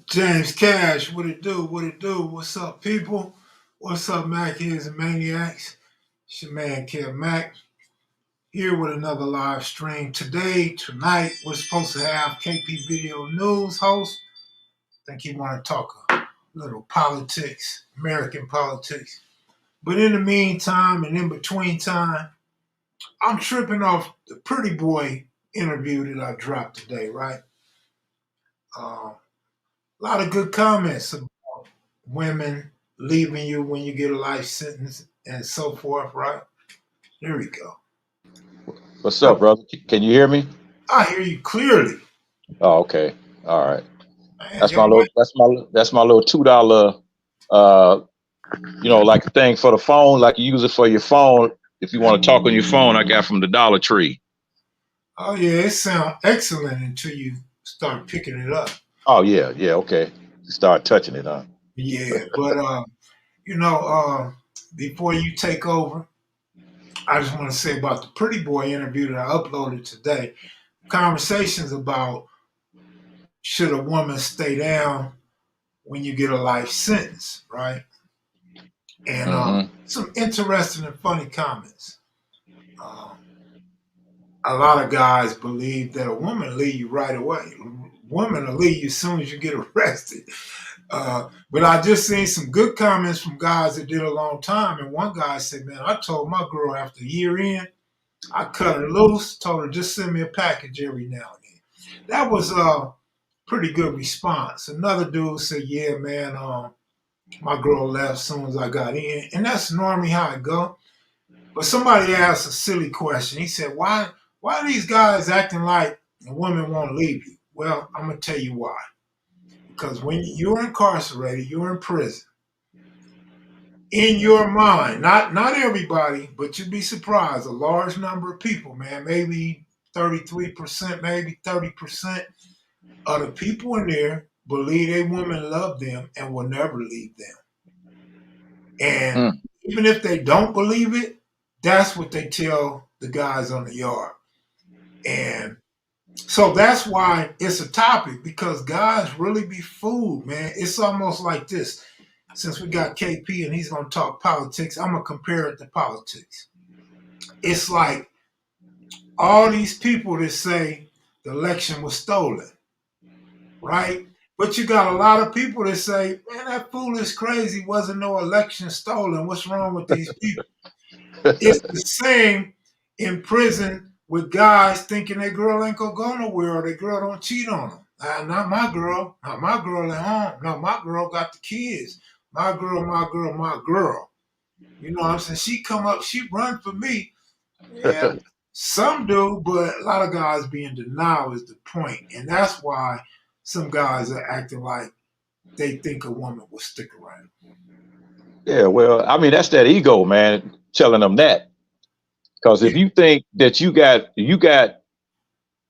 James Cash, what it do? What it do? What's up, people? What's up, Mac Heads and Maniacs? It's your man, Kev Mac, here with another live stream. Tonight, we're supposed to have KP Video News host. I think he want to talk a little politics, American politics. But in the meantime and in between time, I'm tripping off the Pretty Boy interview that I dropped today, right? A lot of good comments about women leaving you when you get a life sentence and so forth, right? There we go. What's up, brother? Can you hear me? I hear you clearly. Oh, okay. All right. Man, That's your my mic, little. That's my little $2. Uh, like a thing for the phone. Like you use it for your phone. If you want to talk on your phone, I got from the Dollar Tree. oh yeah, it sounds excellent until you start picking it up. Oh yeah, yeah. Okay. Start touching it, huh? Yeah, but you know, before you take over, I just want to say about the Pretty Boy interview that I uploaded today. Conversations about should a woman stay down when you get a life sentence, right? And Mm-hmm. some interesting and funny comments. Um, a lot of guys believe that a woman leave you right away. Woman will leave you as soon as you get arrested. But I just seen some good comments from guys that did a long time. And one guy said, man, I told my girl after a year in, I cut her loose, told her just send me a package every now and then. That was a pretty good response. Another dude said, yeah, man, my girl left as soon as I got in. And that's normally how it go. But somebody asked a silly question. He said, why are these guys acting like a woman won't leave you? Well, I'm gonna tell you why. Because when you're incarcerated, you're in prison. In your mind, not everybody, but you'd be surprised. A large number of people, man, maybe 33%, maybe 30% of the people in there believe a woman love them and will never leave them. And Mm. even if they don't believe it, that's what they tell the guys on the yard. And so that's why it's a topic because guys really be fooled, man. It's almost like this. Since we got KP and he's going to talk politics, I'm going to compare it to politics. It's like all these people that say the election was stolen, right? But you got a lot of people that say, man, that fool is crazy. Wasn't no election stolen. What's wrong with these people? It's the same in prison with guys thinking their girl ain't gonna go nowhere or their girl don't cheat on them. Not my girl. Not my girl at home. No, my girl got the kids. My girl, my girl, my girl. You know what I'm saying? She come up, she run for me. Yeah, some do, but a lot of guys be in denial is the point. And that's why some guys are acting like they think a woman will stick around. Yeah. Well, I mean, that's that ego, man, telling them that. Because Yeah. if you think that you got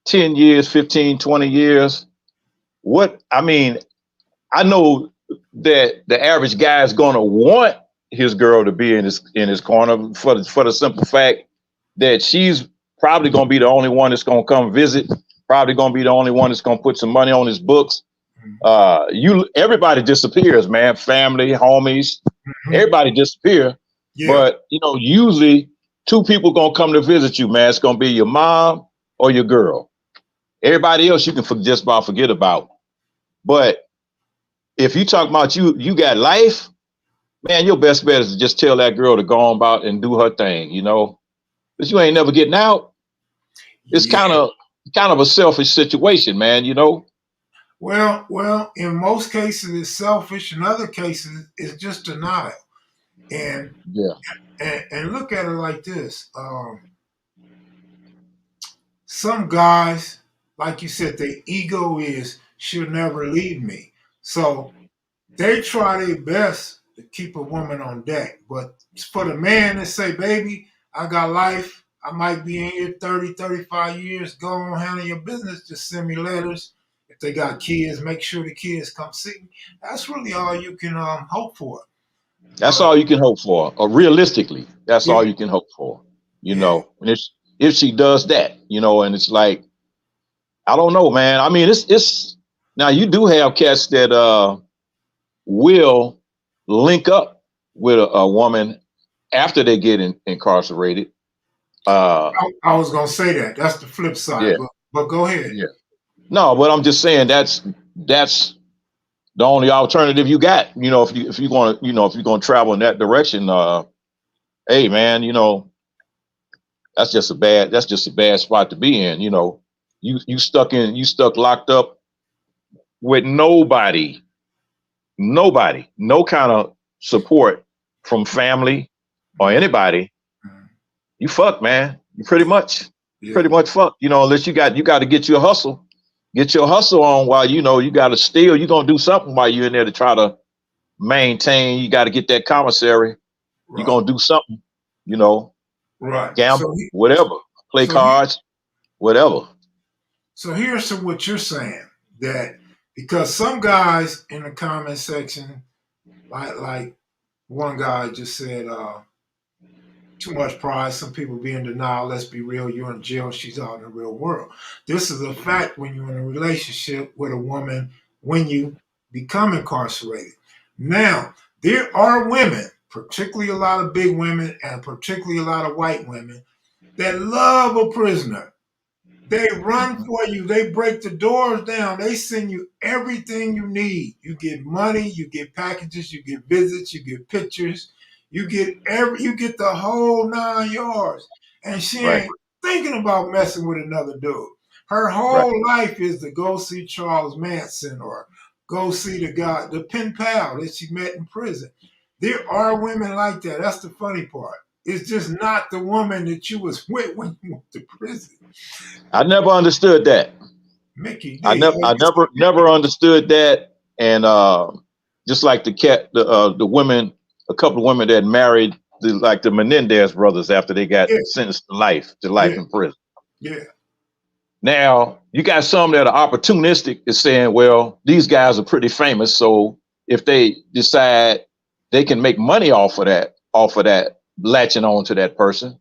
10 years, 15, 20 years, what I mean, I know that the average guy is going to want his girl to be in his corner for the simple fact that she's probably going to be the only one that's going to come visit, probably going to be the only one that's going to put some money on his books. Mm-hmm. Everybody disappears, man. Family, homies, Mm-hmm. everybody disappear. Yeah. But usually two people gonna come to visit you, man. It's gonna be your mom or your girl. Everybody else you can just about forget about. But if you talk about you got life, man, your best bet is to just tell that girl to go on about and do her thing, But you ain't never getting out. It's Yeah. kind of a selfish situation, man. Well, in most cases it's selfish. In other cases, it's just denial. And Yeah. and look at it like this: some guys, like you said, their ego is she'll never leave me, so they try their best to keep a woman on deck. But for the man to say, "Baby, I got life. I might be in here 30, 35 years. Go on, handle your business. Just send me letters." If they got kids, make sure the kids come see me. That's really all you can hope for. That's But all you can hope for. Or realistically, that's yeah, all you can hope for. yeah, And if she does that, and it's like, I don't know, man. I mean, it's Now you do have cats that will link up with a woman after they get incarcerated. Uh, I was gonna say that. That's the flip yeah, side, but go ahead. yeah. No, but I'm just saying that's the only alternative you got. You know, if you want to, if you're going to travel in that direction, hey man, that's just a bad spot to be in. You stuck locked up with nobody, no kind of support from family or Mm, anybody. mm, You fucked, man. You yeah, pretty much fucked. Unless you got to get your hustle on while you got to steal. You're gonna do something while you're in there to try to maintain. You got to get that commissary. You're right, gonna do something. You know, right. gamble, whatever, play So he, cards, whatever. so here's what you're saying, that because some guys in the comment section, like one guy just said, too much pride. Some people be in denial. Let's be real. You're in jail. She's out in the real world. This is a fact when you're in a relationship with a woman when you become incarcerated. Now, there are women, particularly a lot of big women and particularly a lot of white women, that love a prisoner. They run Mhm. for you. They break the doors down. They send you everything you need. You get money, you get packages, you get visits, you get pictures, you get the whole 9 yards. And she Right, ain't thinking about messing with another dude. Her right. whole life is to go see Charles Manson or go see the guy, the pen pal that she met in prison. There are women like that. That's the funny part. It's just not the woman that you was with when you went to prison. I never understood that. Mickey D. I never understood that. And just like the women, a couple of women that married like the Menendez brothers after they got Yeah, sentenced to yeah, life in prison. yeah. Now you got some that are opportunistic, is saying, well, these guys are pretty famous, so if they decide they can make money off of that, latching on to that person,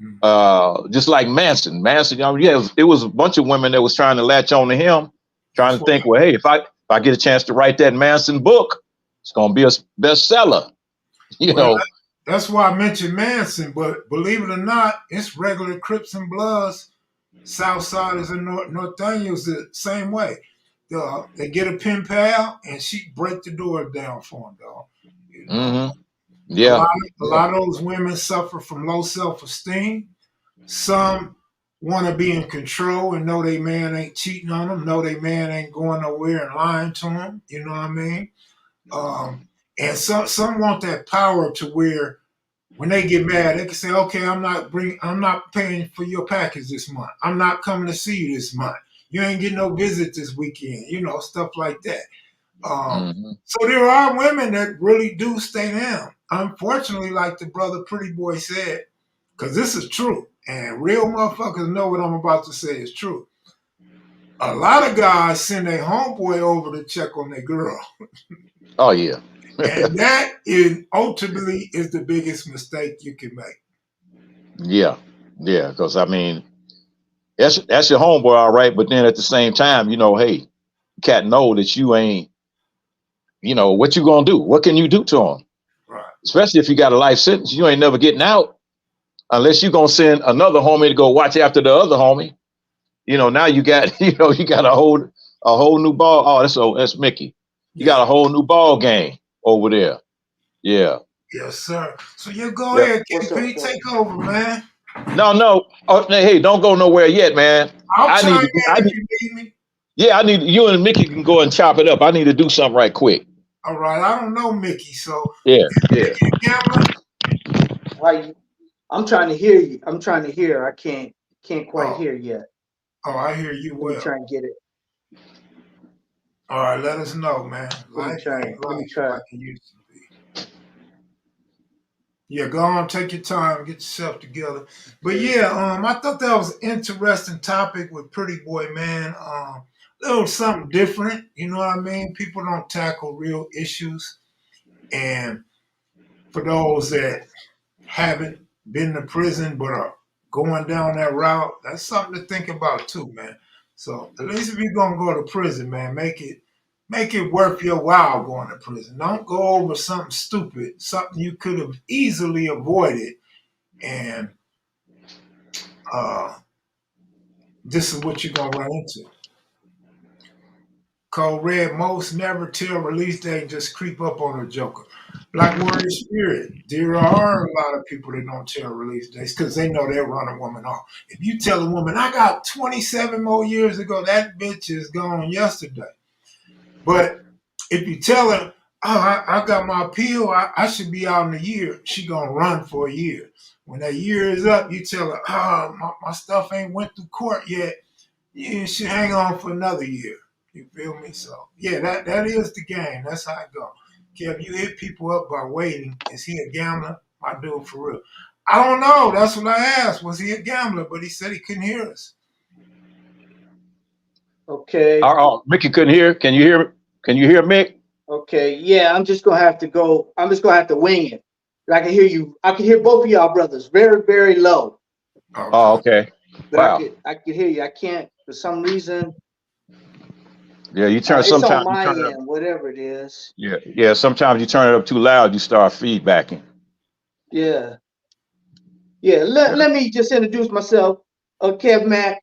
Mm, just like Manson, yeah, it was a bunch of women that was trying to latch on to him, trying that's to why. think, well, hey, if I get a chance to write that Manson book, it's gonna be a bestseller, you Well, know. that's why I mentioned Manson. But believe it or not, it's regular Crips and Bloods, Southsiders and Northanians the same way. They get a pen pal and she break the door down for them, dog. You know, Hmm. a Yeah, lot, a yeah. lot of those women suffer from low self-esteem. Some want to be in control and know they man ain't cheating on them, know they man ain't going nowhere and lying to them. You know what I mean? Um, and some want that power to where when they get mad, they can say, "Okay, I'm not paying for your package this month. I'm not coming to see you this month. You ain't getting no visit this weekend." You know, stuff like that. Hmm. So there are women that really do stay down. Unfortunately, like the brother Pretty Boy said, because this is true, and real motherfuckers know what I'm about to say is true. A lot of guys send their homeboy over to check on their girl. Oh yeah. And that is ultimately is the biggest mistake you can make. Yeah, yeah, because I mean, that's your homeboy, all right. But then at the same time, hey, cat know that you ain't, what you gonna do? What can you do to him? Right. Especially if you got a life sentence, you ain't never getting out unless you gonna send another homie to go watch after the other homie. Now you got, you got a whole new ball. Oh, that's Mickey. You Yeah. got a whole new ball game over there. Yeah. Yes, sir. So you go Yep. ahead, What's up, KP, fellas? take over, man. No, no. Oh, hey, don't go nowhere yet, man. I'll I need chime to. in if you need me. Yeah, I need you and Mickey can go and chop it up. I need to do something right quick. All right. I don't know Mickey, so Yeah, yeah. Mickey a gambler. Why I'm trying to hear you. I'm trying to hear. I can't quite Oh, hear yet. oh, I hear you Let me well. try and get it. All right, let us know, man. Life ain't Let me life try. like it used to be. Yeah, go on, take your time, get yourself together. But Okay. yeah, I thought that was an interesting topic with Pretty Boy, man. A little something different, you know what I mean? People don't tackle real issues, and for those that haven't been to prison but are going down that route, that's something to think about too, man. So at least if you're gonna go to prison, man, make it worth your while going to prison. Don't go over something stupid, something you could have easily avoided, and this is what you're gonna run into. Code Red, most never tell release date and just creep up on a joker. Black Warrior Spirit, there are a lot of people that don't tell release dates because they know they'll run a woman off. If you tell a woman, I got 27 more years to go, that bitch is gone yesterday. But if you tell her, oh, I got my appeal, I should be out in a year, she gonna run for a year. When that year is up, you tell her, oh, my stuff ain't went through court yet. You should hang on for another year. You feel me? So yeah, that is the game. That's how it go. Kev, you hit people up by waiting. Is he a gambler? My dude, for real. I don't know. That's what I asked. Was he a gambler? But he said he couldn't hear us. Okay. Oh, Mickey couldn't hear. Can you hear? Can you hear Mick? Okay. Yeah, I'm just gonna have to go. I'm just gonna have to wing it. I can hear you. I can hear both of y'all brothers very, very low. Okay. Oh, okay. But Wow. I can hear you. I can't for some reason. Yeah, you turn It's sometimes on my you turn it end, up. whatever it is. Yeah. Sometimes you turn it up too loud, you start feedbacking. Yeah. Yeah. Let me just introduce myself. Kev Mack,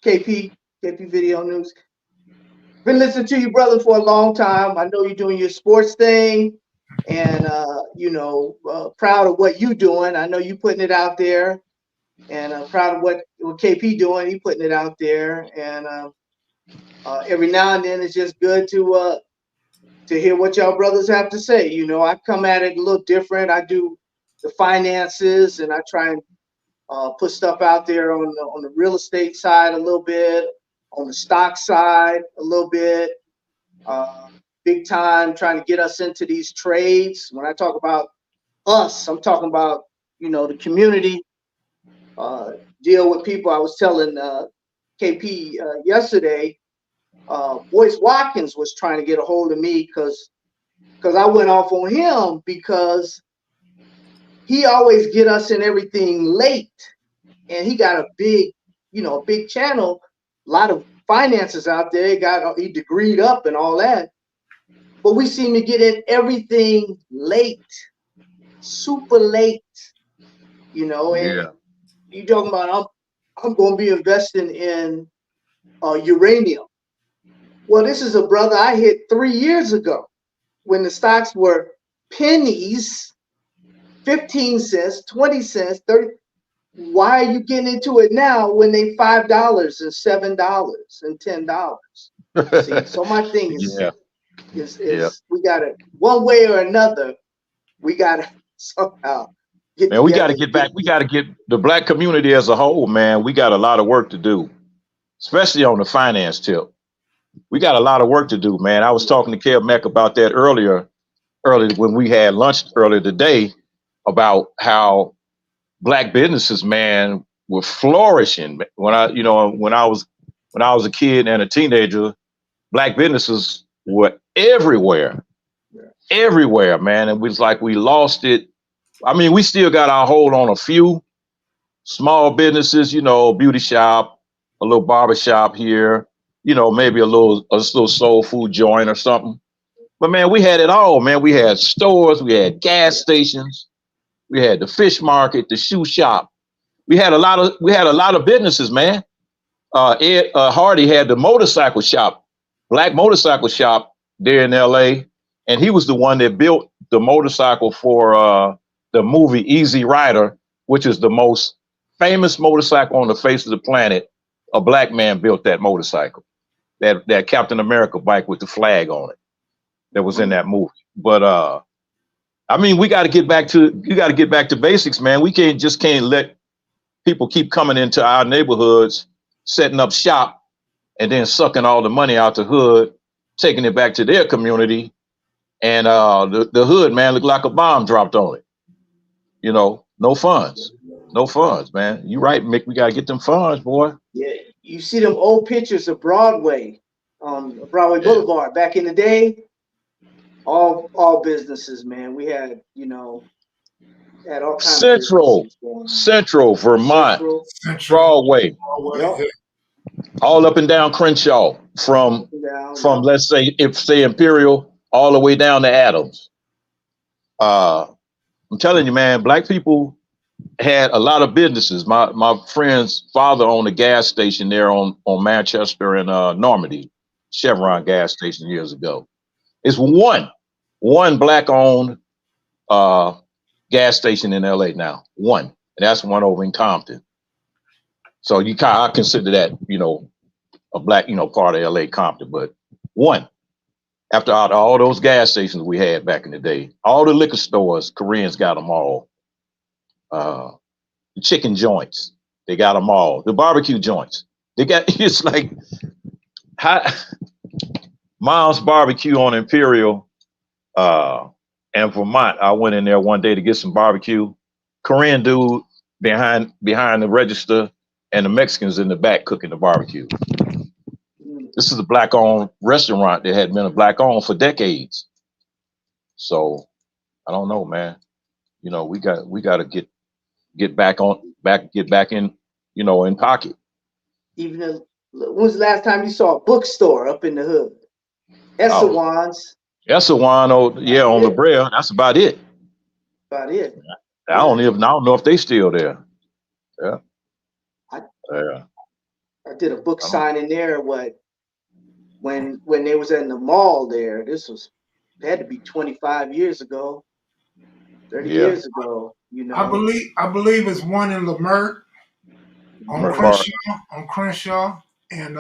KP Video News. Been listening to you, brother, for a long time. I know you're doing your sports thing, and proud of what you doing. I know you putting it out there, and proud of what KP doing. He putting it out there, and every now and then it's just good to hear what y'all brothers have to say. You know, I come at it a little different. I do the finances, and I try and put stuff out there on the real estate side a little bit, on the stock side a little bit. Big time trying to get us into these trades. When I talk about us, I'm talking about, the community, deal with people. I was telling KP yesterday, Boyce Watkins was trying to get a hold of me because I went off on him because he always get us in everything late. And he got a big channel, a lot of finances out there. He degreed up and all that. But we seem to get in everything late, super late, and you talking about I'm going to be investing in uranium. Well, this is a brother I hit 3 years ago when the stocks were pennies, 15 cents, 20 cents, 30. Why are you getting into it now when they $5 and $7 and $10? See, so my thing is we got to, one way or another, we got to somehow get Man, we got to together. get back. We got to get the black community as a whole, man. We got a lot of work to do, especially on the finance tip. We got a lot of work to do, man. I was talking to Kev Mack about that earlier when we had lunch earlier today about how black businesses, man, were flourishing. When I was a kid and a teenager, black businesses were everywhere, man. It was like we lost it. I mean, we still got our hold on a few small businesses, beauty shop, a little barber shop here, maybe a little soul food joint or something. But man, we had it all, man. We had stores, we had gas stations, we had the fish market, the shoe shop. We had a lot of businesses, man. Ed Hardy had the motorcycle shop, black motorcycle shop there in LA. And he was the one that built the motorcycle for the movie Easy Rider, which is the most famous motorcycle on the face of the planet. A black man built that motorcycle, that Captain America bike with the flag on it that was in that movie. But I mean, we got to get back to basics, man. We can't let people keep coming into our neighborhoods, setting up shop, and then sucking all the money out the hood, taking it back to their community. And the hood, man, looked like a bomb dropped on it. No funds. No funds, man. You right, Mick. We got to get them funds, boy. Yeah, you see them old pictures of Broadway, Broadway Boulevard back in the day. All businesses, man. We had, had all kinds of Central, Vermont, Central. Broadway. Yep. all up and down Crenshaw from Down, let's say Imperial all the way down to Adams. I'm telling you, man, black people had a lot of businesses. My friend's father owned a gas station there on Manchester and Normandy, Chevron gas station years ago. It's one black owned gas station in LA now. One. And that's one over in Compton. So I consider that, a black, part of LA Compton, but one. After all those gas stations we had back in the day, all the liquor stores, Koreans got them all. The chicken joints, they got them all. The barbecue joints, they got, it's like Mom's Barbecue on Imperial and Vermont. I went in there one day to get some barbecue. Korean dude behind the register, and the Mexicans in the back cooking the barbecue. This is a black-owned restaurant that had been a black-owned for decades. So I don't know, man. We got to get back in, in pocket. Even when was the last time you saw a bookstore up in the hood? Essewan's. Essewan, on La Brea. That's about it. About it. I don't know if they still there. Yeah. I did a book signing there. When they was in the mall there, it had to be 25 years ago, 30 years ago. I believe it's one in Leimert on Crenshaw, and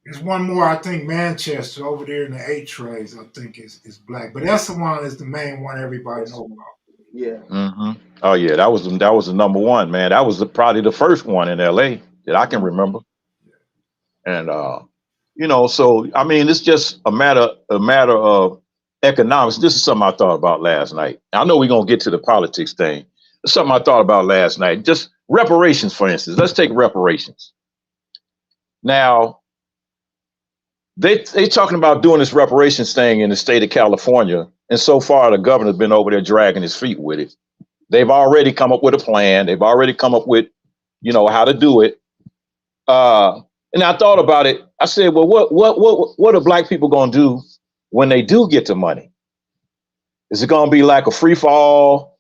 there's one more, I think, Manchester over there in the 8 trays. I think is black, but Essewan is the main one everybody knows about. Yeah. Mm-hmm. Oh yeah, that was the number one, man. That was probably the first one in LA that I can remember. And so I mean, it's just a matter of economics. This is something I thought about last night. I know we're gonna get to the politics thing. It's something I thought about last night. Just reparations, for instance. Let's take reparations. Now, they talking about doing this reparations thing in the state of California, and so far the governor's been over there dragging his feet with it. They've already come up with a plan. They've already come up with, how to do it. And I thought about it. I said, well, what are black people gonna do when they do get the money? Is it gonna be like a free fall?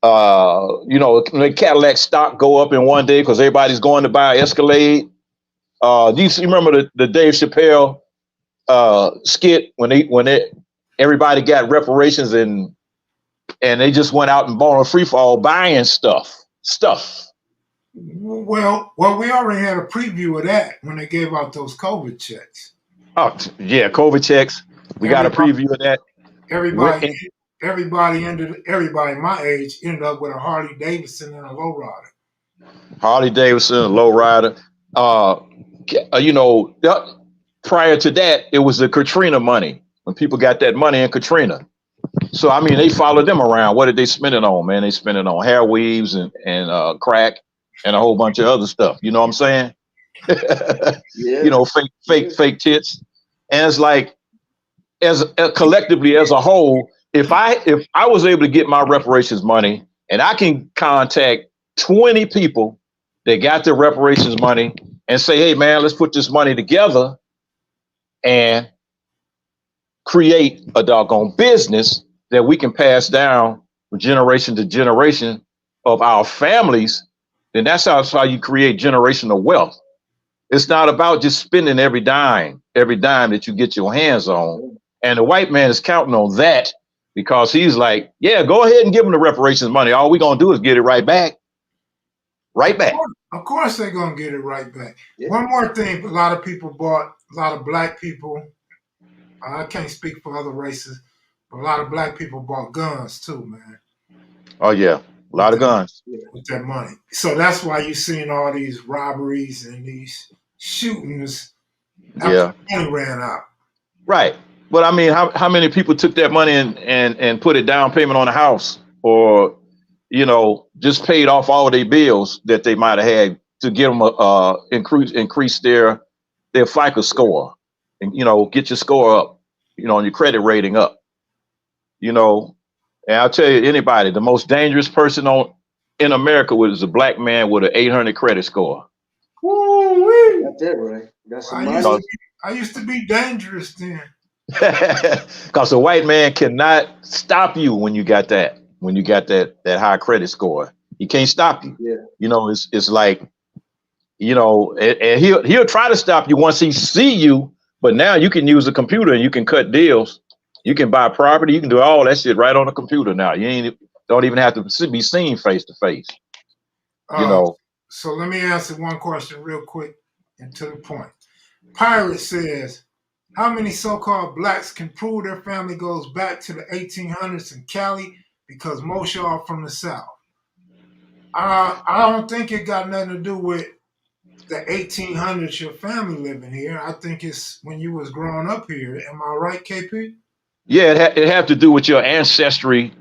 The Cadillac stock go up in one day because everybody's going to buy Escalade. Do you remember the Dave Chappelle skit when everybody got reparations and they just went out and bought a free fall buying stuff. Well, we already had a preview of that when they gave out those COVID checks. Oh yeah, COVID checks. We got a preview of that. Everybody my age ended up with a Harley Davidson and a lowrider. Harley Davidson, a lowrider. Prior to that, it was the Katrina money when people got that money in Katrina. So I mean, they followed them around. What did they spend it on, man? They spent it on hair weaves and crack and a whole bunch of other stuff. You know what I'm saying? Yeah. Fake tits. And it's like, collectively as a whole, if I was able to get my reparations money and I can contact 20 people that got their reparations money and say, hey man, let's put this money together and create a doggone business that we can pass down from generation to generation of our families, then that's how you create generational wealth. It's not about just spending every dime that you get your hands on. And the white man is counting on that because he's like, yeah, go ahead and give them the reparations money. All we're going to do is get it right back. Of course they're going to get it right back. Yeah. One more thing, a lot of black people, I can't speak for other races, but a lot of black people bought guns too, man. Oh yeah, a lot of guns. With that money. So that's why you're seeing all these robberies and these shootings after the money ran out. Right. But I mean, how many people took that money and put a down payment on a house or, just paid off all their bills that they might have had to get them increase their FICO score and, get your score up, and your credit rating up, and I'll tell you, anybody, the most dangerous person in America was a black man with an 800 credit score. Woo-wee. That's it, right? That's some I money. used to be, I used to be dangerous then. Because a white man cannot stop you when you got that, that high credit score. He can't stop you. Yeah. You know, it's like, you know, and he'll try to stop you once he see you, but now you can use a computer and you can cut deals. You can buy property, you can do all that shit right on the computer now. Don't even have to be seen face to face. You know. So let me answer one question real quick and to the point. Pirate says, how many so-called blacks can prove their family goes back to the 1800s in Cali because most are from the South? I don't think it got nothing to do with the 1800s, your family living here. I think it's when you was growing up here. Am I right, KP? Yeah, it have to do with your ancestry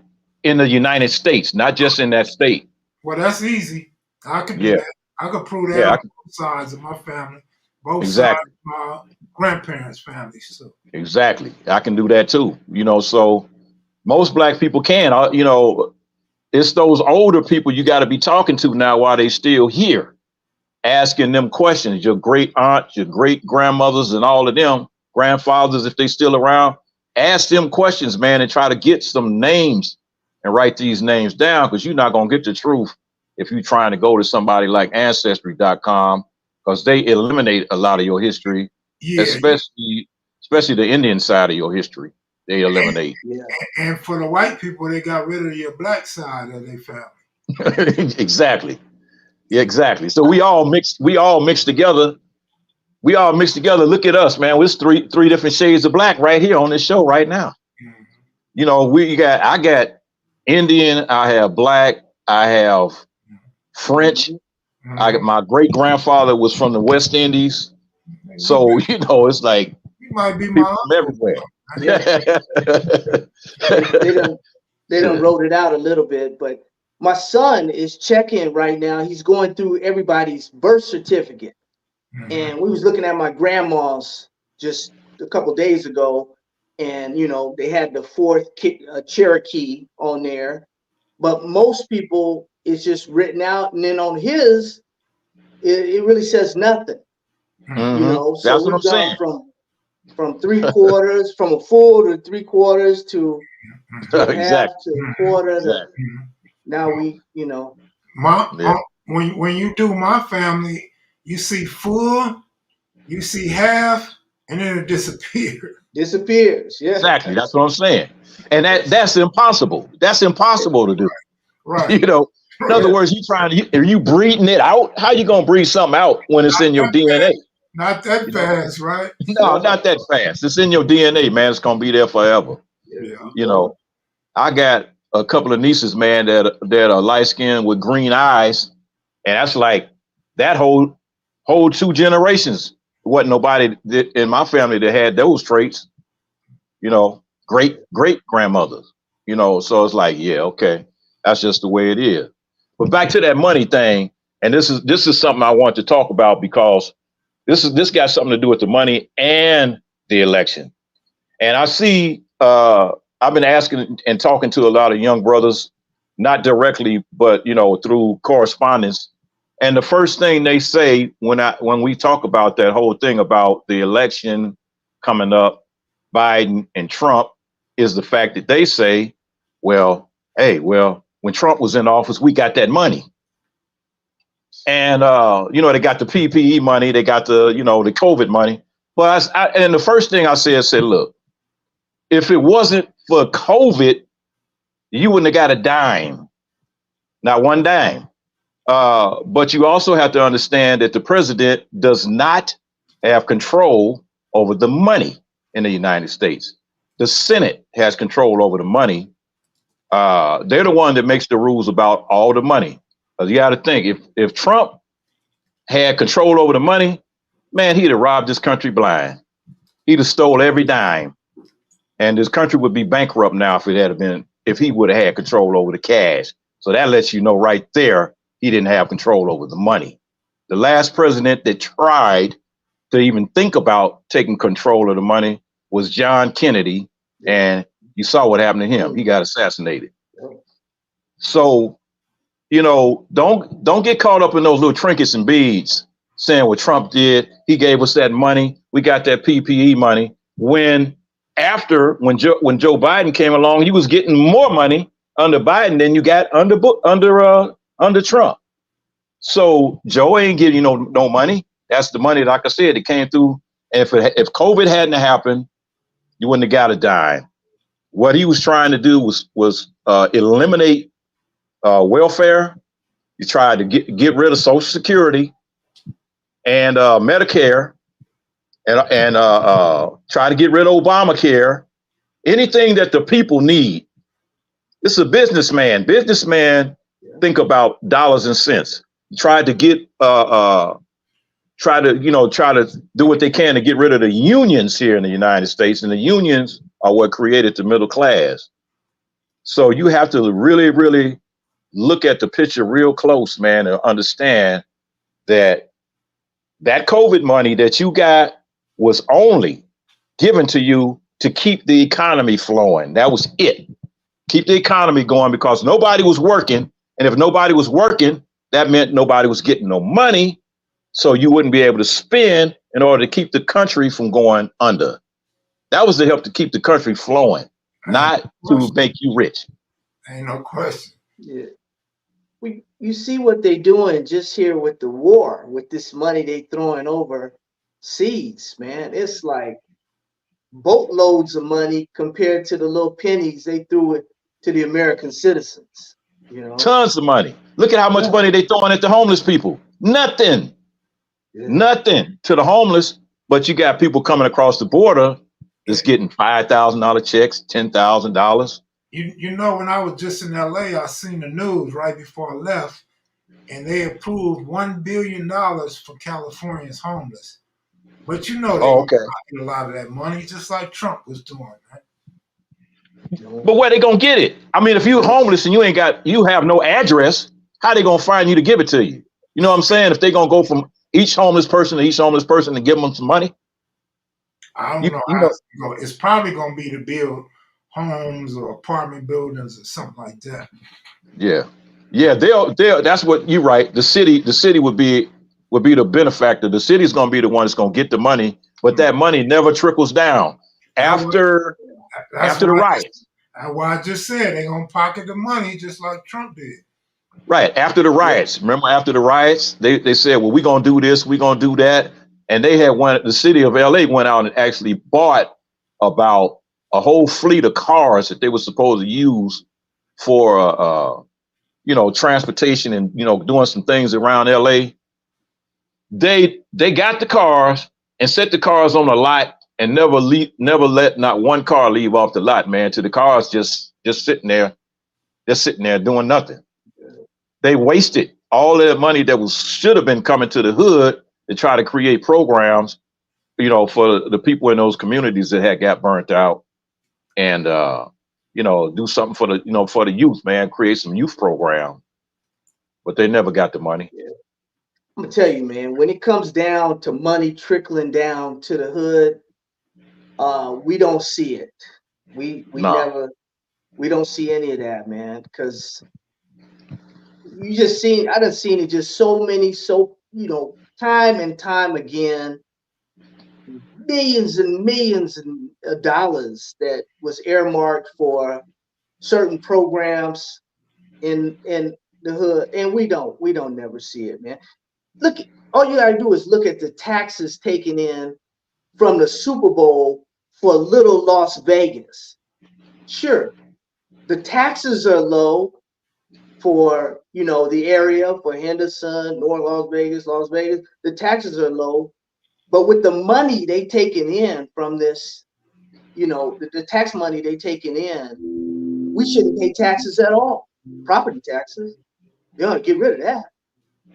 in the United States, not just in that state. Well, that's easy. I could do Yeah, that. I could prove that yeah, on both sides of my family, both sides exactly, of my grandparents' families too. exactly. I can do that too. You know, so most black people can. You know, it's those older people you got to be talking to now while they still here, asking them questions. Your great aunts, your great grandmothers, and all of them grandfathers, if they still around, ask them questions, man, and try to get some names and write these names down, because you're not gonna get the truth if you're trying to go to somebody like ancestry.com, because they eliminate a lot of your history, Yeah, especially the Indian side of your history. They eliminate. Yeah. and for the white people, they got rid of your black side of their family. Exactly. Yeah, exactly. So we all mixed together. We all mixed together. Look at us, man. There's three different shades of black right here on this show right now. Mhm. You know, I got Indian, I have black, I have French. I got, my great grandfather was from the West Indies. So, you know, it's like You might be my people from uncle. everywhere. Yeah. They done wrote it out a little bit, but my son is checking right now. He's going through everybody's birth certificate. And we was looking at my grandma's just a couple days ago, and you know they had the fourth Cherokee on there, but most people it's just written out, and then on his it really says nothing, you know. So That's what we've I'm gone saying. from 3/4, from a full to 3/4 to a half Exactly. to a quarter to Exactly. now we, you know. Yeah. When you do my family, you see full, you see half, and then it disappears. Disappears. Yeah. Exactly. That's what I'm saying. And that's impossible. That's impossible to do. Right. You know, in other Right. words, are you breeding it out? How you gonna breed something out when it's in your DNA? Not that You know? fast, right? No, not that fast. It's in your DNA, man. It's gonna be there forever. Yeah. You know, I got a couple of nieces, man, that are light skinned with green eyes, and that's like that whole two generations. Wasn't nobody in my family that had those traits. You know, great grandmothers. You know, so it's like, yeah, okay, that's just the way it is. But back to that money thing, and this is something I want to talk about, because this got something to do with the money and the election. And I see, I've been asking and talking to a lot of young brothers, not directly, but you know, through correspondence. And the first thing they say when we talk about that whole thing about the election coming up, Biden and Trump, is the fact that they say, well, hey, well, when Trump was in office, we got that money. And you know, they got the PPE money, they got the, you know, the COVID money. But and the first thing I said, look, if it wasn't for COVID, you wouldn't have got a dime, not one dime. But you also have to understand that the president does not have control over the money in the United States. The Senate has control over the money. They're the one that makes the rules about all the money. You got to think, if Trump had control over the money, man, he'd have robbed this country blind. He'd have stole every dime. And this country would be bankrupt now if he would have had control over the cash. So that lets you know right there, he didn't have control over the money. The last president that tried to even think about taking control of the money was John Kennedy. And you saw what happened to him. He got assassinated. So, you know, don't get caught up in those little trinkets and beads. saying what Trump did. He gave us that money. We got that PPE money. When Joe Biden came along, he was getting more money under Biden than you got under Trump. So Joe ain't getting you no money. That's the money, like I said, it came through. And if COVID hadn't happened, you wouldn't have got a dime. What he was trying to do was eliminate welfare. He tried to get rid of Social Security and Medicare, and try to get rid of Obamacare. Anything that the people need. This is a businessman. Businessman think about dollars and cents. He tried to try to do what they can to get rid of the unions here in the United States, and the unions are what created the middle class. So you have to really, really look at the picture real close, man, and understand that COVID money that you got was only given to you to keep the economy flowing. That was it. Keep the economy going, because nobody was working. And if nobody was working, that meant nobody was getting no money. So you wouldn't be able to spend in order to keep the country from going under. That was to help to keep the country flowing, not to make you rich. Ain't no question. Yeah. You see what they doing just here with the war, with this money they throwing overseas, man. It's like boatloads of money compared to the little pennies they threw it to the American citizens. Tons of money. Look at how much money they throwing at the homeless people. Nothing. Nothing to the homeless. But you got people coming across the border that's getting $5,000 checks, $10,000. You know, when I was just in LA, I seen the news right before I left, and they approved $1 billion for California's homeless. But they're gonna pocket a lot of that money, just like Trump was doing, man. But where they gonna get it? I mean, if you're homeless and you have no address, how they gonna find you to give it to you? You know what I'm saying? If they gonna go from each homeless person to each homeless person and give them some money, I don't know how it's gonna go. It's probably gonna be to build homes or apartment buildings or something like that. Yeah. They'll. That's what you're right. The city would be the benefactor. The city's gonna be the one that's gonna get the money, but that money never trickles down after the riots. That's why I just said they're gonna pocket the money just like Trump did. Right after the riots. Remember, after the riots, they said, "Well, we're gonna do this, we're gonna do that," and they had the city of LA went out and actually bought about a whole fleet of cars that they were supposed to use for transportation and doing some things around LA. They got the cars and set the cars on the lot and never let not one car leave off the lot, man. To the cars just sitting there doing nothing. They wasted all that money that should have been coming to the hood to try to create programs, for the people in those communities that had got burnt out, and do something for the youth, man. Create some youth program, but they never got the money. Yeah. I'm gonna tell you, man, when it comes down to money trickling down to the hood, we don't see it. We don't see any of that, man, because I done seen it just time and time again, millions and millions of dollars that was earmarked for certain programs in the hood, and we don't never see it, man. Look, all you gotta do is look at the taxes taken in from the Super Bowl for little Las Vegas. Sure, the taxes are low for the area, for Henderson, North Las Vegas. The taxes are low, but with the money they taken in from this, the tax money they taken in, we shouldn't pay taxes at all. Property taxes, they ought to get rid of that.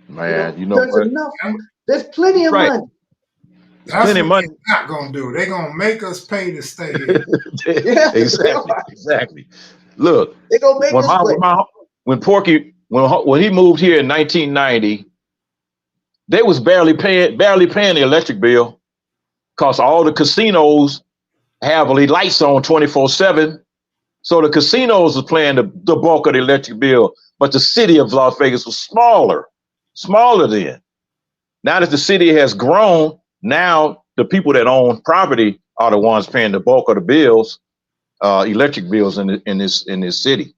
Man, there's plenty of money. That's what they're not gonna do. They're gonna make us pay to stay here. Exactly. Look, they gonna make us when Porky when he moved here in 1990, they was barely paying the electric bill, because all the casinos have lights on 24/7. So the casinos was paying the bulk of the electric bill, but the city of Las Vegas was smaller then. Now that the city has grown, now the people that own property are the ones paying the bulk of the bills, electric bills in this city.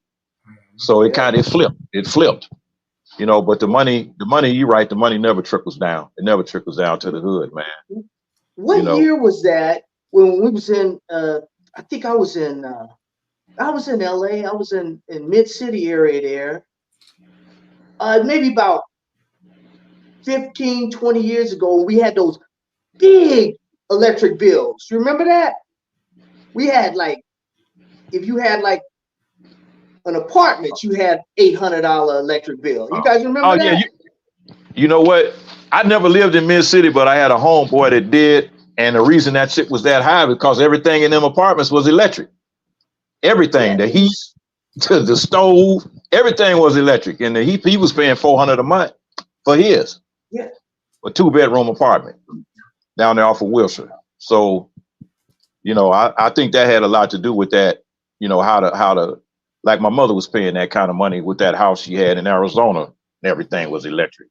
So it kind of flipped. It flipped, you know. But the money, you're right. The money never trickles down. It never trickles down to the hood, man. What year was that when we was in? I think I was in LA. I was in Mid City area there. Maybe about 15, 20 years ago, we had those big electric bills. You remember that? We had like, if you had like an apartment, you had $800 electric bill. You guys remember that? Yeah, you know what? I never lived in Mid City, but I had a homeboy that did. And the reason that shit was that high because everything in them apartments was electric. Everything, the heat, to the stove, everything was electric. And he was paying $400 a month for his. Yeah. A 2-bedroom apartment down there off of Wilshire. So, you know, I think that had a lot to do with that, you know, how to like my mother was paying that kind of money with that house she had in Arizona, and everything was electric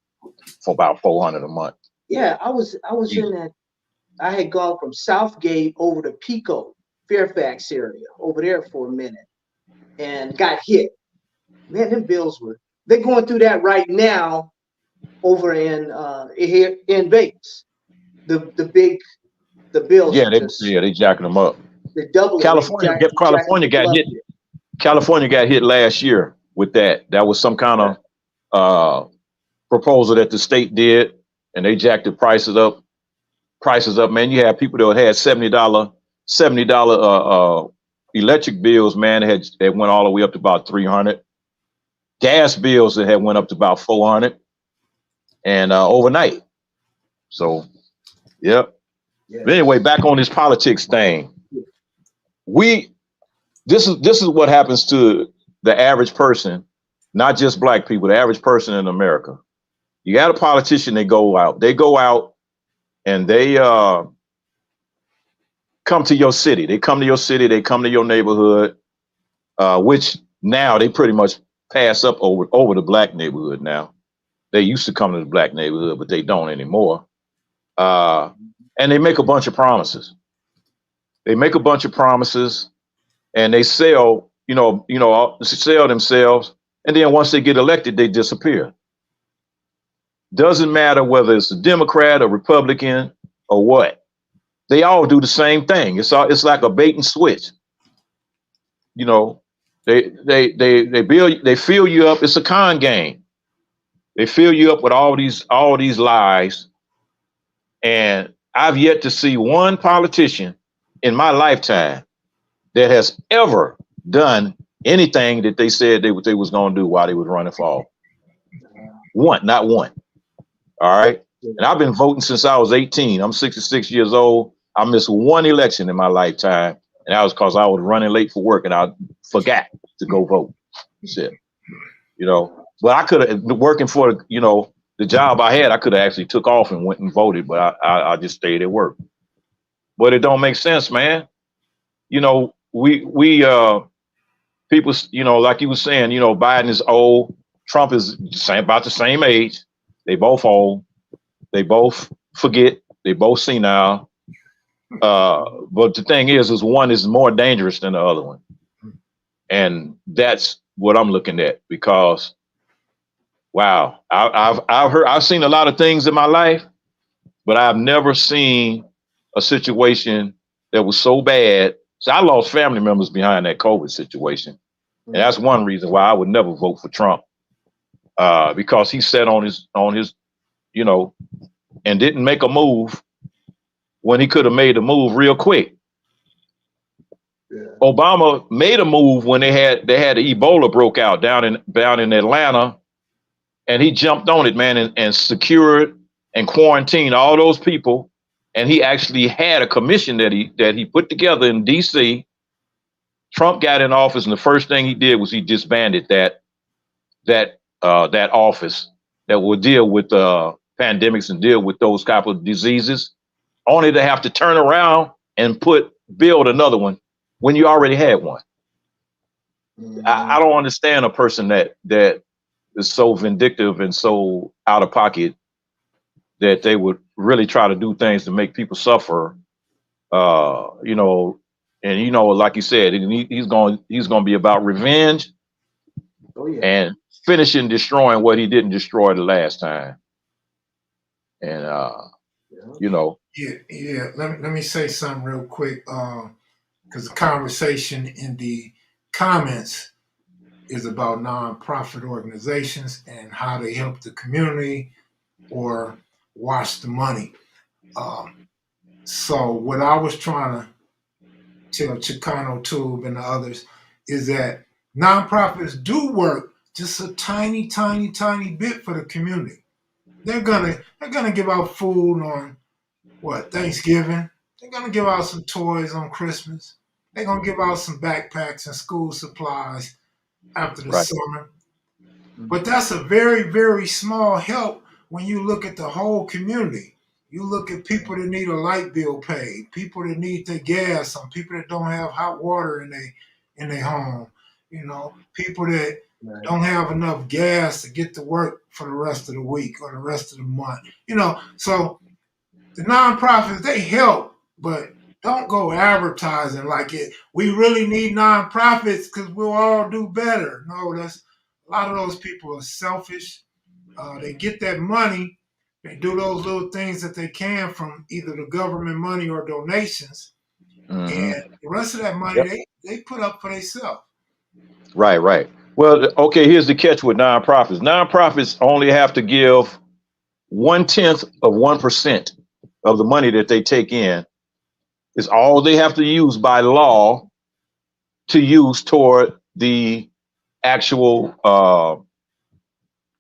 for about $400 a month. Yeah, I was in that. I had gone from Southgate over to Pico, Fairfax area, over there for a minute, and got hit. Man, them bills they're going through that right now over in here in Vegas. The bills. Yeah, they jacking them up. They double. California got hit. California got hit last year with that. That was some kind of proposal that the state did, and they jacked the prices up. Man. You have people that had $70 electric bills, man. That went all the way up to about $300. Gas bills that had went up to about $400, and overnight. So, yep. Yeah. But anyway, back on this politics thing. This is what happens to the average person, not just black people, the average person in America. You got a politician, they go out and they come to your city. They come to your city, they come to your neighborhood, which now they pretty much pass up over the black neighborhood now. They used to come to the black neighborhood, but they don't anymore. And they make a bunch of promises. And they sell, sell themselves. And then once they get elected, they disappear. Doesn't matter whether it's a Democrat or Republican or what. They all do the same thing. It's like a bait and switch. You know, they fill you up. It's a con game. They fill you up with all these lies. And I've yet to see one politician in my lifetime that has ever done anything that they said they was going to do while they was running for office. Not one. All right. And I've been voting since I was 18. I'm 66 years old. I missed one election in my lifetime. And that was because I was running late for work and I forgot to go vote. Shit. You know, but I could have working for, the job I had, I could have actually took off and went and voted, but I just stayed at work. But it don't make sense, man. You know, we people, like you were saying, Biden is old. Trump is about the same age. They both old. They both forget. They both senile. But the thing is one is more dangerous than the other one. And that's what I'm looking at because, wow, I've seen a lot of things in my life, but I've never seen a situation that was so bad. So I lost family members behind that COVID situation. And that's one reason why I would never vote for Trump. Because he sat on his, and didn't make a move when he could have made a move real quick. Yeah. Obama made a move when they had the Ebola broke out down in Atlanta, and he jumped on it, man, and secured and quarantined all those people. And he actually had a commission that he put together in DC. Trump got in office, and the first thing he did was he disbanded that office that will deal with pandemics and deal with those type of diseases, only to have to turn around and build another one when you already had one. Mm-hmm. I don't understand a person that is so vindictive and so out of pocket that they would really try to do things to make people suffer. You know, and you know, like you said, he's going to be about revenge. Oh yeah. And finishing destroying what he didn't destroy the last time. And you know, Yeah. Let me say something real quick, because the conversation in the comments is about nonprofit organizations and how they help the community or wash the money. Um, so what I was trying to tell Chicano Tube and the others is that nonprofits do work just a tiny bit for the community. They're gonna give out food on what, Thanksgiving. They're gonna give out some toys on Christmas. They're gonna give out some backpacks and school supplies after the right. summer. But that's a very small help when you look at the whole community. You look at people that need a light bill paid, people that need their gas, some people that don't have hot water in their home, people that Right. don't have enough gas to get to work for the rest of the week or the rest of the month. So the nonprofits, they help, but don't go advertising like it. We really need nonprofits because we'll all do better. No, that's a lot of those people are selfish. They get that money, they do those little things that they can from either the government money or donations, Hmm. and the rest of that money Yep. they put up for themselves. Right. Well, okay. Here's the catch with nonprofits. Nonprofits only have to give 1/10 of 1% of the money that they take in. Is all they have to use by law to use toward the actual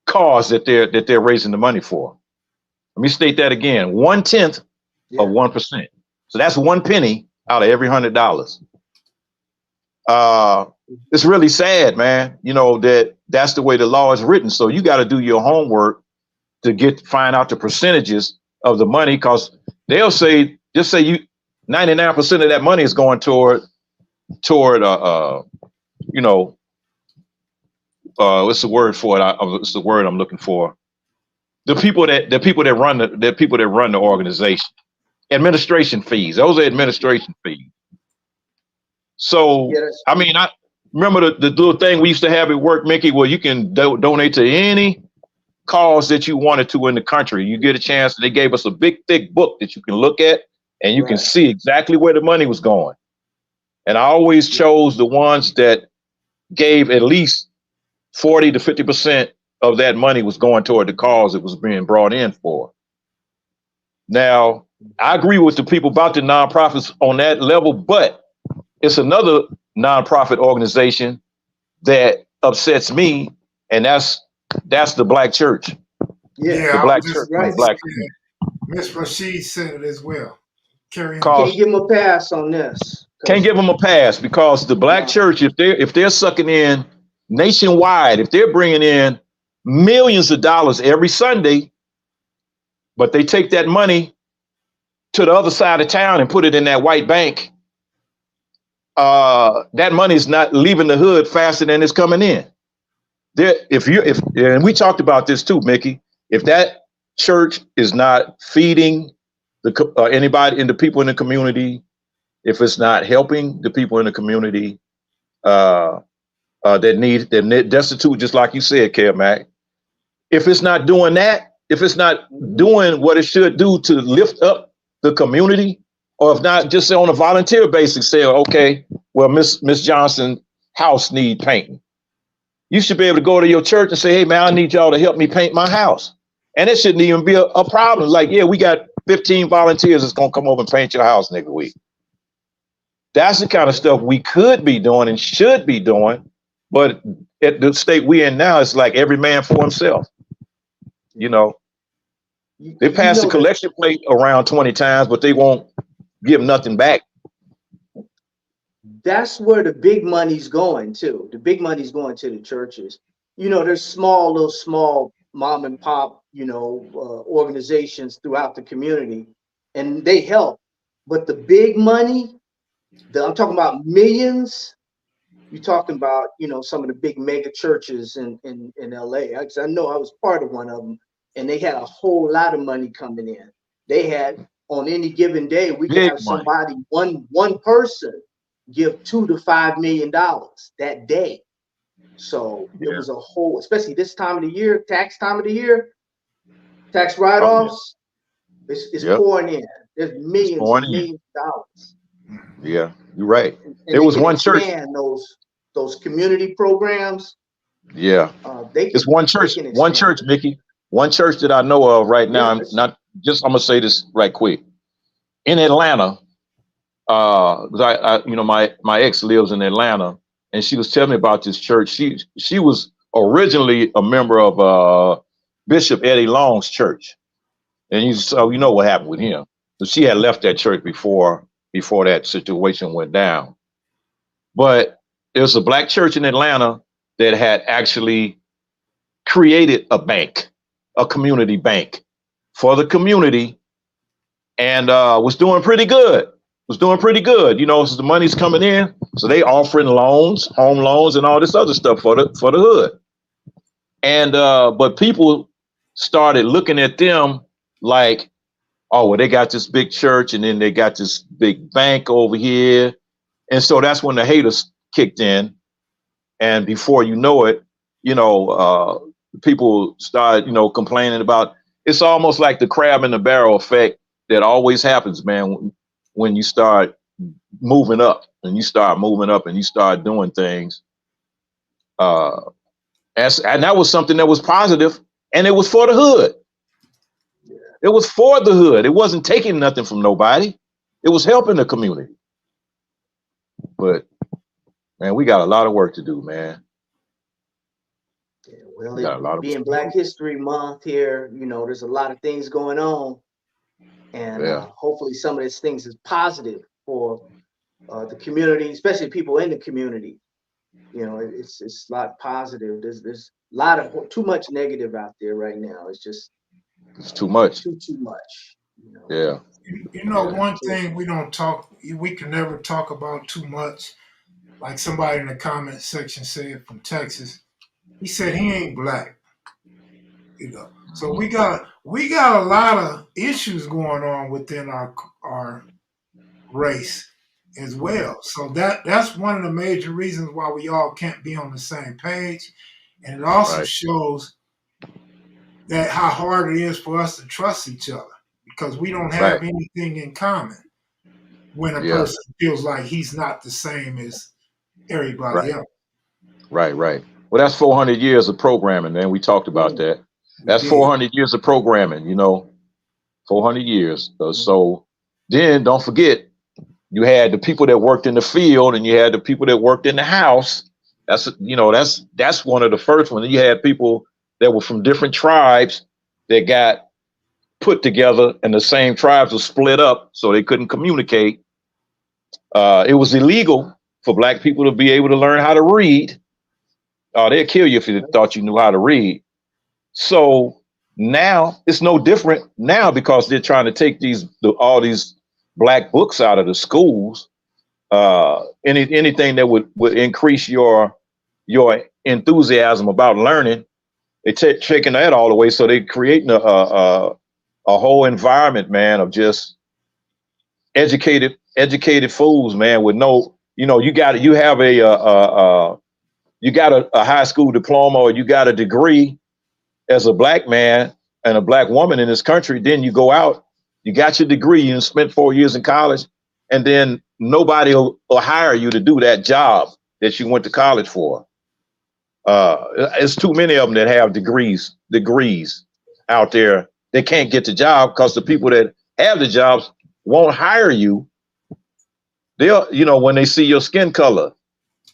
cause that they're raising the money for. Let me state that again: 1/10 of Yeah. 1%. So that's 1 penny out of every $100. Uh, it's really sad, man. You know that's the way the law is written. So you got to do your homework to find out the percentages of the money, because they'll say, just say you 99% of that money is going toward you know what's the word for it? It's the word I'm looking for. The people that run the organization. Administration fees. Those are administration fees. So Yeah. That's I mean, I remember the little thing we used to have at work, Mickey, where you can donate to any cause that you wanted to in the country. You get a chance. They gave us a big, thick book that you can look at, and you can right. see exactly where the money was going. And I always chose the ones that gave at least 40 to 50% of that money was going toward the cause it was being brought in for. Now, I agree with the people about the nonprofits on that level, but it's another nonprofit organization that upsets me, and that's the black church, Yeah. the Yeah, I black was just church Right. and the about to black say community. that. Miss Rashid said it as well. Carry on. Can't Cause give them a pass on this can't because give them a pass, because the black church, if they're sucking in nationwide, if they're bringing in millions of dollars every Sunday, but they take that money to the other side of town and put it in that white bank, that money is not leaving the hood faster than it's coming in. If and we talked about this too, Mickey. If that church is not feeding anybody in the people in the community, if it's not helping the people in the community uh, that destitute, just like you said, Kev Mac. If it's not doing that, if it's not doing what it should do to lift up the community, or if not just on a volunteer basis, say, okay, well, Miss Johnson house need painting. You should be able to go to your church and say, hey man, I need y'all to help me paint my house. And it shouldn't even be a problem. Like, yeah, we got 15 volunteers that's gonna come over and paint your house next week. That's the kind of stuff we could be doing and should be doing. But at the state we're in now, it's like every man for himself. You know, they you pass the know that collection plate around 20 times, but they won't give nothing back. that's where the big money's going to. The big money's going to the churches. There's little small mom and pop, organizations throughout the community, and they help. But the big money, I'm talking about millions. You're talking about, some of the big mega churches in LA. I know I was part of one of them. and they had a whole lot of money coming in. They had, on any given day, we could Big have money. somebody, one person give $2 to $5 million that day. So it Yeah. was a whole, especially this time of the year, tax time of the year, tax Oh, yeah. write-offs, it's Yep. pouring in. There's It's millions pouring and in. millions of dollars. Yeah, you're right. And There they was can one church. expand those community programs. Yeah. They It's can one they church, can expand it. Mickey. One church that I know of right now. I'm Yes. not just, I'm gonna say this right quick. In Atlanta, 'cause my ex lives in Atlanta, and she was telling me about this church. She was originally a member of Bishop Eddie Long's church, and you know what happened with him. So she had left that church before that situation went down. But there's a black church in Atlanta that had actually created a bank, a community bank for the community, and was doing pretty good. Was doing pretty good, so the money's coming in, so they offering loans, home loans, and all this other stuff for the hood. And but people started looking at them like, oh, well, they got this big church, and then they got this big bank over here, and so that's when the haters kicked in. And before you know it, people start, complaining about. It's almost like the crab in the barrel effect that always happens, man, when you start moving up and you start moving up and you start doing things. And that was something that was positive, and it was for the hood. It was for the hood. It wasn't taking nothing from nobody. It was helping the community. But man, we got a lot of work to do, man. Yeah, well, We got a lot it of being work to Black do. History Month here, there's a lot of things going on, and Yeah. hopefully some of these things is positive for the community, especially people in the community. It's a lot positive. There's a lot of too much negative out there right now. It's just It's too much. too much. Yeah. Yeah. One thing we can never talk about too much. Like somebody in the comment section said from Texas, he said he ain't black. So we got a lot of issues going on within our race as well. So that's one of the major reasons why we all can't be on the same page. And it also Right. shows that how hard it is for us to trust each other because we don't Right. have anything in common when a Yeah. person feels like he's not the same as everybody Right. else. Right. Right. Well, that's 400 years of programming, man. We talked about that. We That's did. 400 years of programming, 400 years. So then don't forget, you had the people that worked in the field and you had the people that worked in the house. That's one of the first ones. You had people that were from different tribes that got put together, and the same tribes were split up so they couldn't communicate. It was illegal for black people to be able to learn how to read. They'd kill you if you thought you knew how to read. So now it's no different now because they're trying to take all these black books out of the schools. Anything that would increase your enthusiasm about learning, they're taking that all away. So they're creating a whole environment, man, of just educated fools, man, with no, you have you got a high school diploma or you got a degree as a black man and a black woman in this country. Then you go out, you got your degree, you spent 4 years in college, and then nobody will hire you to do that job that you went to college for. It's too many of them that have degrees out there. They can't get the job because the people that have the jobs won't hire you. They'll, when they see your skin color.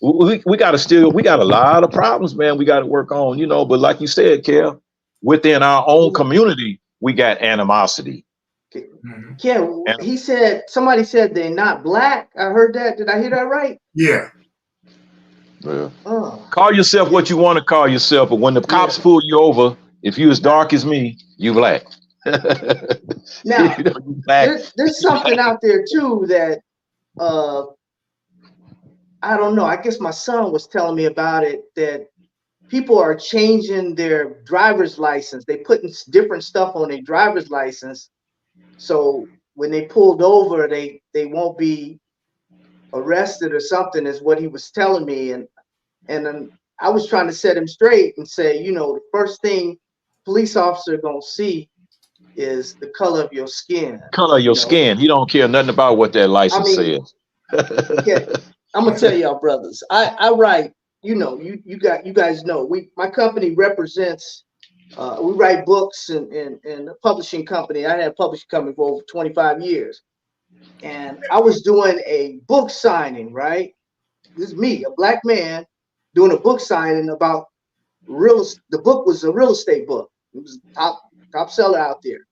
We got a lot of problems, man. We got to work on, but like you said, Kev, within our own community, we got animosity. Yeah, somebody said they're not black. I heard that. Did I hear that right? Yeah. Call yourself what you want to call yourself, but when the cops pull you over, if you as dark as me, you black. Now, there's something out there too that I don't know. I guess my son was telling me about it, that people are changing their driver's license. They putting different stuff on their driver's license, so when they pulled over, they won't be arrested or something, is what he was telling me. And then I was trying to set him straight and say, you know, the first thing police officer gonna see is the color of your skin. Color of your skin. He don't care nothing about what that license says. Okay, I'm gonna tell y'all, brothers. I write. You know, you guys know, my company represents. We write books and a publishing company. I had a publishing company for over 25 years, and I was doing a book signing. Right, this is me, a black man, doing a book signing about the book was a real estate book. It was top seller out there.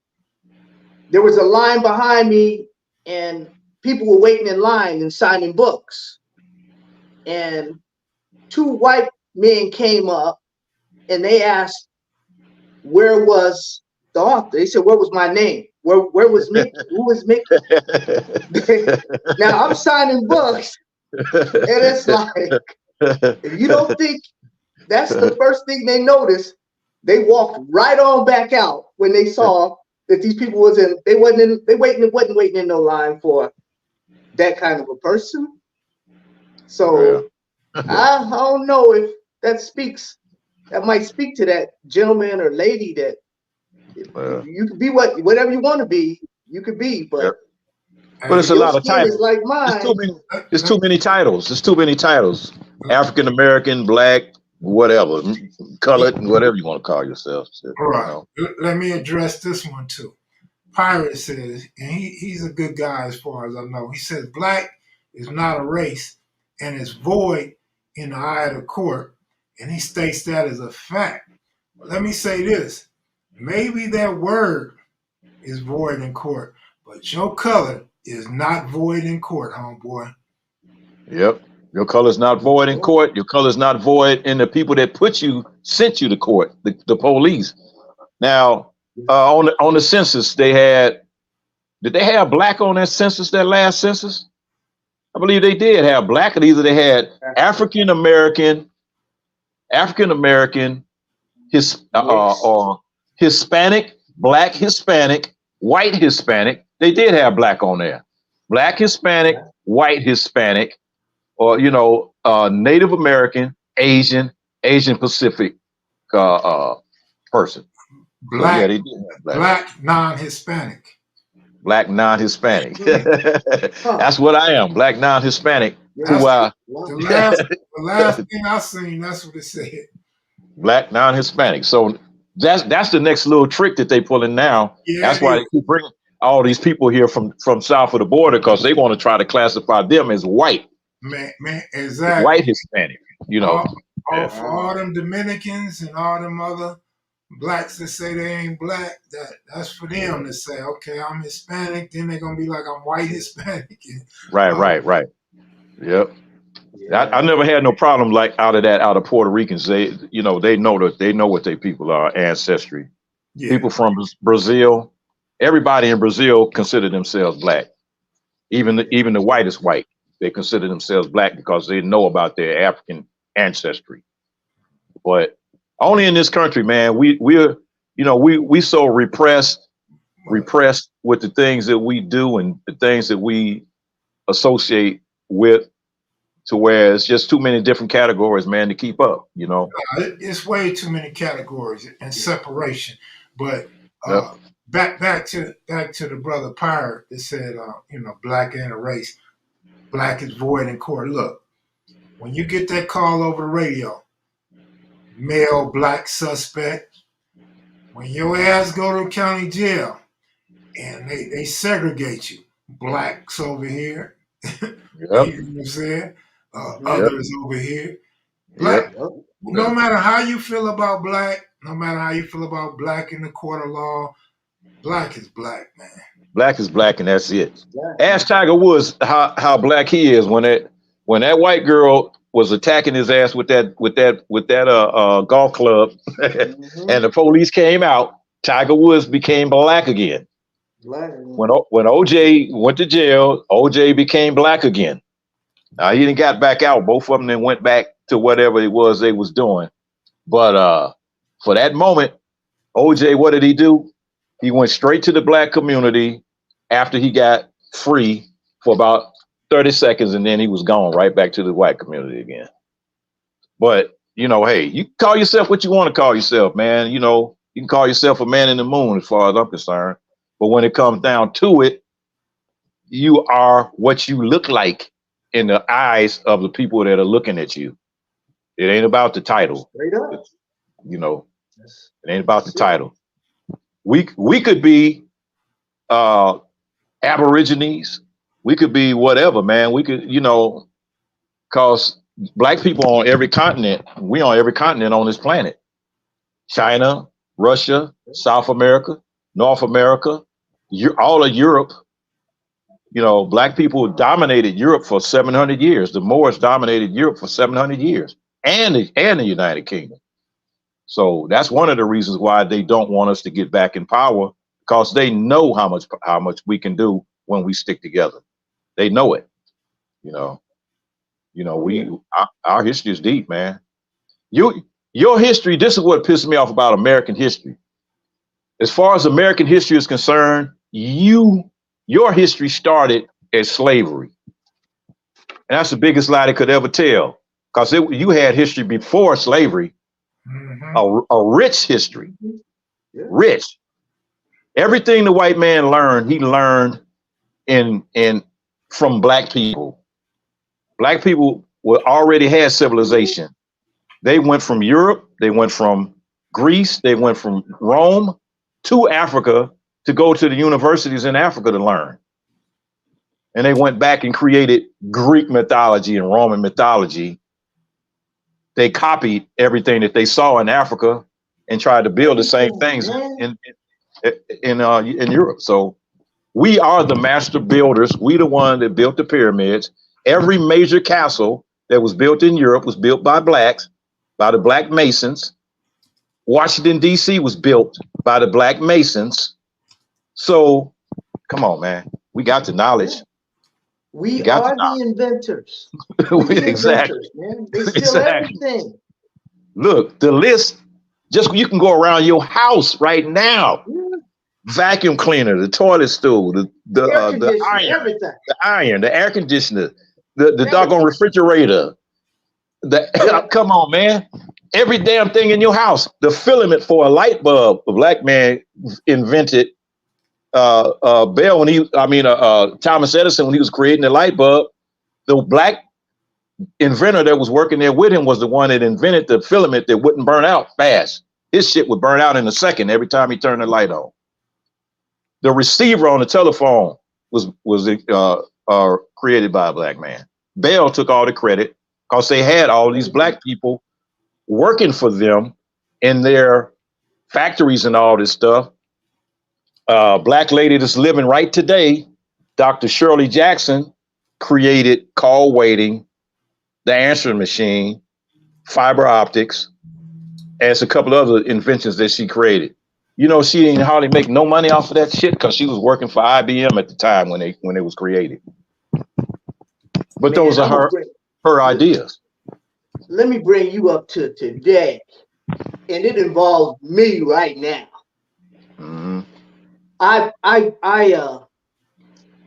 There was a line behind me, and people were waiting in line and signing books. And two white men came up and they asked, where was the author? They said, where was my name? Where was Mickey? Who was Mickey? Now I'm signing books, and it's like, if you don't think that's the first thing they noticed, they walked right on back out when they saw that these people wasn't waiting in no line for that kind of a person. So I don't know if that might speak to that gentleman or lady, that you could be whatever you want to be, you could be, but it's a lot of titles. Like mine. It's too many titles. There's too many titles. African American, black, whatever, colored, whatever you want to call yourself. All right. Let me address this one too. Pirate says, and he's a good guy as far as I know. He says black is not a race and is void in the eye of the court, and he states that as a fact. But let me say this: maybe that word is void in court, but your color is not void in court, homeboy. Yep. Your color's not void in court. Your color's not void in the people that sent you to court, the police. Now, on the census, did they have black on that census, that last census? I believe they did have black, and either they had African American, or Hispanic, black Hispanic, white Hispanic. They did have black on there. Black Hispanic, white Hispanic, or Native American, Asian Pacific person. Black, so yeah, they did have black non-Hispanic. Black non-Hispanic. That's what I am, black non-Hispanic. The last thing I seen, that's what it said. Black non-Hispanic. So that's the next little trick that they pulling now. Yeah, that's why they keep bringing all these people here from south of the border, because they want to try to classify them as white. Man, exactly. White Hispanic, For all them Dominicans and all them other blacks that say they ain't black, that's for them to say, okay, I'm Hispanic, then they're gonna be like, I'm white Hispanic. Right. Yep. Yeah. I never had no problem like out of Puerto Ricans. They know what they people are, ancestry. Yeah. People from Brazil, everybody in Brazil consider themselves black. Even the whitest white, they consider themselves black because they know about their African ancestry. But only in this country, man, we so repressed with the things that we do and the things that we associate with, to where it's just too many different categories, man, to keep up. It's way too many categories and separation. But back to the brother Pirate that said, black ain't a race. Black is void in court. Look, when you get that call over the radio, male black suspect, when your ass go to county jail and they segregate you, blacks over here, you know what I'm saying? Others over here. Black, no matter how you feel about black, no matter how you feel about black in the court of law, black is black, man. Black is black, and that's it. Ask Tiger Woods how black he is when that white girl was attacking his ass with that golf club, and the police came out. Tiger Woods became black again. When OJ went to jail, OJ became black again. Now he didn't got back out. Both of them then went back to whatever it was they was doing. But for that moment, OJ, what did he do? He went straight to the black community after he got free for about 30 seconds, and then he was gone right back to the white community again. But, hey, you call yourself what you want to call yourself, man. You can call yourself a man in the moon as far as I'm concerned. But when it comes down to it, you are what you look like in the eyes of the people that are looking at you. It ain't about the title. Straight up. It ain't about the title. We could be Aborigines. We could be whatever, man. We could, cause black people on every continent, we on every continent on this planet. China, Russia, South America, North America, all of Europe. Black people dominated Europe for 700 years. The Moors dominated Europe for 700 years, and the United Kingdom. So that's one of the reasons why they don't want us to get back in power, because they know how much we can do when we stick together. They know it. Our history is deep, man. Your history, this is what pisses me off about American history. As far as American history is concerned, your history started as slavery. And that's the biggest lie they could ever tell, because you had history before slavery, a rich history, rich. Everything the white man learned, he learned from black people. Black people already had civilization. They went from Europe, they went from Greece, they went from Rome to Africa to go to the universities in Africa to learn. And they went back and created Greek mythology and Roman mythology. They copied everything that they saw in Africa and tried to build the same things in Europe. So we are the master builders. We the one that built the pyramids. Every major castle that was built in Europe was built by blacks, by the Black Masons. Washington, D.C. was built by the Black Masons. So come on, man. We got the knowledge. We are the inventors. Exactly. Inventors, man. They steal everything. Look, the list, you can go around your house right now. Yeah. Vacuum cleaner, the toilet stool, the iron, everything. The air conditioner, the doggone refrigerator. Come on, man. Every damn thing in your house. The filament for a light bulb, a black man invented. Thomas Edison, when he was creating the light bulb, the black inventor that was working there with him was the one that invented the filament that wouldn't burn out fast. His shit would burn out in a second every time he turned the light on. The receiver on the telephone was created by a black man. Bell took all the credit because they had all these black people working for them in their factories and all this stuff. Black lady that's living right today, Dr. Shirley Jackson, created call waiting, the answering machine, fiber optics, and a couple of other inventions that she created. She didn't hardly make no money off of that shit because she was working for IBM at the time when it was created. But those are her ideas. Let me bring you up to today, and it involves me right now. Mm-hmm. I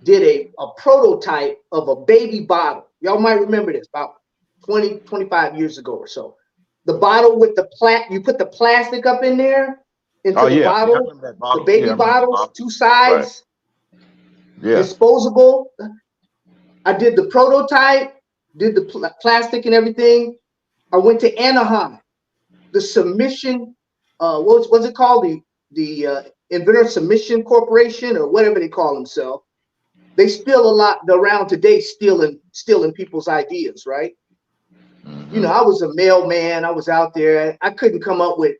did a prototype of a baby bottle. Y'all might remember this, about 20, 25 years ago or so. The bottle with you put the plastic up in there into the bottle, the baby bottles, two sides, disposable. I did the prototype, did the plastic and everything. I went to Anaheim, the submission, what's it called? The Inventor Submission Corporation, or whatever they call themselves. They steal a lot around today, stealing people's ideas, right? Mm-hmm. I was a mailman. I was out there. I couldn't come up with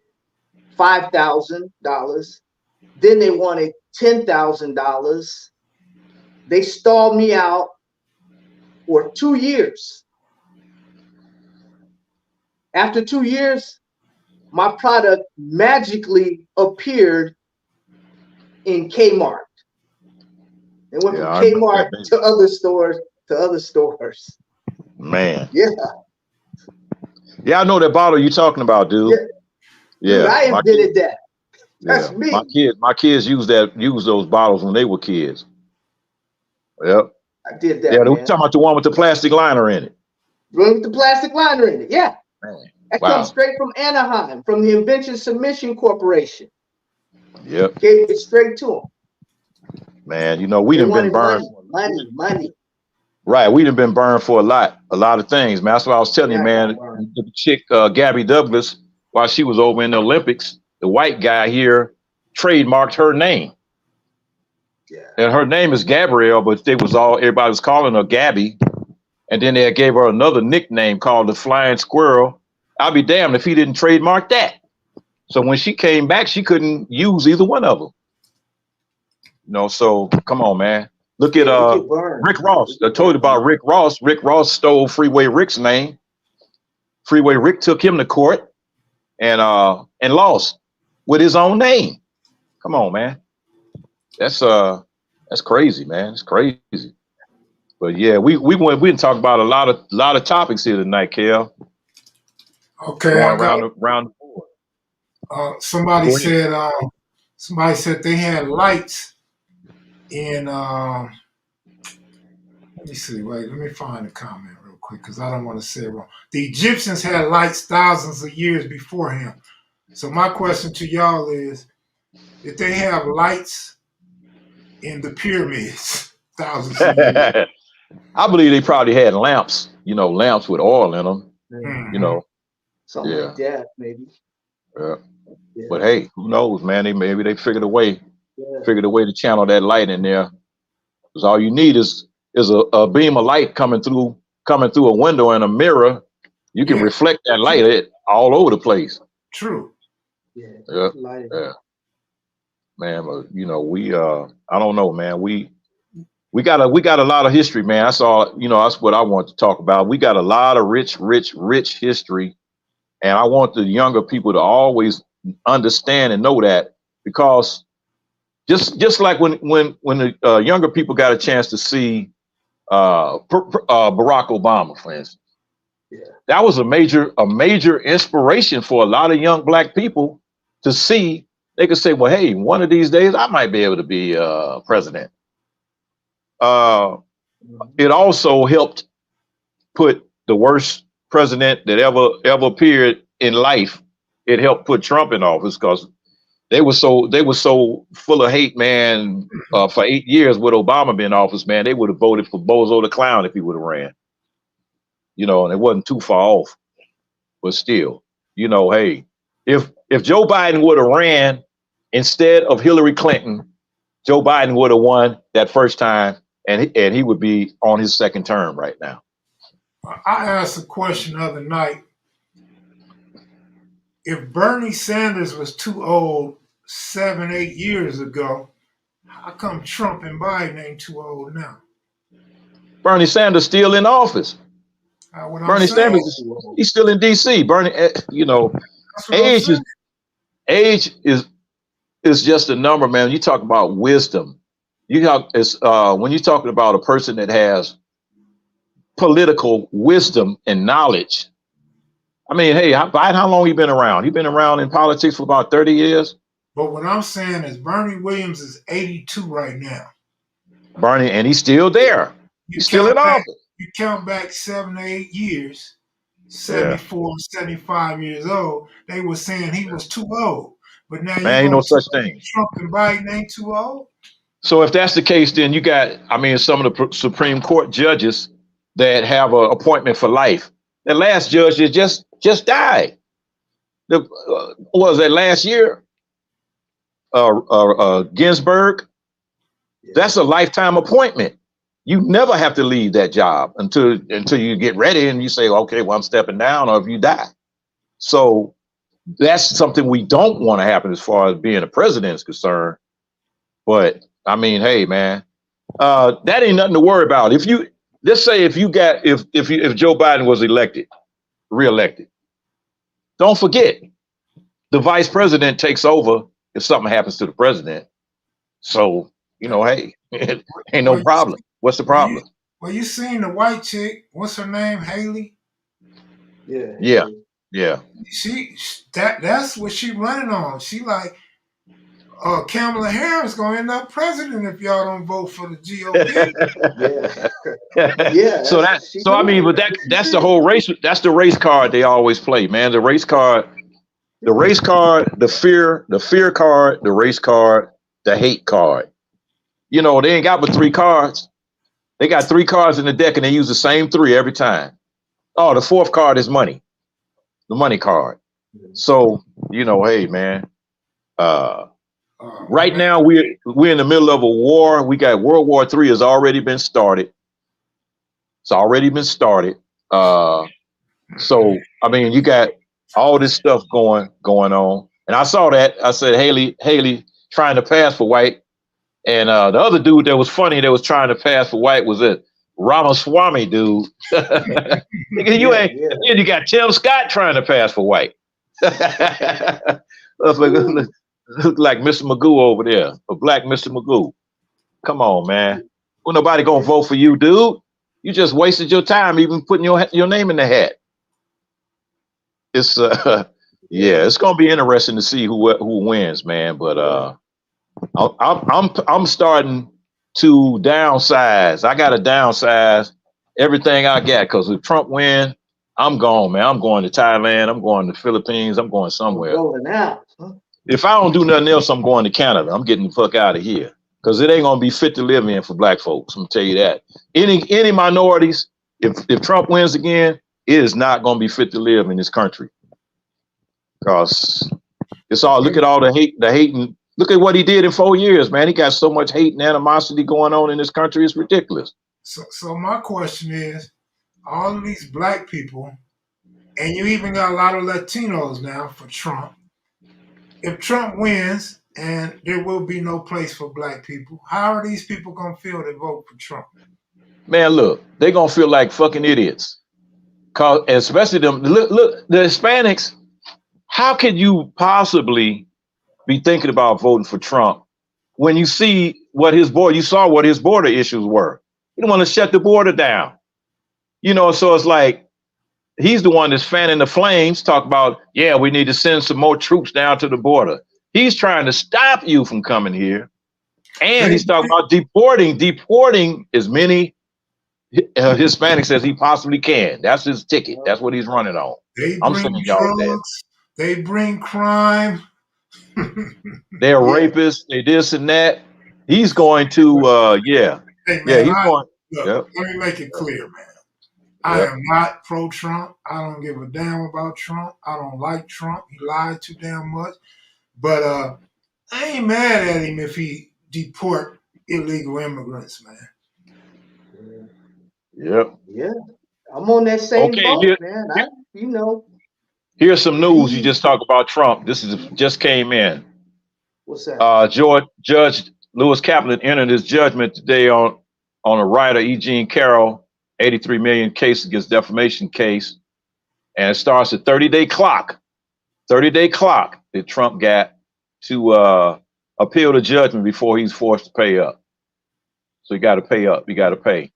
$5,000. Then they wanted $10,000. They stalled me out for 2 years. After 2 years, my product magically appeared in Kmart. It went from Kmart to other stores. Man. Yeah. Yeah, I know that bottle you're talking about, dude. Yeah, dude, Yeah, I invented that. That's yeah, me. my kids use those bottles when they were kids. Yep. I did Yeah, that, we man. talking about the one with the plastic liner in it. With the plastic liner in it. Yeah. Man, That comes wow. straight from Anaheim, from the Invention Submission Corporation. Yep. Gave it straight to them. Man, you know, we They done been wanted burned. money. Right, we done been burned for a lot of things, man. That's what I was telling you, Yeah, I got man. burned. The chick, Gabby Douglas, while she was over in the Olympics, the white guy here trademarked her name. Yeah. And her name is Gabrielle, but everybody was calling her Gabby. And then they gave her another nickname called the Flying Squirrel. I'll be damned if he didn't trademark that. So when she came back, she couldn't use either one of them. You know, so come on, man. Look at Yeah, we get burned. Rick Ross. We I get told you burned. about Rick Ross. Rick Ross stole Freeway Rick's name. Freeway Rick took him to court and lost with his own name. Come on, man. That's crazy, man. It's crazy. But yeah, we didn't talk about a lot of topics here tonight, Kel. Okay, Going I got around the board. somebody Go ahead. said they had lights in let me see, wait, let me find the comment real quick because I don't want to say it wrong. The Egyptians had lights thousands of years before him. So my question to y'all is, did they have lights in the pyramids thousands of years? I believe they probably had lamps, lamps with oil in them, you Mm-hmm. know. Something Yeah. like that, maybe. Yeah. Yeah. But hey, who knows, man? Maybe they figured a way Yeah. to channel that light in there. Because all you need is a beam of light coming through a window and a mirror. You can Yeah, reflect that light all over the place. true. Yeah. Yeah. Light it. Yeah. Man, but I don't know, man. We got a lot of history, man. That's all, that's what I want to talk about. We got a lot of rich history. And I want the younger people to always understand and know that, because just like when the younger people got a chance to see Barack Obama, for instance, Yeah. that was a major inspiration for a lot of young black people to see. They could say, well, hey, one of these days I might be able to be president. It also helped put the worst president that ever appeared in life. It helped put Trump in office because they were so full of hate, man. For 8 years with Obama being in office, man, they would have voted for Bozo the Clown if he would have ran. And it wasn't too far off. But still, hey, if Joe Biden would have ran instead of Hillary Clinton, Joe Biden would have won that first time, and he would be on his second term right now. I asked a question the other night. If Bernie Sanders was too old 7, 8 years ago, how come Trump and Biden ain't too old now? Bernie Sanders still in office. What I'm Bernie saying. Sanders, he's still in D.C. Bernie, That's what I'm age saying. is just a number, man. You talk about wisdom. When you're talking about a person that has political wisdom and knowledge. I mean, hey, Biden, how long he been around? He been around in politics for about 30 years. But what I'm saying is Bernie Williams is 82 right now. Bernie, and he's still there. He's still in office. You count back 7 or 8 years, 74, 75 years old, they were saying he was too old. But now Man, ain't no such thing. Trump and Biden ain't too old? So if that's the case, then you got, some of the Supreme Court judges that have an appointment for life. The last judge just died. Was that last year? Ginsburg. That's a lifetime appointment. You never have to leave that job until you get ready and you say, okay, well, I'm stepping down, or if you die. So that's something we don't want to happen as far as being a president is concerned. But hey, man, that ain't nothing to worry about. If Joe Biden was reelected, don't forget the vice president takes over if something happens to the president. So, hey, ain't no problem. What's the problem? Well, you seen the white chick. What's her name? Haley? Yeah. Yeah, yeah. That's what she running on. She like, Kamala Harris gonna end up president if y'all don't vote for the GOP. Yeah. Yeah. So That's that, she so I mean, doing. but That's what she that's the said. whole race. That's the race card they always play, man. The race card, the Yeah. race card, the fear card, the race card, the hate card. You know, they ain't got but three cards. They got three cards in the deck, and they use the same three every time. Oh, the fourth card is money, the money card. So you know, hey, man. Uh, right Man, now we're in the middle of a war. We got World War III has already been started. It's already been started. Uh, So I mean, you got all this stuff going on, and I saw that. I said Haley trying to pass for white, and the other dude that was funny that was trying to pass for white was a Ramaswamy dude. Nigga, you Yeah. ain't. Yeah. Then you got Tim Scott trying to pass for white. Ooh. Look like Mr. Magoo over there, a black Mr. Magoo. Come on, man. Well, nobody gonna Yeah. vote for you, dude. You just wasted your time even putting your name in the hat. It's Yeah. yeah, it's gonna be interesting to see who wins, man. But I'm starting to downsize. I got to downsize everything I got because if Trump win, I'm gone, man. I'm going to Thailand. I'm going to the Philippines. I'm going I'm somewhere. rolling out. Huh? If I don't do nothing else, I'm going to Canada. I'm getting the fuck out of here because it ain't gonna be fit to live in for black folks. I'm gonna tell you that. Any minorities, if Trump wins again, it is not gonna be fit to live in this country. Because it's all look at all the hating. Look at what he did in 4 years, man. He got so much hate and animosity going on in this country. It's ridiculous. so my question is, all of these black people, and you even got a lot of Latinos now for Trump. If Trump wins and there will be no place for black people, how are these people gonna feel to vote for Trump? Man, look, they gonna feel like fucking idiots. Cause especially them look the Hispanics. How could you possibly be thinking about voting for Trump when you see what you saw what his border issues were? He didn't want to shut the border down. You know, so it's like he's the one that's fanning the flames, talk about, yeah, we need to send some more troops down to the border. He's trying to stop you from coming here. And They he's talking about deporting as many Hispanics as he possibly can. That's his ticket. That's what he's running on. they I'm bring sending y'all that. drugs, they bring crime. They're Yeah. rapists, they this and that. He's going to yeah. Hey Yeah, man, he's going. look, Yep. let me make it clear, man. I Yep. am not pro Trump. I don't give a damn about Trump. I don't like Trump. He lied too damn much. But I ain't mad at him if he deport illegal immigrants, man. Yep. Yeah. I'm on that same Okay, boat, man. You know, here's some if news. You he, just talk about Trump. This is just came in. what's that? Judge Lewis Kaplan entered his judgment today on a writer, E. Jean Carroll, 83 million case against defamation case. And it starts a 30-day clock. 30-day clock that Trump got to appeal the judgment before he's forced to pay up. So you got to pay up. You got to pay.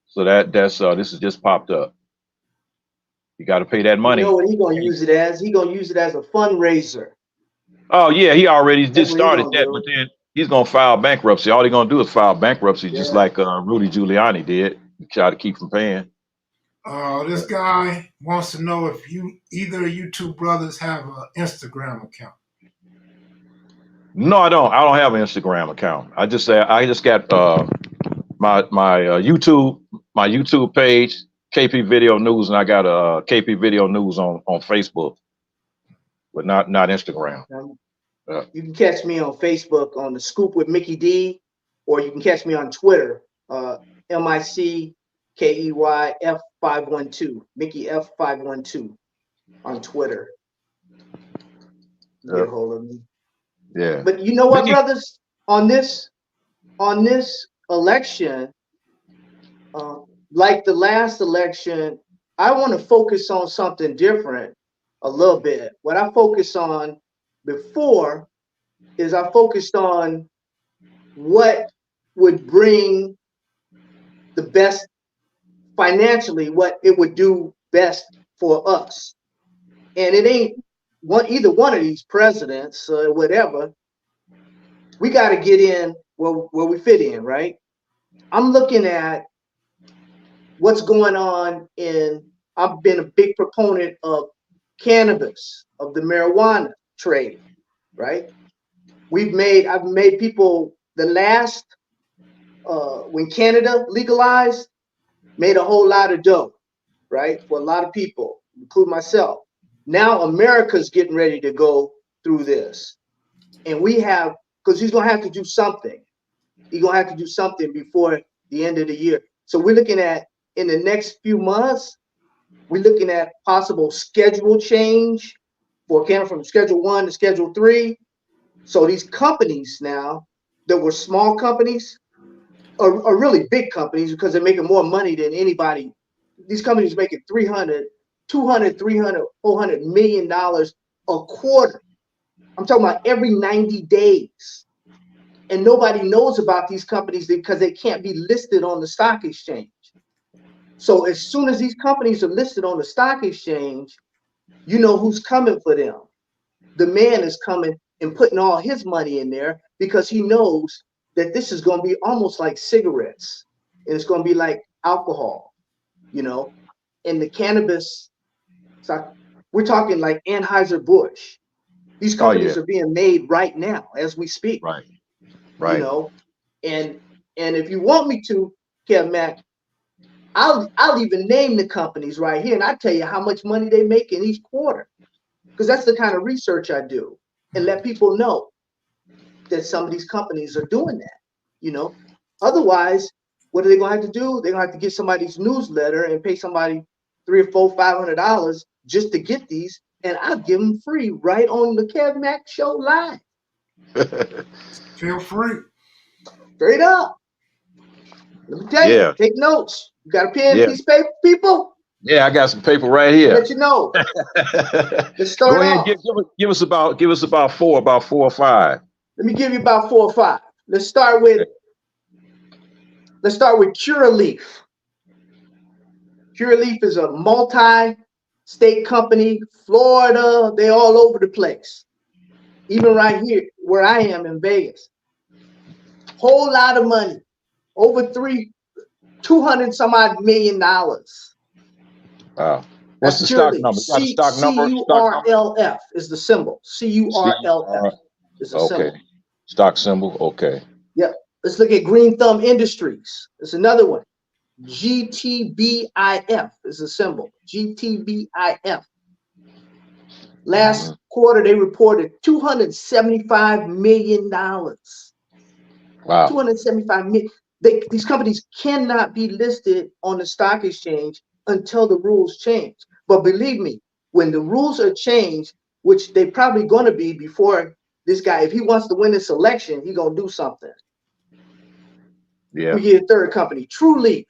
So that's this has just popped up. You got to pay that You know money. what he gonna use it as? He gonna use it as a fundraiser. Oh yeah, he already That's just what he started gonna that, but do. then he's gonna file bankruptcy. All he's gonna do is file bankruptcy, just Yeah. like Rudy Giuliani did. Try to keep from paying. This guy wants to know if either of you two brothers have an Instagram account. No, I don't. I don't have an Instagram account. I just got my YouTube page, KP Video News, and I got a KP Video News on Facebook, but not Instagram. You can catch me on Facebook on The Scoop with Mickey D, or you can catch me on Twitter, MICKEYF512, Mickey F512 on Twitter. You get a hold of me. Yeah. But you know what, Mickey, brothers? On this election, like the last election, I want to focus on something different a little bit. What I focused on before is I focused on what would bring the best financially, what it would do best for us. And it ain't either one of these presidents or whatever. We got to get in where we fit in, right? I'm looking at what's going on I've been a big proponent of cannabis, of the marijuana trade, right? I've made people when Canada legalized, made a whole lot of dough, right? For a lot of people, including myself. Now America's getting ready to go through this. And because he's going to have to do something. He's going to have to do something before the end of the year. So we're looking at, in the next few months, we're looking at possible schedule change for Canada from Schedule 1 to Schedule 3. So these companies now that were small companies are really big companies because they're making more money than anybody. These companies are making $200, $300, $400 million a quarter. I'm talking about every 90 days. And nobody knows about these companies because they can't be listed on the stock exchange. So as soon as these companies are listed on the stock exchange, you know who's coming for them. The man is coming and putting all his money in there because he knows that this is going to be almost like cigarettes, and it's going to be like alcohol, and the cannabis. We're talking like Anheuser-Busch. These companies are being made right now as we speak. Right. And if you want me to, Kev Mac, I'll even name the companies right here, and I tell you how much money they make in each quarter, because that's the kind of research I do, and let people know that some of these companies are doing that. Otherwise, what are they going to have to do? They're going to have to get somebody's newsletter and pay somebody $300 or $400, $500 just to get these, and I'll give them free right on the Kev Mac Show live. Feel free. Straight up. Let me tell you, take notes. You got a pen, piece of paper, people? Yeah, I got some paper right here. I'll let you know. Let's start off. Give us about four or five. Let me give you about 4 or 5. Let's start with Curaleaf. Curaleaf is a multi-state company. Florida, they all over the place. Even right here where I am in Vegas. Whole lot of money. Over 200 some odd million dollars. Wow. What's the stock number? Got a stock number? CURLF is the symbol. CURLF is the symbol. Okay. Stock symbol. Okay. Yep. Let's look at Green Thumb Industries. There's another one. GTBIF is the symbol. GTBIF. Last quarter, they reported $275 million. Wow. $275 million. These companies cannot be listed on the stock exchange until the rules change. But believe me, when the rules are changed, which they probably going to be before this guy, if he wants to win this election, he's going to do something. Yeah. Let me get a third company, TrueLeaf.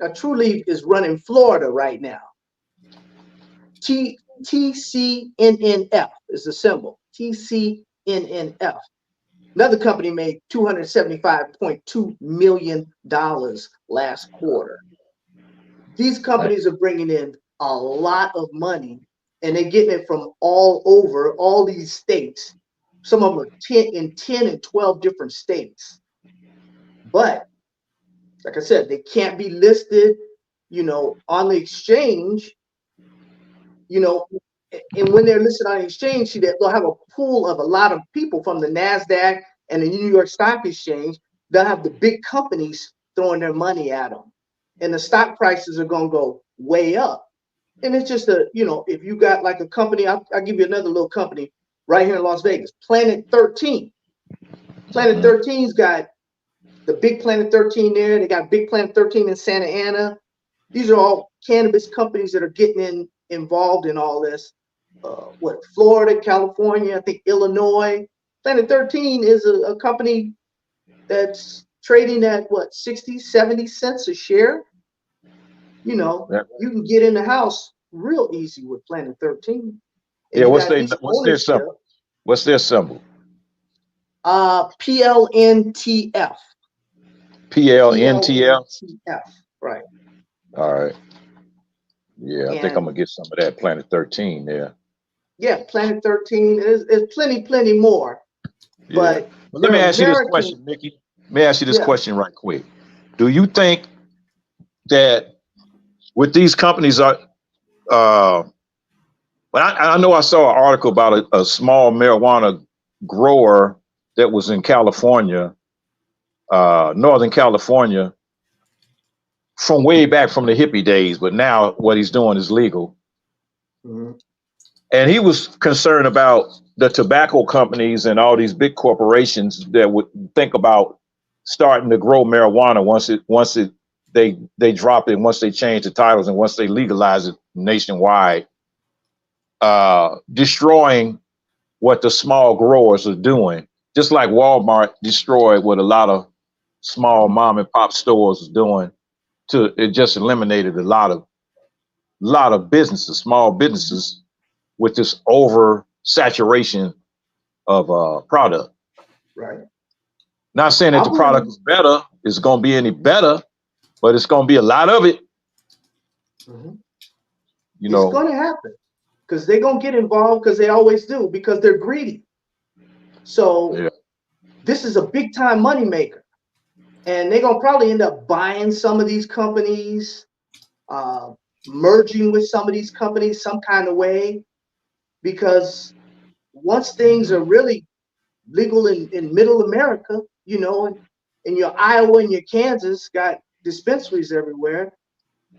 Now, TrueLeaf is running Florida right now. TCNNF is the symbol. TCNNF. Another company made $275.2 million last quarter. These companies are bringing in a lot of money, and they're getting it from all over, all these states. Some of them are 10 and 12 different states. But like I said, they can't be listed, on the exchange, and when they're listed on the exchange, they'll have a pool of a lot of people from the NASDAQ and the New York Stock Exchange. They'll have the big companies throwing their money at them, and the stock prices are going to go way up. And it's just if you got like a company, I'll give you another little company right here in Las Vegas, Planet 13. Planet 13's got the big Planet 13 there. They got big Planet 13 in Santa Ana. These are all cannabis companies that are getting involved in all this. Florida, California, I think Illinois. Planet 13 is a company that's trading at 60, 70 cents a share. You can get in the house real easy with Planet 13. Yeah, what's their symbol? What's their symbol? PLNTF. PLNTF. Right. All right. Yeah, I think I'm And gonna get some of that Planet 13 there. yeah, Planet 13 is plenty more. Yeah. But But let me they're ask you this American. question, Mickey. Let me ask you this Yeah. question right quick. Do you think that with these companies are but I know I saw an article about a small marijuana grower that was in California, Northern California, from way back from the hippie days, but now what he's doing is legal. Mhm. And he was concerned about the tobacco companies and all these big corporations that would think about starting to grow marijuana once it they drop it, once they change the titles, and once they legalize it nationwide, destroying what the small growers are doing, just like Walmart destroyed what a lot of small mom and pop stores is doing. It just eliminated a lot of businesses, small businesses, with this over saturation of product. Right. Not saying that I the product believe is better, is going to be any better, but it's going to be a lot of it. mhm. You It's know, going to happen because they're going to get involved because they always do because they're greedy. So yeah, this is a big time money maker. And they're going to probably end up buying some of these companies, uh, merging with some of these companies some kind of way. Because once things are really legal in middle America, and your Iowa and your Kansas got dispensaries everywhere,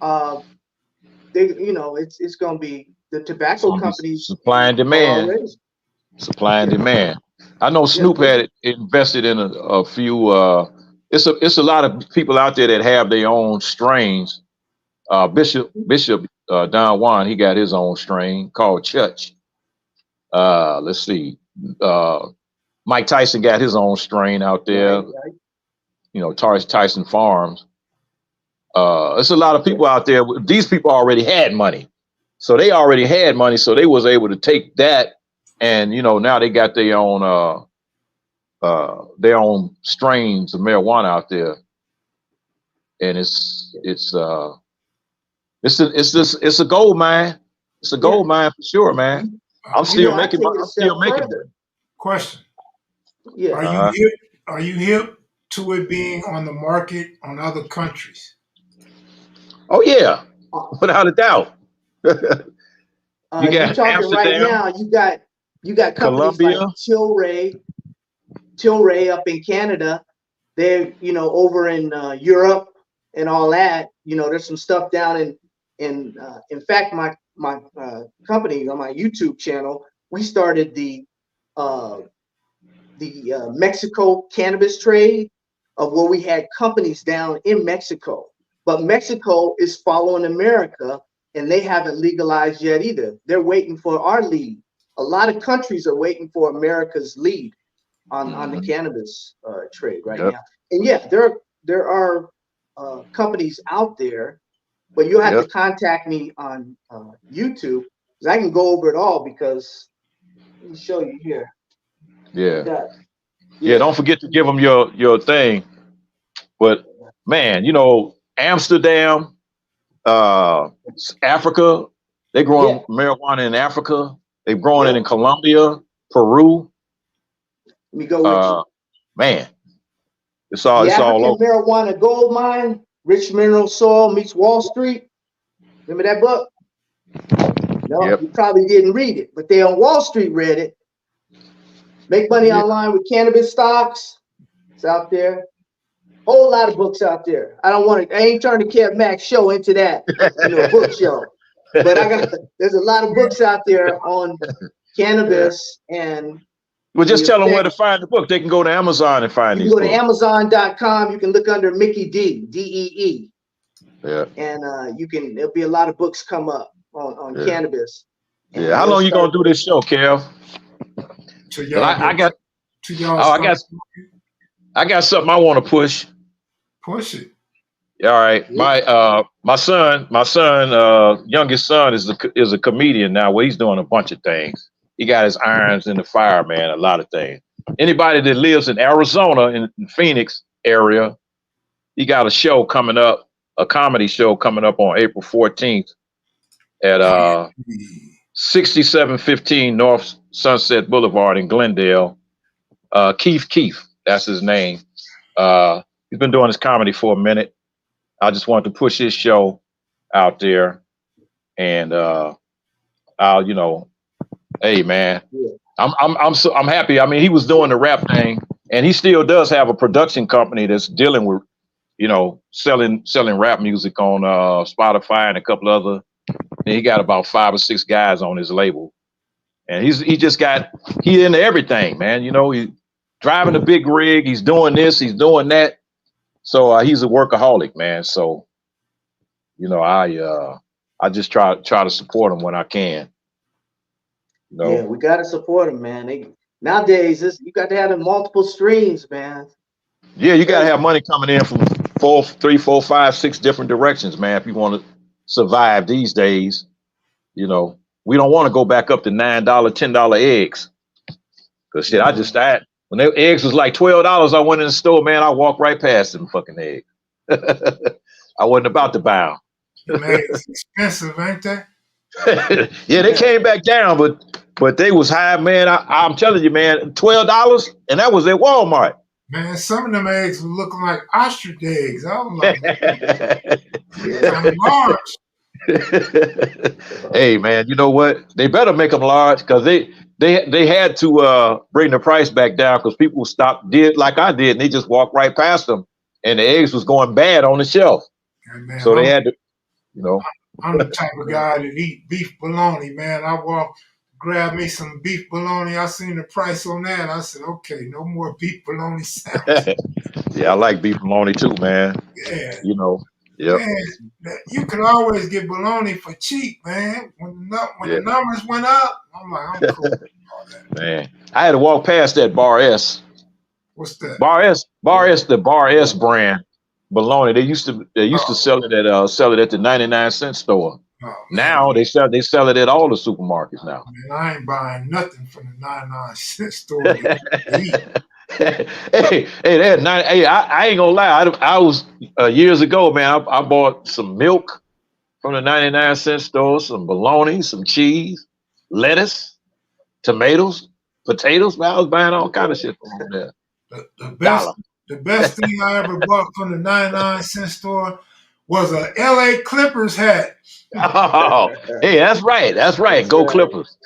uh, it's going to be the it's tobacco going to be companies supply and are demand. already. Supply and Yeah, demand. I know yeah, Snoop had invested in a few. It's a lot of people out there that have their own strains. Bishop Don Juan, he got his own strain called Church. Let's see. Uh, Mike Tyson got his own strain out there. right. You know, Tyson Farms. There's a lot of Yeah, people out there. These people already had money, so they already had money, so they was able to take that, and now they got their own strains of marijuana out there, and it's a gold mine. It's a yeah. gold mine for sure, man. I'm You still know, I making take it a I'm still step making further. Question: Yeah. Are you uh hip? Are you hip to it being on the market on other countries? Oh yeah, Uh, without a doubt. You you got talking right Amsterdam, now? You got companies like Colombia. Tilray up in Canada. They're over in Europe and all that. There's some stuff down in fact my company on my YouTube channel. We started uh, the Mexico cannabis trade of where we had companies down in Mexico. But Mexico is following America and they haven't legalized yet either. They're waiting for our lead. A lot of countries are waiting for America's lead on the Hmm. cannabis trade right Yep, now. And yeah, there are companies out there, but you'll have to yep, contact me on YouTube because I can go over it all because let me show you here. I yeah, got yeah. yeah. Don't forget to give them your thing. But man, Amsterdam, uh, Africa, they Yeah, growing marijuana in Africa. They growing it yep. in Colombia, Peru. Let me go with you. Uh, man, The it's all African over. marijuana gold mine, Rich Mineral Soil meets Wall Street. Remember that book? No, Yep. you probably didn't read it, but they on Wall Street read it. Make money Yeah. online with cannabis stocks. It's out there. Whole lot of books out there. I don't want to. I ain't turning Kev Max show into that, book show. But there's a lot of books out there on Yeah. cannabis and Well, the just tell them where effect. to find the book. They can go to Amazon and find You can these go to books. Amazon.com. You can look under Mickey D, DEE, Yeah. and there'll be a lot of books come up on Yeah. cannabis, Yeah. and How they'll long you start. gonna do this show, Kev? Till 'Cause y'all I get got till y'all oh start I got something I want to push. push it. All right. Yeah, My son, youngest son is a comedian now. Well, he's doing a bunch of things. He got his irons in the fire, man, a lot of things. Anybody that lives in Arizona in Phoenix area, he got a show coming up, a comedy show coming up on April 14th. at 6715 North Sunset Boulevard in Glendale. Keith, that's his name. He's been doing his comedy for a minute. I just wanted to push his show out there, and I'll, hey man, I'm happy. I mean, he was doing the rap thing, and he still does have a production company that's dealing with, selling rap music on Spotify and a couple other. And he got about 5 or 6 guys on his label, and he's into everything, man. He driving a big rig. He's doing this. He's doing that. So he's a workaholic, man. So I just try to support him when I can. Yeah, we got to support him, man. Nowadays, you got to have the multiple streams, man. Yeah, you got to have money coming in from 3, 4, 5, 6 different directions, man. If you want to survive these days, we don't want to go back up to $9, $10 eggs. Cause shit, when their eggs was like $12, I went in the store, man. I walked right past them fucking eggs. I wasn't about to buy them. Man, it's expensive, ain't they? Yeah, they came back down, but they was high, man. I'm telling you, man, $12, and that was at Walmart. Man, some of them eggs were looking like ostrich eggs. I was like, large. Hey, man, you know what? They better make them large, because they had to bring the price back down, because people did like I did, and they just walked right past them, and the eggs was going bad on the shelf. Hey, man, so they had to, I'm the type of guy that eat beef bologna, man. I grab me some beef bologna. I seen the price on that. I said, okay, no more beef bologna sandwich. Yeah, I like beef bologna too, man. Yeah. Yep. Man, you can always get bologna for cheap, man. When the numbers went up, I'm like, I'm cool with all that. Man, I had to walk past that Bar S. What's that? Bar S, the Bar S brand bologna. They used to sell it at the 99-cent store. Now they sell it at all the supermarkets now. Man, I ain't buying nothing from the 99-cent store. Hey, I ain't gonna lie. I was years ago, man. I bought some milk from the 99-cent store, some bologna, some cheese, lettuce, tomatoes, potatoes. Man, I was buying all kind of shit from there. The best thing I ever bought from the 99-cent store was a LA Clippers hat. Oh, hey, that's right. Go Clippers.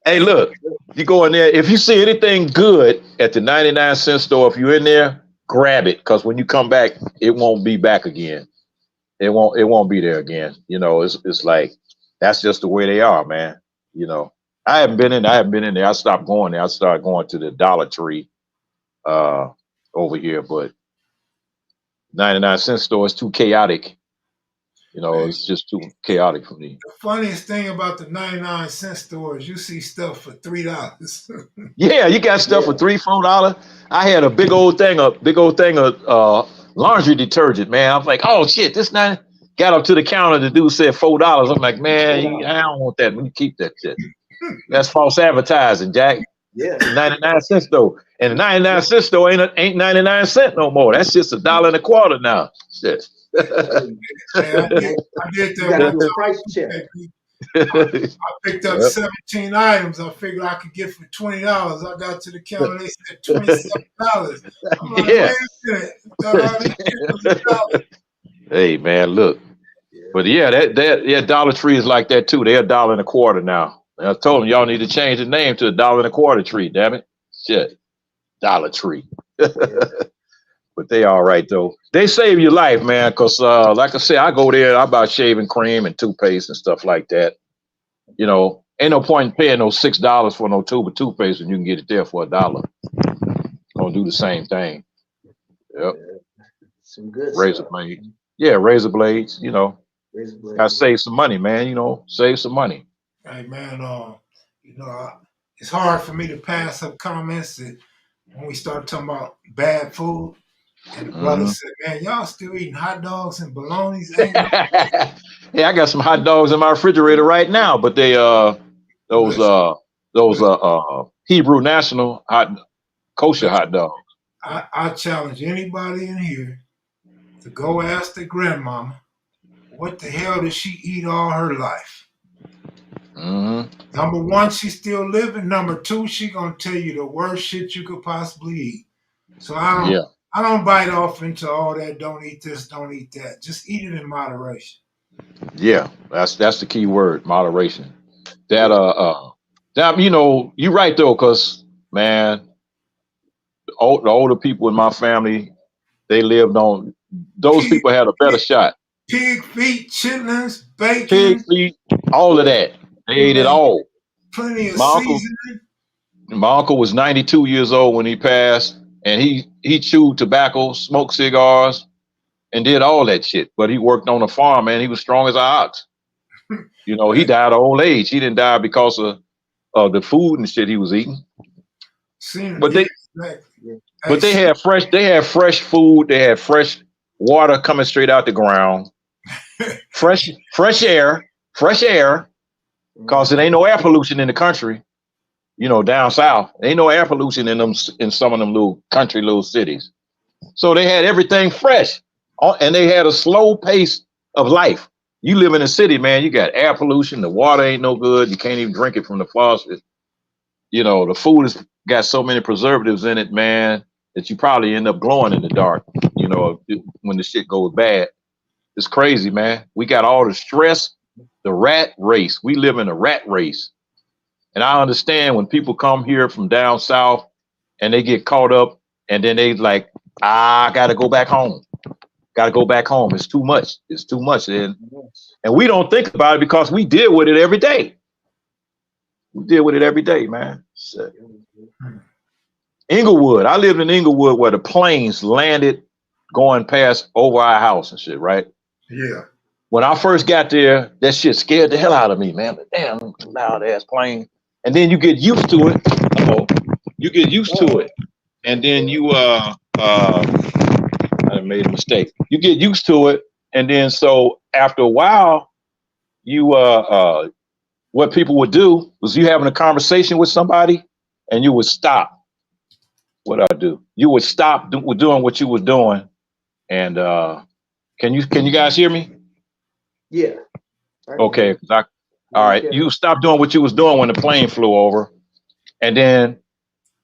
Hey, look, you go in there. If you see anything good at the 99-cent store, if you're in there, grab it, because when you come back, it won't be back again. It won't be there again. It's like, that's just the way they are, man. I haven't been in there. I stopped going there. I started going to the Dollar Tree over here, but 99-cent store is too chaotic. It's just too chaotic for me. The funniest thing about the 99-cent store is you see stuff for $3. Yeah, you got stuff for $3, $4. I had a big old thing of laundry detergent, man. I was like, oh shit, this night. Got up to the counter, the dude said $4. I'm like, man, I don't want that. You keep that shit. That's false advertising, Jack. Yeah. 99 cents though. And the 99 cents though ain't 99 cents no more. That's just $1.25 now. Shit. I did that price check. I picked up 17 items I figured I could get for $20. I got to the counter, they said $27. I'm like, wait a minute. Hey man, look. But yeah, that Dollar Tree is like that too. They're $1.25 now. And I told them y'all need to change the name to $1.25 tree, damn it. Shit. Dollar Tree. But they all right though. They save your life, man, because like I said, I go there, I buy shaving cream and toothpaste and stuff like that. Ain't no point in paying those $6 for no tube of toothpaste when you can get it there for $1. Gonna do the same thing. Yep. Some good razor blades. Yeah, razor blades, Razor blades. Gotta save some money, man, save some money. Hey man, it's hard for me to pass up comments that when we start talking about bad food. And the brother said, man, y'all still eating hot dogs and bolognas? Yeah, I got some hot dogs in my refrigerator right now, but they those Hebrew National kosher hot dogs. I challenge anybody in here to go ask their grandmama what the hell did she eat all her life? Mm-hmm. Number one, she's still living. Number two, she gonna tell you the worst shit you could possibly eat. So Yeah. I don't bite off into all that. Don't eat this. Don't eat that. Just eat it in moderation. Yeah. That's the key word, moderation. That Yeah. that you're right though, because man, the older people in my family, they lived on. Those Pig, people had a better shot. pig feet, chitlins, Pig bacon. feet, all of that. They ate it Man, all. plenty of My uncle, seasoning. my uncle was 92 years old when he passed, and he chewed tobacco, smoked cigars, and did all that shit. But he worked on a farm, man. He was strong as an ox. He Hey, died of old age. He didn't die because of the food and shit he was eating. seen, But yeah, they exactly. Yeah. Hey, they had fresh food, they had fresh water coming straight out the ground, fresh air, because it ain't no air pollution in the country. Down south, ain't no air pollution in some of them little country little cities. So they had everything fresh, and they had a slow pace of life. You live in a city, man. You got air pollution. The water ain't no good. You can't even drink it from the faucet. The food has got so many preservatives in it, man, that you probably end up glowing in the dark. When the shit goes bad, it's crazy, man. We got all the stress, the rat race. We live in a rat race. And I understand when people come here from down south and they get caught up and then they like, I gotta go back home. Gotta go back home. It's too much. It's too much. And we don't think about it because we deal with it every day. We deal with it every day, man. Shit. Inglewood. I lived in Inglewood where the planes landed going past over our house and shit, right? yeah. When I first got there, that shit scared the hell out of me, man. But damn, loud ass plane. And then you get used to it. You get used to it. And then I made a mistake. You get used to it. And then so after a while, you what people would do was you having a conversation with somebody and you would stop. What I do? You would stop doing what you were doing. And can you guys hear me? Yeah. Okay. All right. You stop doing what you was doing when the plane flew over, and then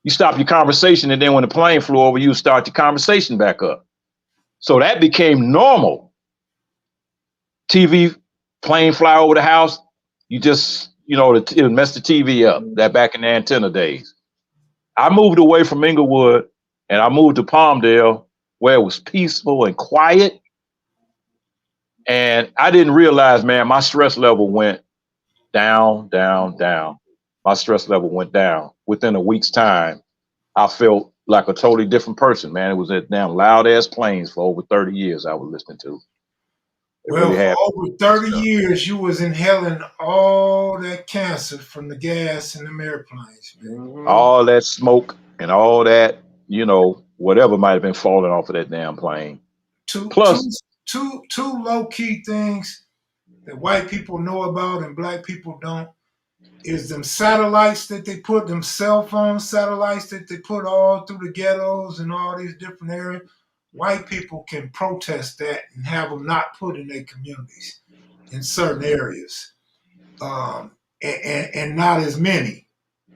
you stop your conversation, and then when the plane flew over, you start your conversation back up. So that became normal. TV, plane fly over the house, you just it would mess the TV up. That back in the antenna days. I moved away from Inglewood, and I moved to Palmdale, where it was peaceful and quiet. And I didn't realize, man, my stress level went down, down, down. My stress level went down. Within a week's time, I felt like a totally different person, man. It was that damn loud ass planes for over 30 years I was listening to. It Well, really for had over 30 years, you was inhaling all that cancer from the gas in them airplanes, man. all that smoke and all that, whatever might have been falling off of that damn plane. Two, two, Plus, two low key things that white people know about and black people don't is them satellites that they put, them cell phone satellites that they put all through the ghettos and all these different areas. White people can protest that and have them not put in their communities in certain areas, and not as many.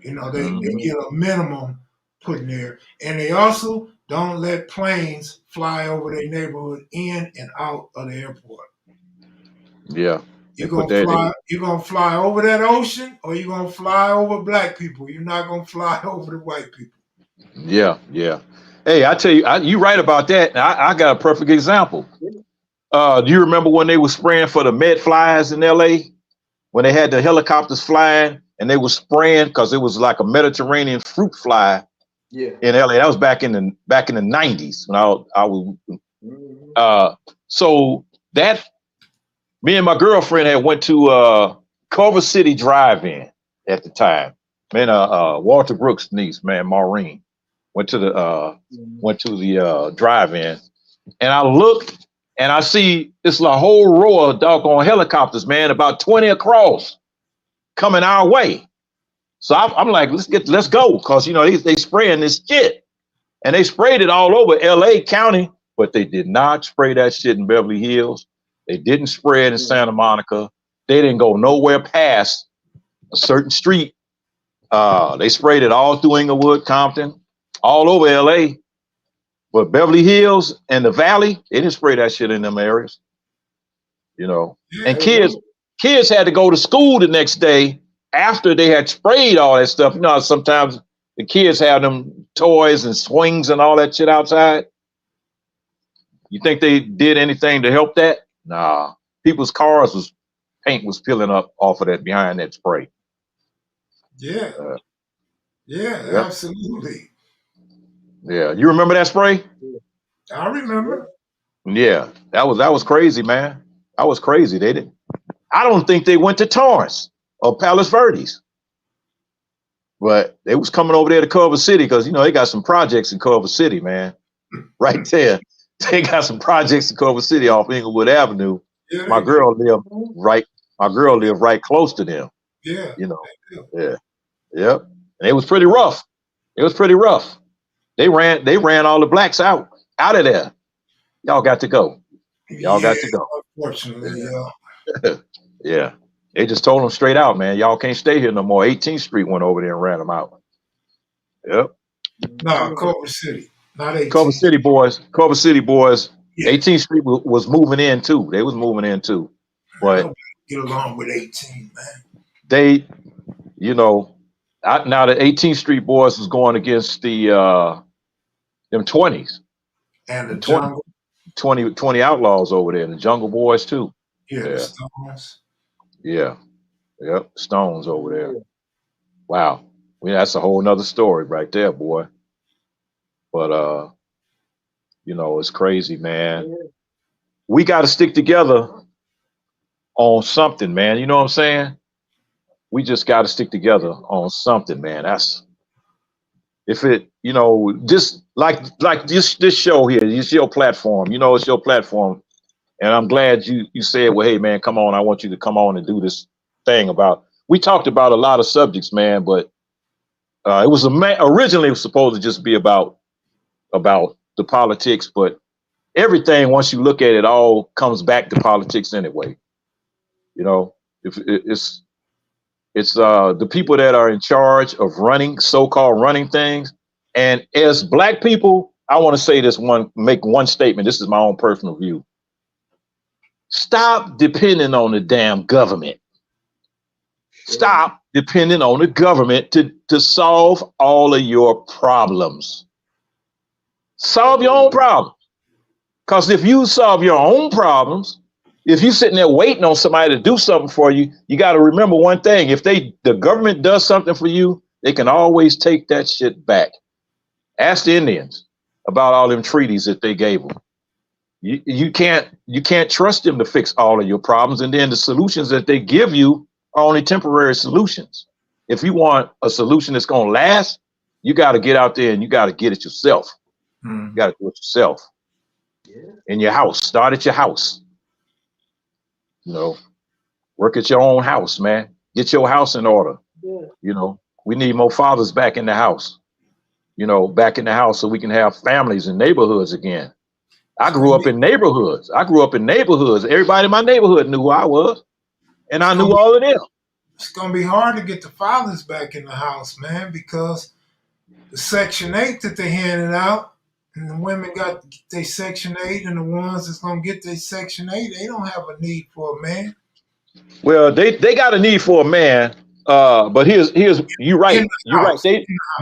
They get a minimum put in there, and they also don't let planes fly over their neighborhood in and out of the airport. yeah, they You're put gonna that fly. in. You're gonna fly over that ocean, or you're gonna fly over black people. You're not gonna fly over the white people. Yeah, yeah. Hey, I tell you, you right about that. I got a perfect example. Do you remember when they were spraying for the Med flies in LA? When they had the helicopters flying and they were spraying because it was like a Mediterranean fruit fly in LA. That was back in the 90s when I was so that me and my girlfriend had went to Culver City Drive-In at the time. Man, Walter Brooks' niece, man, Maureen, went to the drive-in, and I looked and I see it's a whole row of doggone helicopters, man, about 20 across, coming our way. So I'm like, let's go, cause they spraying this shit, and they sprayed it all over LA County, but they did not spray that shit in Beverly Hills. They didn't spread in Santa Monica. They didn't go nowhere past a certain street. They sprayed it all through Inglewood, Compton, all over LA. But Beverly Hills and the Valley, they didn't spray that shit in them areas. You know, and kids had to go to school the next day after they had sprayed all that stuff. You know, sometimes the kids have them toys and swings and all that shit outside. You think they did anything to help that? Nah. People's cars paint was peeling up off of that behind that spray. Yeah. Yeah. Absolutely. Yeah. You remember that spray? I remember. Yeah. That was crazy, man. That was crazy. They didn't. I don't think they went to Torrance or Palos Verdes. But they was coming over there to Culver City because, you know, they got some projects in Culver City, man. Right there. They got some projects in Culver City off Inglewood Avenue. Yeah, my girl lived right close to them. Yeah. You know. Yeah. Yep. And it was pretty rough. They ran all the blacks out of there. Y'all got to go. Unfortunately, Yeah. They just told them straight out, man, y'all can't stay here no more. 18th Street went over there and ran them out. Yep. No, Culver City. Not 18th. Culver City boys. Yeah. 18th Street was moving in too. They was moving in too. But get along with 18, man. They, you know, now the 18th Street boys was going against the them 20s. And the jungle. 20 outlaws over there, the Jungle Boys too. Yeah. The Stones. Yeah. Yep. Stones over there. Wow. That's a whole nother story right there, boy. But you know, it's crazy, man. We got to stick together on something, man. You know what I'm saying? We just got to stick together on something, man. If it, you know, just like this show here, it's your platform. You know, it's your platform. And I'm glad you said, well, hey, man, come on. I want you to come on and do this thing about. We talked about a lot of subjects, man, but it was originally it was supposed to just be about the politics, but everything, once you look at it, all comes back to politics anyway. You know, if it's the people that are in charge of so-called running things. And as Black people, I want to say make one statement. This is my own personal view. Stop depending on the damn government. Stop depending on the government to solve all of your problems. Solve your own problems. Because if you solve your own problems, if you're sitting there waiting on somebody to do something for you, you got to remember one thing. If the government does something for you, they can always take that shit back. Ask the Indians about all them treaties that they gave them. You can't trust them to fix all of your problems. And then the solutions that they give you are only temporary solutions. If you want a solution that's going to last, you got to get out there and you got to get it yourself. You got to do it yourself. In your house. Start at your house. You know, work at your own house, man. Get your house in order. You know, we need more fathers back in the house. You know, back in the house so we can have families and neighborhoods again. I grew up in neighborhoods. Everybody in my neighborhood knew who I was. And I knew all of them. It's going to be hard to get the fathers back in the house, man, because the Section 8 that they handed out, and the women got their Section 8, and the ones that's going to get their Section 8, they don't have a need for a man. Well, they got a need for a man, but here's you're right.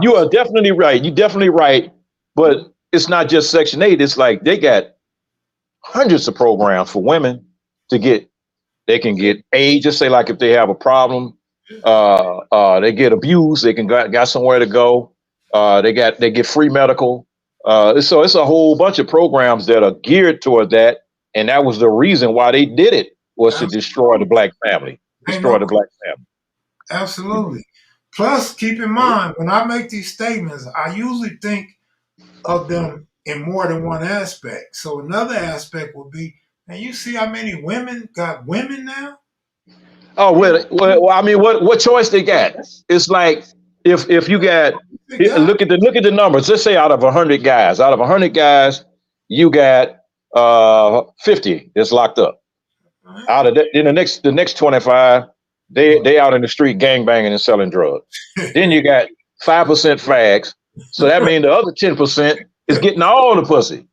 You are definitely right. You're definitely right. But it's not just Section 8. It's like they got hundreds of programs for women to get. They can get aid. Just say like if they have a problem, they get abused. They can got somewhere to go. They get free medical. So it's a whole bunch of programs that are geared toward that, and that was the reason why they did it, was to destroy the Black family. Absolutely. Plus, keep in mind, when I make these statements, I usually think of them in more than one aspect. So another aspect would be, and you see how many women got women now? Oh, well, I mean, what choice they got? It's like if you got look at the numbers. Let's say out of 100 guys, you got 50 that's locked up. Out of that, in the next 25, they out in the street gang banging and selling drugs. Then you got 5% fags. So that means the other 10% is getting all the pussy.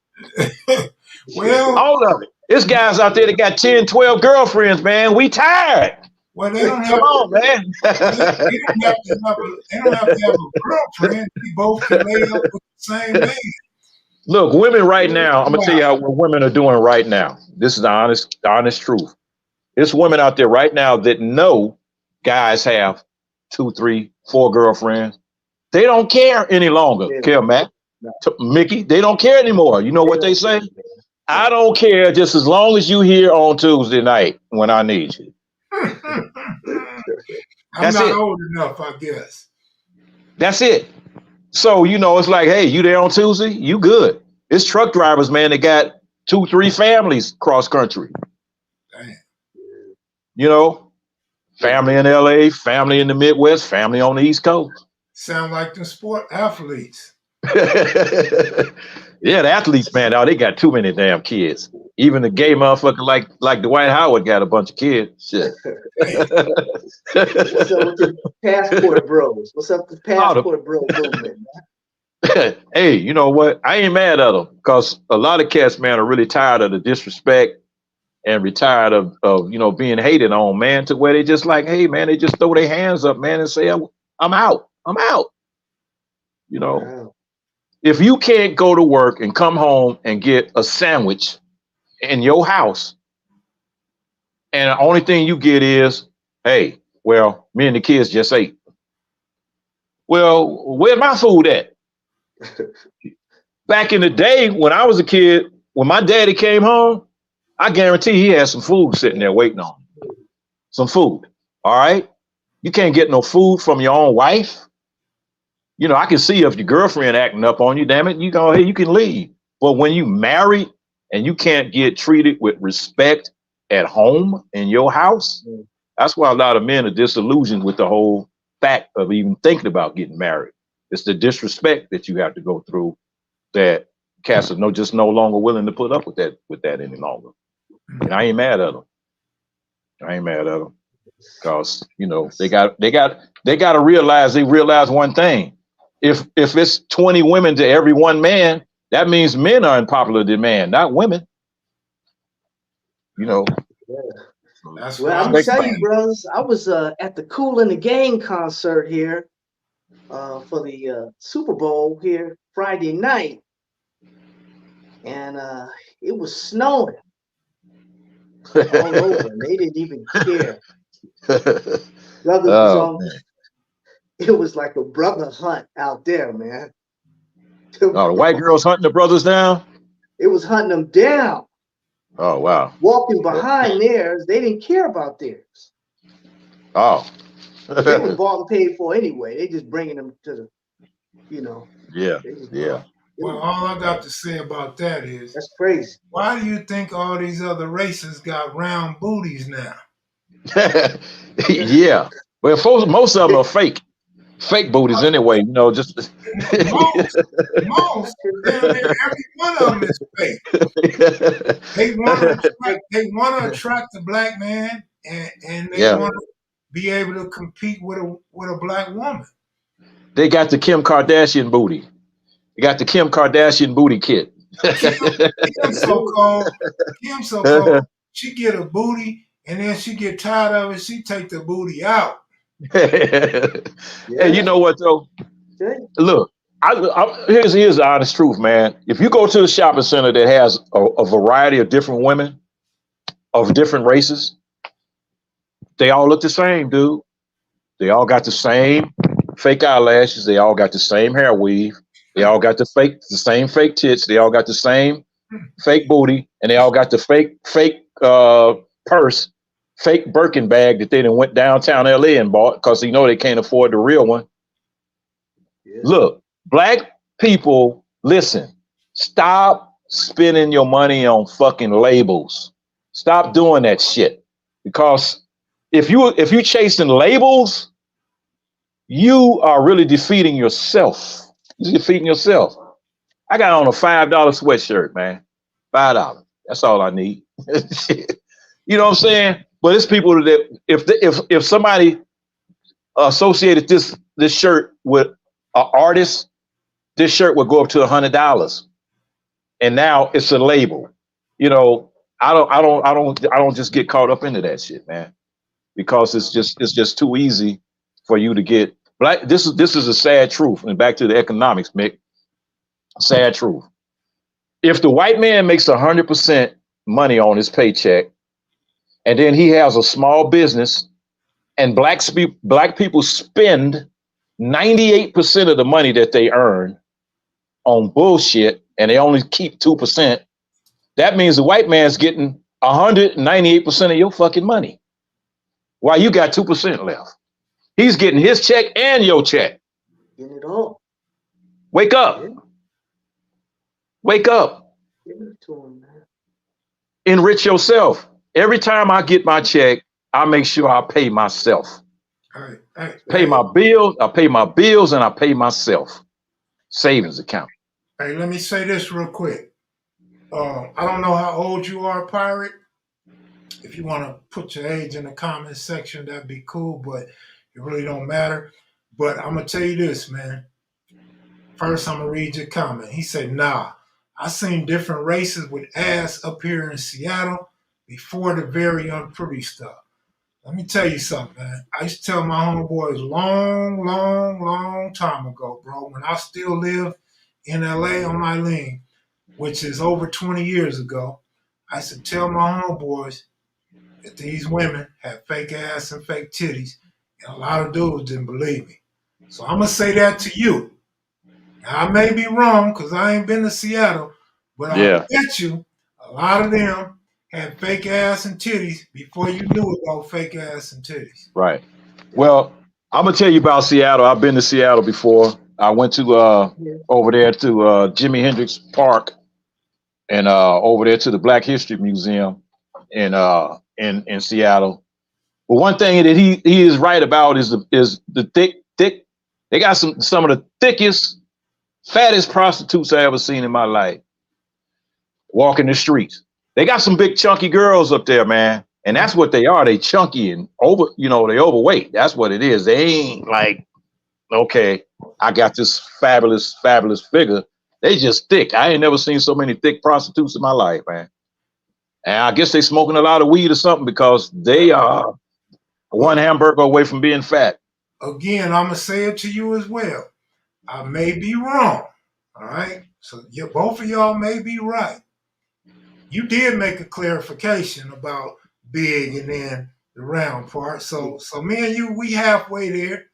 Well, All of it. There's guys out there that got 10, 12 girlfriends, man. We tired. well, they don't Come have on, man. they don't have to have a girlfriend. We both can lay up with the same man. Look, women right now, I'm gonna tell you how what women are doing right now. This is the honest truth. There's women out there right now that know guys have 2, 3, 4 girlfriends. They don't care any longer. Care, Matt, Mickey. They don't care anymore. You know what they say? I don't care just as long as you here on Tuesday night when I need you. I'm not old enough, I guess. That's it. So, you know, it's like, hey, you there on Tuesday? You good. It's truck drivers, man, that got 2, 3 families cross country. Damn. You know, family in LA, family in the Midwest, family on the East Coast. Sound like the sport athletes. Yeah, the athletes, man, they got too many damn kids. Even the gay motherfucker like Dwight Howard got a bunch of kids. Shit. What's up with the passport bros? What's up with the passport bro movement? Hey, you know what? I ain't mad at them because a lot of cats, man, are really tired of the disrespect and retired of you know, being hated on, man, to where they just like, hey, man, they just throw their hands up, man, and say, I'm out. I'm out. You know, wow. If you can't go to work and come home and get a sandwich in your house, and the only thing you get is, hey, well, me and the kids just ate. Well, where's my food at? Back in the day when I was a kid, when my daddy came home, I guarantee he had some food sitting there waiting on him. Some food. All right. You can't get no food from your own wife. You know, I can see if your girlfriend acting up on you, damn it, you go, hey, you can leave. But when you married and you can't get treated with respect at home in your house, that's why a lot of men are disillusioned with the whole fact of even thinking about getting married. It's the disrespect that you have to go through that cats are just no longer willing to put up with that any longer. And I ain't mad at them. I ain't mad at them because, you know, they got to realize one thing. If it's 20 women to every one man, that means men are in popular demand, not women. You know. Yeah. Well, I'm gonna tell you, brothers, I was at the Kool and the Gang concert here for the Super Bowl here Friday night, and it was snowing all over, and they didn't even care. Brothers was on. It was like a brother hunt out there, man. Oh, the white girls hunting the brothers down? It was hunting them down. Oh, wow. Walking behind theirs. They didn't care about theirs. Oh. They was bought and paid for anyway. They just bringing them to the, you know. Yeah, yeah. Well, all I got to say about that is, that's crazy. Why do you think all these other races got round booties now? Yeah. Well, most of them are fake. Fake booties anyway, you know, just most every one of them is fake. They want to attract the black man, and they want to be able to compete with a black woman. They got the Kim Kardashian booty. They got the Kim Kardashian booty kit. Kim so-called, she get a booty, and then she get tired of it, she take the booty out. Hey, you know what though? Look, here's the honest truth, man. If you go to a shopping center that has a variety of different women of different races, they all look the same, dude. They all got the same fake eyelashes. They all got the same hair weave. They all got the same fake tits. They all got the same fake booty, and they all got the fake purse. Fake Birkin bag that they done went downtown LA and bought because you know they can't afford the real one. Yeah. Look, black people, listen, stop spending your money on fucking labels. Stop doing that shit. Because if you chasing labels, you are really defeating yourself. You're defeating yourself. I got on a $5 sweatshirt, man. $5. That's all I need. You know what I'm saying? But it's people that if somebody associated this shirt with an artist, this shirt would go up to $100, and now it's a label. You know, I don't just get caught up into that shit, man, because it's just too easy for you to get black. This is a sad truth, and back to the economics, Mick. Sad truth. If the white man makes 100% money on his paycheck, and then he has a small business, and black people spend 98% of the money that they earn on bullshit, and they only keep 2%, that means the white man's getting 198% of your fucking money, while you got 2% left. He's getting his check and your check. Get it all. Wake up. Yeah. Wake up. Give it to him, man. Enrich yourself. Every time I get my check, I make sure I pay myself. Pay my bills, I pay my bills, and I pay myself. Savings account. Hey, let me say this real quick. I don't know how old you are, Pirate. If you want to put your age in the comments section, that'd be cool, but it really don't matter. But I'm going to tell you this, man. First, I'm going to read your comment. He said, nah, I seen different races with ass up here in Seattle before the very unpretty stuff. Let me tell you something, man. I used to tell my homeboys long time ago, bro, when I still lived in LA on Eileen, which is over 20 years ago, I used to tell my homeboys that these women had fake ass and fake titties, and a lot of dudes didn't believe me. So I'm going to say that to you. Now, I may be wrong because I ain't been to Seattle, but I bet you a lot of them had fake ass and titties before you knew about fake ass and titties. Right. Well, I'm gonna tell you about Seattle. I've been to Seattle before. I went to over there to Jimi Hendrix Park, and over there to the Black History Museum in Seattle. But one thing that he is right about is the thick. They got some of the thickest, fattest prostitutes I ever seen in my life walking the streets. They got some big chunky girls up there, man. And that's what they are. They chunky and they overweight. That's what it is. They ain't like, okay, I got this fabulous figure. They just thick. I ain't never seen so many thick prostitutes in my life, man. And I guess they smoking a lot of weed or something, because they are one hamburger away from being fat. Again, I'm going to say it to you as well. I may be wrong. All right. So both of y'all may be right. You did make a clarification about big and then the round part. So me and you, we halfway there.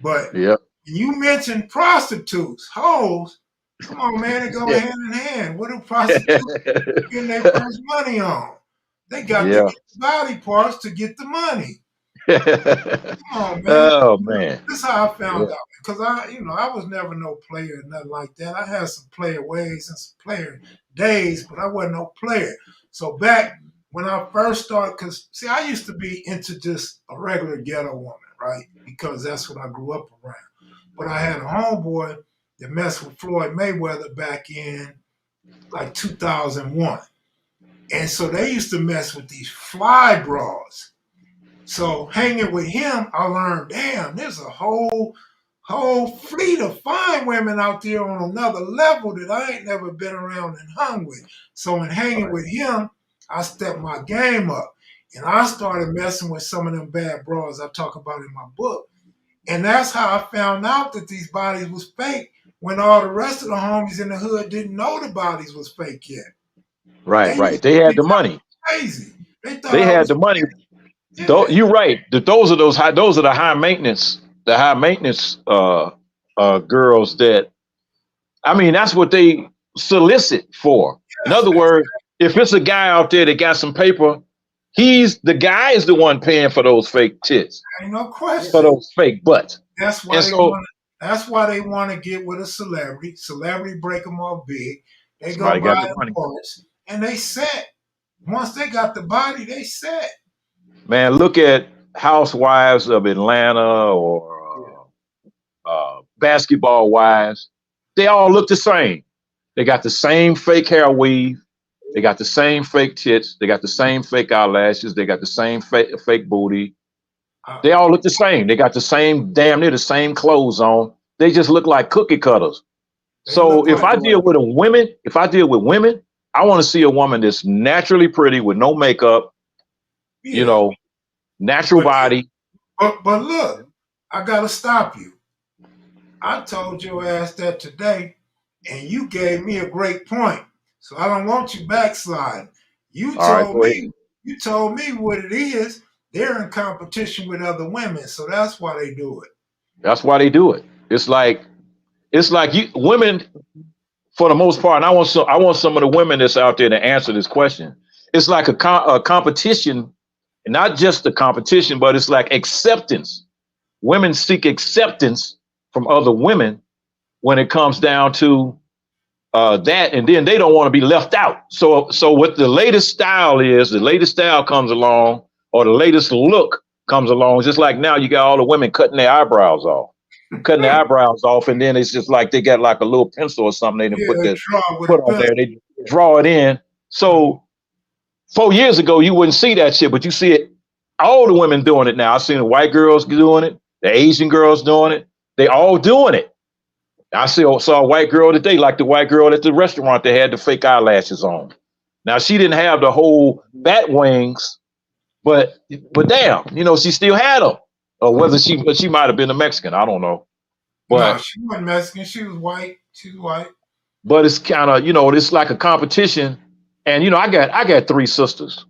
But you mentioned prostitutes, hoes. Come on, man, it go hand in hand. What do prostitutes getting their first money on? They got to get the body parts to get the money. Come on, man. Oh man. This is how I found out. Because I was never no player or nothing like that. I had some player ways and some player days, but I wasn't no player. So back when I first started, because see, I used to be into just a regular ghetto woman, right? Because that's what I grew up around. But I had a homeboy that messed with Floyd Mayweather back in like 2001. And so they used to mess with these fly bras. So hanging with him, I learned, damn, there's a whole fleet of fine women out there on another level that I ain't never been around and hung with. So in hanging with him, I stepped my game up. And I started messing with some of them bad bras I talk about in my book. And that's how I found out that these bodies was fake, when all the rest of the homies in the hood didn't know the bodies was fake yet. Right. They had the money. Crazy. They had the money. Yeah. You're right. Those are the high maintenance, girls that, I mean, that's what they solicit for. In other words, if it's a guy out there that got some paper, the guy is the one paying for those fake tits. Ain't no question. For those fake butts. That's why they want to get with a celebrity. Celebrity break them off big. They go buy the parts and they set. Once they got the body, they set. Man, look at Housewives of Atlanta or Basketball Wives. They all look the same. They got the same fake hair weave. They got the same fake tits. They got the same fake eyelashes. They got the same fake booty. They all look the same. They got the same, damn near the same clothes on. They just look like cookie cutters. So if I deal with women, I want to see a woman that's naturally pretty with no makeup, you know, natural body. But look, I gotta stop you. I told your ass that today, and you gave me a great point. So I don't want you backsliding. You told me what it is. They're in competition with other women, so that's why they do it. That's why they do it. It's like women, for the most part, and I want some of the women that's out there to answer this question. It's like a competition, and not just a competition, but it's like acceptance. Women seek acceptance from other women when it comes down to that, and then they don't want to be left out. So what the latest style is, the latest style comes along, or the latest look comes along. Just like now, you got all the women cutting their eyebrows off, and then it's just like they got like a little pencil or something. They didn't put on there. They draw it in. So 4 years ago, you wouldn't see that shit, but you see it. All the women doing it now. I've seen the white girls doing it, the Asian girls doing it. They all doing it. I saw a white girl today, like the white girl at the restaurant that had the fake eyelashes on. Now she didn't have the whole bat wings, but damn, she still had them. Or whether she might have been a Mexican, I don't know. But no, she wasn't Mexican. She was white. She's white. But it's kind of it's like a competition, and I got 3 sisters,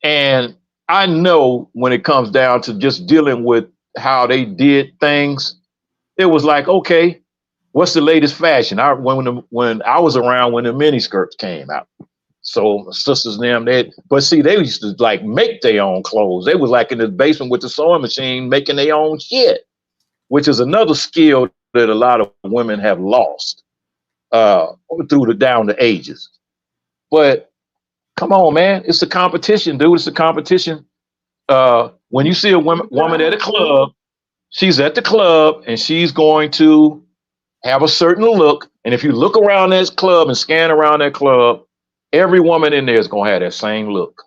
and I know when it comes down to just dealing with how they did things, it was like, okay, what's the latest fashion? When I was around when the mini skirts came out. So my sisters and them, they used to like make their own clothes. They was like in the basement with the sewing machine making their own shit, which is another skill that a lot of women have lost down the ages. But come on, man, it's a competition, dude. It's a competition. When you see a woman at a club, she's at the club and she's going to have a certain look. And if you look around that club and scan around that club, every woman in there is going to have that same look.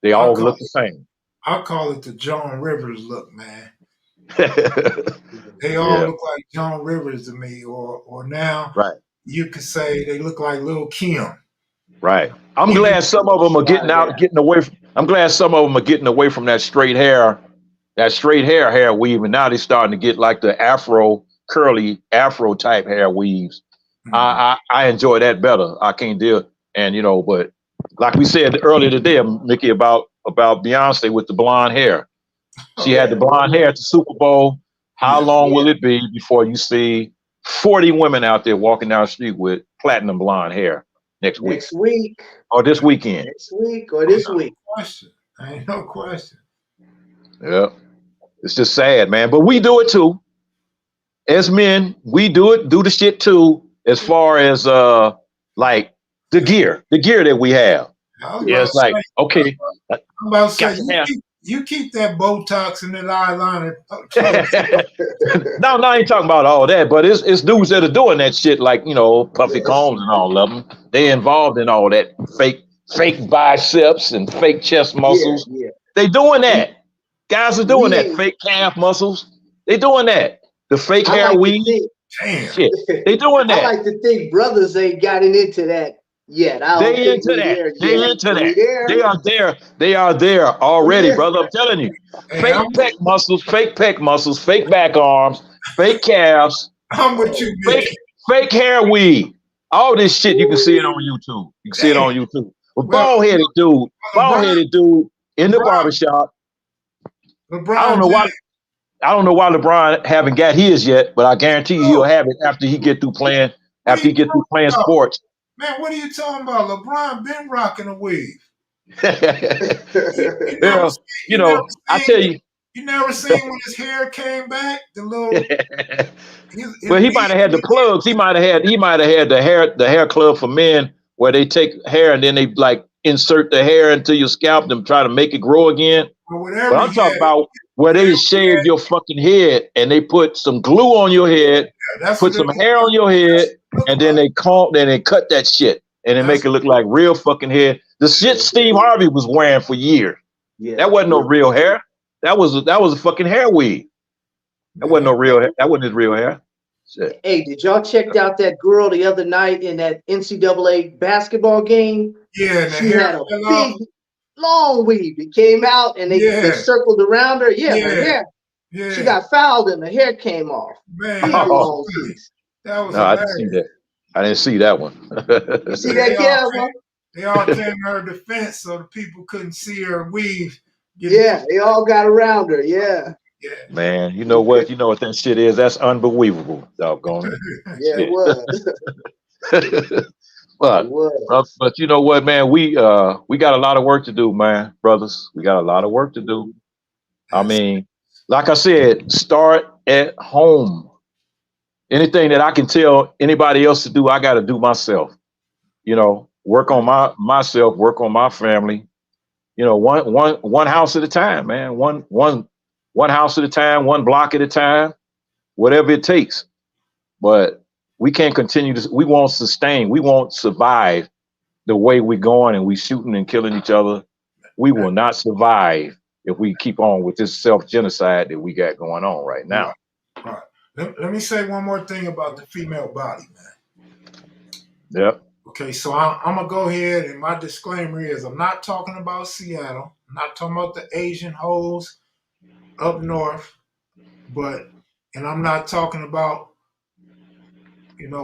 They all look the same. I call it the Joan Rivers look, man. They all look like Joan Rivers to me, or now you could say they look like Lil' Kim. Right. I'm glad some of them are getting away from that straight hair weave, and now they're starting to get like the curly afro type hair weaves. Mm-hmm. I enjoy that better. I can't deal, and but like we said earlier today, Mickey, about Beyonce with the blonde hair. She had the blonde hair at the Super Bowl. How long will it be before you see 40 women out there walking down the street with platinum blonde hair next week? Or this weekend? This week. Ain't no question. Yeah. It's just sad, man. But we do it too. As men, we do the shit too, as far as like the gear that we have. It's like, okay. I'm about to say, you keep that Botox and that eyeliner. No, I ain't talking about all that, but it's dudes that are doing that shit, like, Puffy Combs and all of them. They involved in all that fake biceps and fake chest muscles. Yeah. They doing that. Guys are doing that. Fake calf muscles. They doing that. The fake hair weave. Damn. Shit. They doing that. I like to think brothers ain't gotten into that yet. They into that. They are there already, brother. I'm telling you. Fake pec muscles, fake back arms, fake calves. I'm with you, fake hair weave. All this shit, you can see it on YouTube. You can see it on YouTube. But bald-headed dude in the barbershop. I don't know why LeBron haven't got his yet, but I guarantee you he'll have it after he get through playing sports. Man, what are you talking about? LeBron been rocking a weave. I tell you. You never seen when his hair came back? The little. Well, he might have had the plugs. He might have had the hair club for men, where they take hair and then they like insert the hair into your scalp and try to make it grow again. But I'm talking about where they shave your fucking head and they put some glue on your head, put some hair on your head, and then they cut that shit. and it make That's it look like real fucking hair. The shit Steve Harvey was wearing for years. Yeah. That wasn't no real hair. That was a fucking hair weave. That wasn't yeah. no real hair. That wasn't his real hair. Shit. Hey, did y'all check out that girl the other night in that NCAA basketball game? Yeah, and the She hair had a fell off. big, long weave. It came out and they Yeah, circled around her. Yeah, her yeah, hair. yeah. She got fouled and the hair came off. Man, Big that was Oh, long funny. piece. That was no, I didn't see hilarious. that. I didn't see that one. You see Yeah, that, Kev? they all came to her defense so the people couldn't see her weave. Yeah, they all got around her. Yeah, Yeah. Man, you know what? You know what that shit is? That's unbelievable, doggone it. yeah, it Shit. was. It but was. but you know what, man? We got a lot of work to do, man, brothers. We got a lot of work to do. I That's, mean, like I said, start at home. Anything that I can tell anybody else to do, I got to do myself. You know, work on myself, work on my family. You know, one house at a time, man. One house at a time, one block at a time, whatever it takes. But we can't continue to. We won't sustain. We won't survive the way we're going and we shooting and killing each other. We will not survive if we keep on with this self-genocide that we got going on right now. right. Let me say one more thing about the female body, man. Yep. Okay, so I'm gonna go ahead, and my disclaimer is I'm not talking about Seattle. I'm not talking about the Asian hoes up north, and I'm not talking about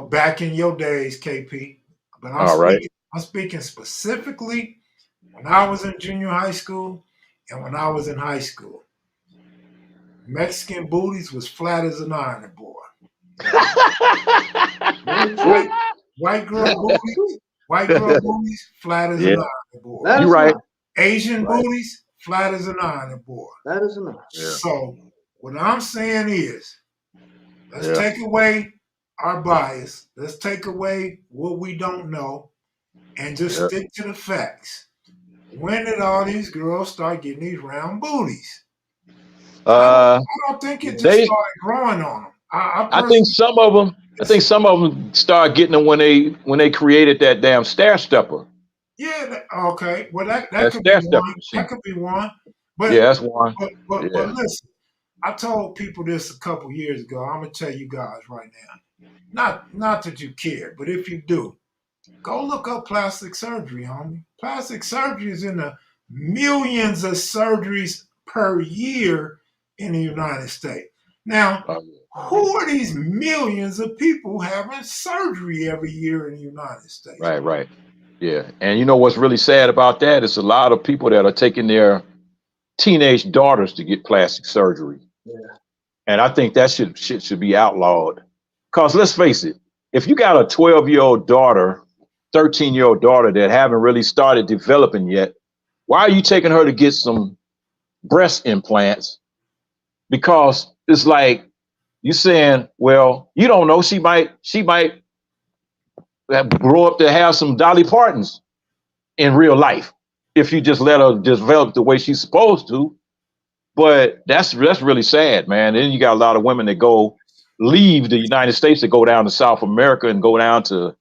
back in your days, KP. But All right. I'm speaking specifically when I was in junior high school and when I was in high school. Mexican booties was flat as an iron board. White girl booties, flat as Yeah. an iron board. That You is right. not. Asian Right. booties, flat as an iron board. That is not. Yeah. So what I'm saying is, let's Yeah. take away our bias. Let's take away what we don't know and just Yeah. stick to the facts. When did all these girls start getting these round booties? I don't think it just They started growing on them. I I think some of them started getting them when they created that damn stair stepper. Yeah, okay. Well, that That could be stair stepper one. That machine. could be one. Yeah, But that's one. but Yeah. listen, I told people this a couple years ago. I'm gonna tell you guys right now. Not that you care, but if you do, go look up plastic surgery, homie. Plastic surgery is in the millions of surgeries per year in the United States. Now, who are these millions of people having surgery every year in the United States? Right. Yeah. And you know what's really sad about that? It's a lot of people that are taking their teenage daughters to get plastic surgery. Yeah. And I think that should be outlawed. Because let's face it, if you got a 12-year-old daughter, 13-year-old daughter that haven't really started developing yet, why are you taking her to get some breast implants? Because it's like you saying, well, you don't know, she might grow up to have some Dolly Partons in real life if you just let her develop the way she's supposed to. But that's really sad, man. Then you got a lot of women that leave the United States to go down to South America and go down to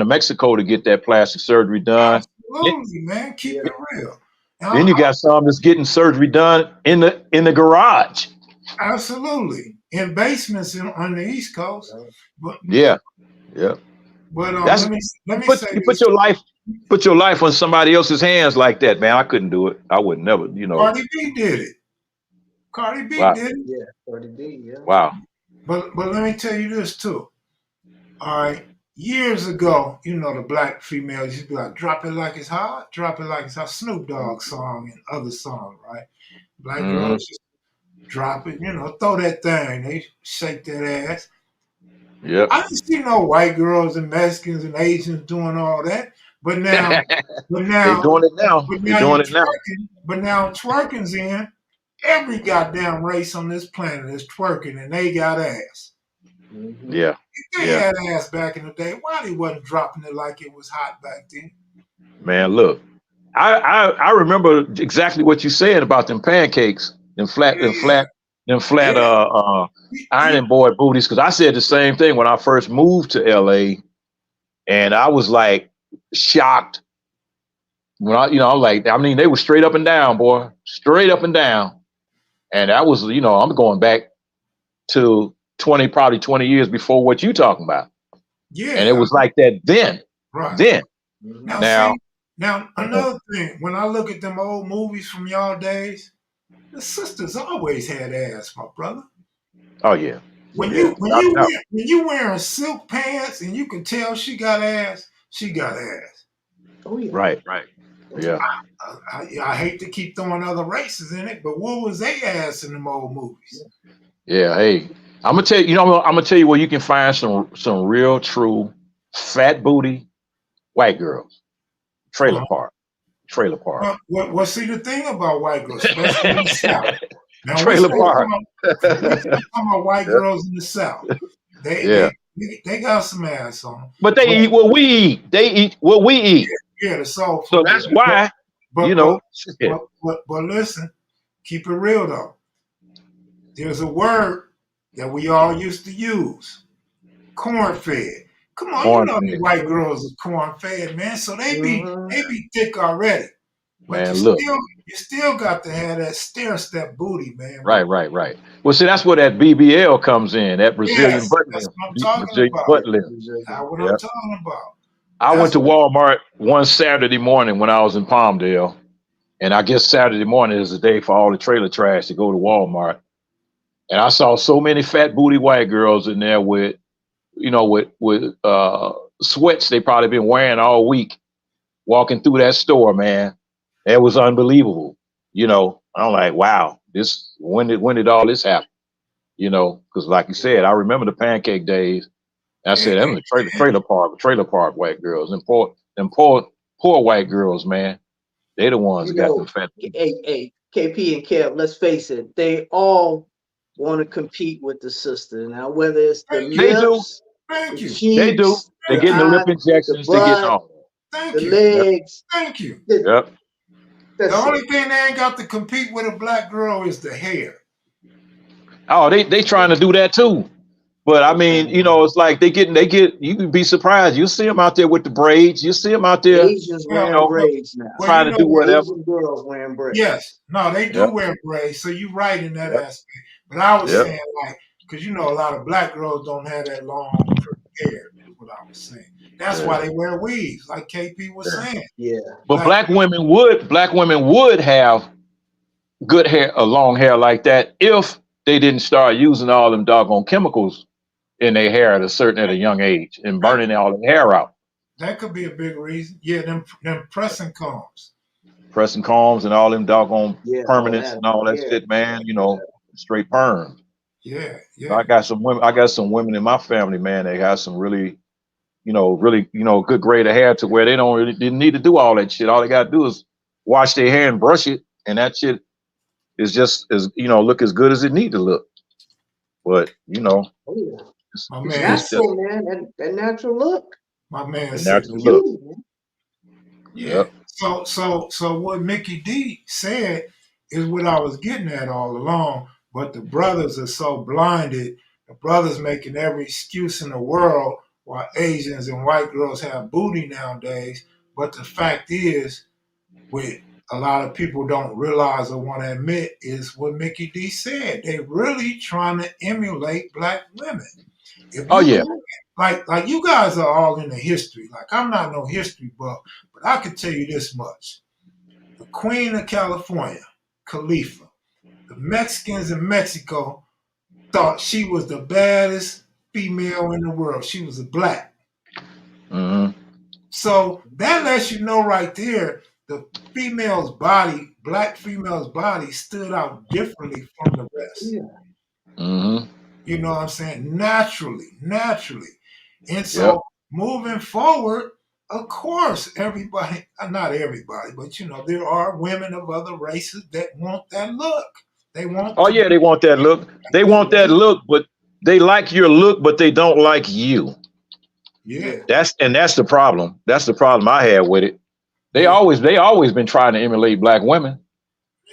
Mexico to get that plastic surgery done. Absolutely, man. Keep it real. Then you got some that's getting surgery done in the garage. Absolutely, in basements on the East Coast. But yeah. But That's, let me say put your life on somebody else's hands like that, man. I couldn't do it. I would never, Cardi B did it. Cardi B Wow. did it. Yeah, Cardi B. Yeah. Wow. But let me tell you this too. All right. Years ago, the black females used to be like, drop it like it's hot, drop it like it's hot. Snoop Dogg song and other songs, right? Black girls just drop it, throw that thing. They shake that ass. Yep. I didn't see no white girls and Mexicans and Asians doing all that. But now, they're doing it now. But now twerking's in. Every goddamn race on this planet is twerking, and they got ass. Mm-hmm. Yeah. If they had ass back in the day, why they wasn't dropping it like it was hot back then? Man, look, I remember exactly what you said about them pancakes, them flat ironing board booties. Because I said the same thing when I first moved to LA, and I was like, shocked. When I'm like, I mean, they were straight up and down, boy, straight up and down. And that was, I'm going back to probably 20 years before what you talking about. Yeah. And it was like that then. Right. Then. Now, Now, see, another thing, when I look at them old movies from y'all days, the sisters always had ass, my brother. Oh yeah. When Yeah. you wearing silk pants and you can tell she got ass, she got ass. Oh yeah. Right. Yeah. I hate to keep throwing other races in it, but what was they ass in them old movies? Yeah. Hey, I'm gonna tell you. I'm gonna tell you where you can find some real, true, fat booty white girls. Trailer park. Well, see the thing about white girls, especially in the South. Now Trailer park. We talking about white girls in the South. They got some ass on them. But they eat what we eat. They eat what we eat. Yeah, the soul food. So that's why, But listen, keep it real though. There's a word that we all used to use. Corn-fed. Come on, you know these white girls are corn-fed, man. So they be thick already. But man, you still got to have that stair step booty, man. Right. Well, see, that's where that BBL comes in, that Brazilian butt lift. That's what I'm talking about. Butt lift. That's what I'm talking about. I went to Walmart one Saturday morning when I was in Palmdale, and I guess Saturday morning is the day for all the trailer trash to go to Walmart. And I saw so many fat booty white girls in there with sweats they probably been wearing all week, walking through that store, man. It was unbelievable. I'm like, wow, when did all this happen? Because like you said, I remember the pancake days. And I said, them the trailer park white girls, and poor white girls, man. They the ones that got them fat. Hey, KP and Kev, let's face it, they all want to compete with the sister. Now, whether it's the lips, Thank you. Cheeks, they do. They're getting the lip injections. They're getting all. Thank you. Legs. Thank you. Yep. The only thing they ain't got to compete with a black girl is the hair. Oh, they trying to do that too. But I mean, it's like they get. You can be surprised. You see them out there with the braids. You see them out there. Asians wearing braids now. Trying to do whatever. Asian girls wearing braids. Yes, no, they do wear braids. So you're right in that aspect. But I was saying, like, because a lot of black girls don't have that long hair. Is what I was saying. That's why they wear weaves, like KP was saying. Yeah. But black women would have good hair, long hair like that, if they didn't start using all them doggone chemicals in their hair at a young age and burning all the hair out. That could be a big reason. Yeah, them pressing combs. Pressing combs and all them doggone permanents and all that shit, man. Straight perm. Yeah. I got some women in my family, man. They have some really good grade of hair to where they didn't need to do all that shit. All they got to do is wash their hair and brush it, and that shit is just look as good as it need to look. But my man, natural, man, that natural look. My man said natural look. Yeah. Yep. So what Mickey D said is what I was getting at all along. But the brothers are so blinded. The brothers making every excuse in the world why Asians and white girls have booty nowadays. But the fact is, what a lot of people don't realize or want to admit is what Mickey D said. They're really trying to emulate black women. Like you guys are all in the history. Like I'm not no history buff, but I can tell you this much. The Queen of California, Khalifa, the Mexicans in Mexico thought she was the baddest female in the world. She was a black. Mm-hmm. So that lets you know right there, the black female's body stood out differently from the rest. Yeah. Mm-hmm. You know what I'm saying? Naturally. And so moving forward, of course, everybody, not everybody, but there are women of other races that want that look. They want they want that look. They want that look, but they like your look, but they don't like you. Yeah. That's the problem. That's the problem I had with it. They always been trying to emulate black women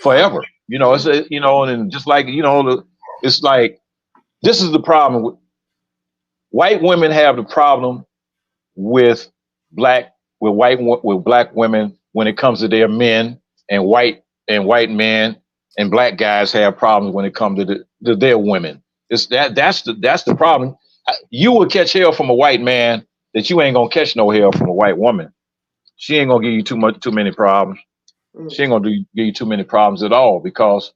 forever. It's and just like it's like this is the problem. White women have the problem with black with black women when it comes to their men, and white men and black guys have problems when it comes to their women. It's that's the problem. You will catch hell from a white man that you ain't gonna catch no hell from a white woman. She ain't gonna give you too many problems. She ain't gonna give you too many problems at all, because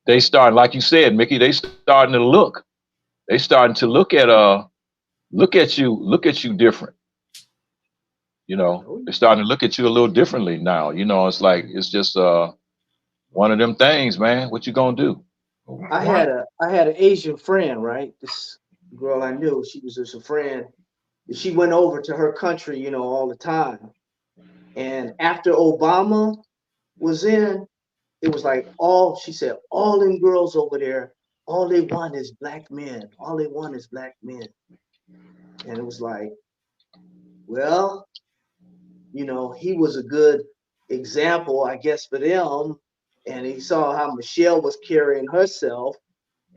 they start, like you said, Mickey, they starting to look. They starting to look at you different. You know, they're starting to look at you a little differently now. You know, it's like it's just one of them things, man. What you gonna do? I had an Asian friend, right? This girl I knew, she was just a friend. She went over to her country, you know, all the time. And after Obama was in, it was like she said, all them girls over there, all they want is black men. All they want is black men. And it was like, well, you know, he was a good example, I guess, for them. And he saw how Michelle was carrying herself.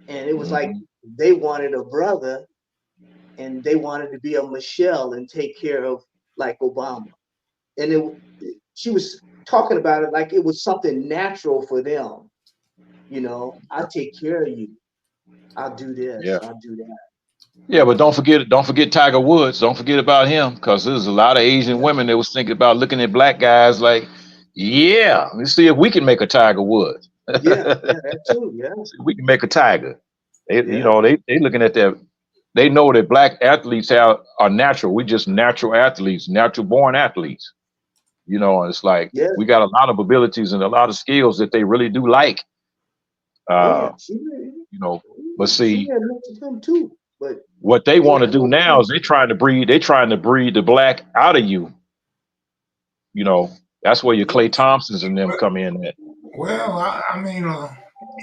And it was like Mm-hmm. they wanted a brother, and they wanted to be a Michelle and take care of like Obama. And she was talking about it like it was something natural for them. You know, I take care of you. I'll do this. Yeah. I'll do that. Yeah, but don't forget Tiger Woods. Don't forget about him, because there's a lot of Asian Yeah, women that was thinking about looking at black guys like, yeah, let's see if we can make a Tiger Woods. yeah, yeah, that too. Yeah, See if we can make a Tiger. yeah, They looking at that. They know that black athletes are natural. We just natural athletes, natural born athletes. You know, it's like yeah. we got a lot of abilities and a lot of skills that they really do like. Oh yeah. Uh, you know, but She see, had mentioned him too, but what they they want to had do no now is problem. they trying to breed the black out of you. You know, that's where your Yeah, Clay Thompsons and them come in at. Well, I mean,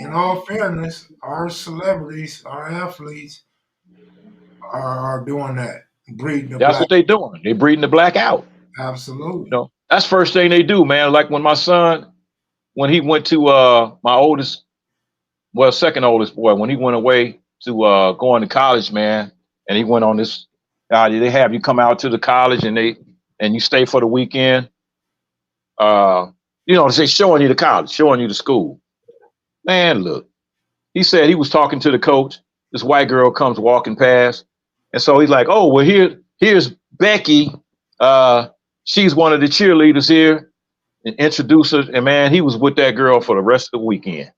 in all fairness, our celebrities, our athletes are doing that, breeding the That's black. what they doing. They breeding the black out. You Absolutely. know, that's first thing they do, man. Like when my son, when he went to my oldest, well, second oldest boy, when he went away to going to college, man, and he went on this. They have you come out to the college and you stay for the weekend. Uh, they showing you the college, showing you the school. Man, look, he said he was talking to the coach. This white girl comes walking past, and so he's like, "Oh, well, here's Becky. Uh, she's one of the cheerleaders here." And introduce her, and man, he was with that girl for the rest of the weekend.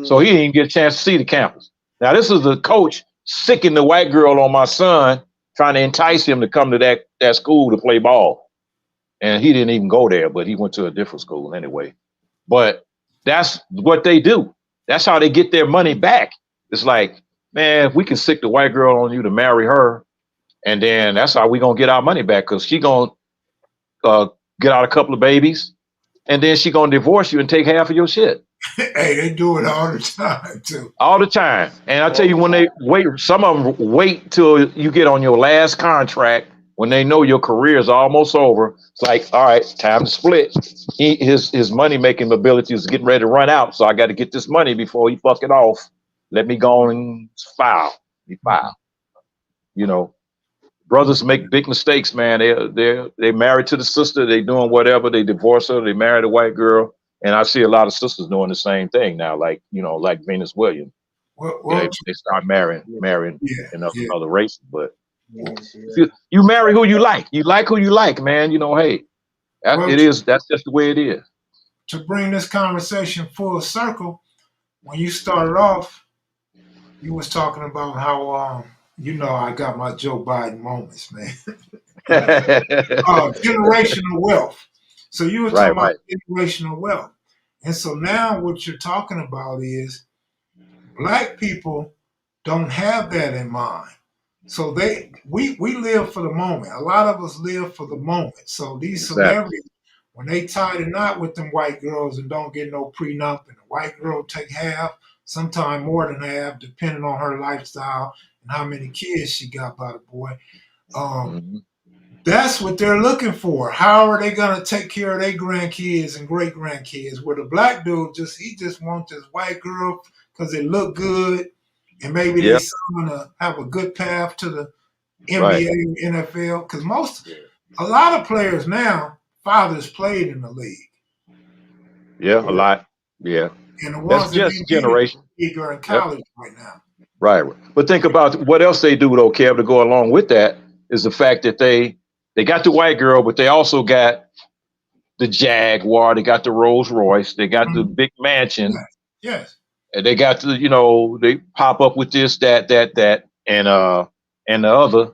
So he mm, didn't even get a chance to see the campus. Now, this is the coach sicking the white girl on my son, trying to entice him to come to that school to play ball. And he didn't even go there, but he went to a different school anyway. But that's what they do. That's how they get their money back. It's like, man, if we can sick the white girl on you to marry her, and then that's how we gonna get our money back, because she gonna uh, get out a couple of babies, and then she gonna divorce you and take half of your shit. Hey, they do it all the time too. All the time. And I tell all you, the when they time. wait, some of them wait till you get on your last contract when they know your career is almost over. It's like, all right, time to split. His money making ability is getting ready to run out. So I got to get this money before he fuck it off. Let me go and file. He file. You know, brothers make big mistakes, man. They married to the sister. They doing whatever. They divorce her. They married a white girl. And I see a lot of sisters doing the same thing now, like like Venus Williams. Well, Yeah, well, they start marrying Yeah, yeah, in other, yeah. other races. But yes, if yeah. you marry who you like, who you like, man. Hey, Well, that's just the way it is. to bring this conversation full circle, when you started off, you was talking about how I got my Joe Biden moments, man. Generational wealth. So you were talking Right, about right. generational wealth, and so now what you're talking about is black people don't have that in mind. So we live for the moment. A lot of us live for the moment. So these Exactly. celebrities, when they tie the knot with them white girls and don't get no prenup, and the white girl take half, sometime more than half, depending on her lifestyle and how many kids she got by the boy. Um, Hmm. that's what they're looking for. How are they gonna take care of their grandkids and great grandkids? Where the black dude just wants this white girl because it look good, and maybe they Yeah. son to have a good path to the Right. NBA, NFL. Because most Yeah. A lot of players now, fathers played in the league. Yeah, a lot. Yeah. And the That's ones that just ain't made it generation. in the league are in Yep. college right now. Right. But think about what else they do though, Kev, to go along with that is the fact that they got the white girl, but they also got the Jaguar, they got the Rolls Royce, they got the Mhm. big mansion, Yes. Yes. and they got the, they pop up with this, that, and the other.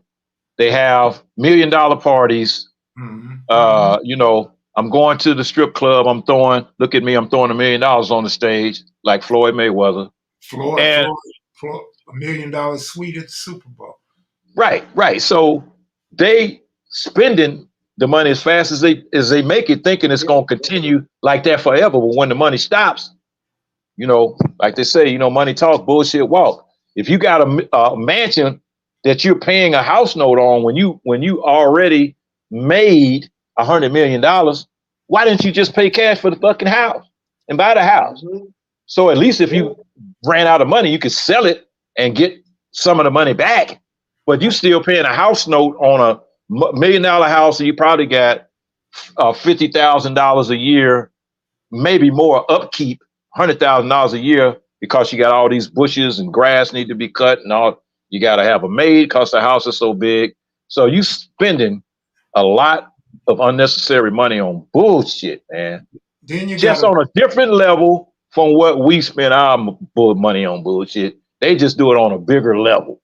They have $1 million parties. Mm-hmm. I'm going to the strip club. Look at me, I'm throwing $1 million on the stage like Floyd Mayweather. Floyd, And Floyd, Floyd, $1 million suite at the Super Bowl. right. So they spending the money as fast as they make it, thinking it's going to continue like that forever. But when the money stops, like they say, money talk, bullshit walk. If you got a mansion that you're paying a house note on when you already made $100 million, why didn't you just pay cash for the fucking house and buy the house? Mm-hmm. So at least if you ran out of money, you could sell it and get some of the money back. But you still paying a house note on a $1 million house, and you probably got $50,000 a year, maybe more upkeep, $100,000 a year, because you got all these bushes and grass need to be cut and all. You got to have a maid because the house is so big. So you spending a lot of unnecessary money on bullshit, man. Then you got Just to, on a different level from what we spend our money on bullshit. They just do it on a bigger level,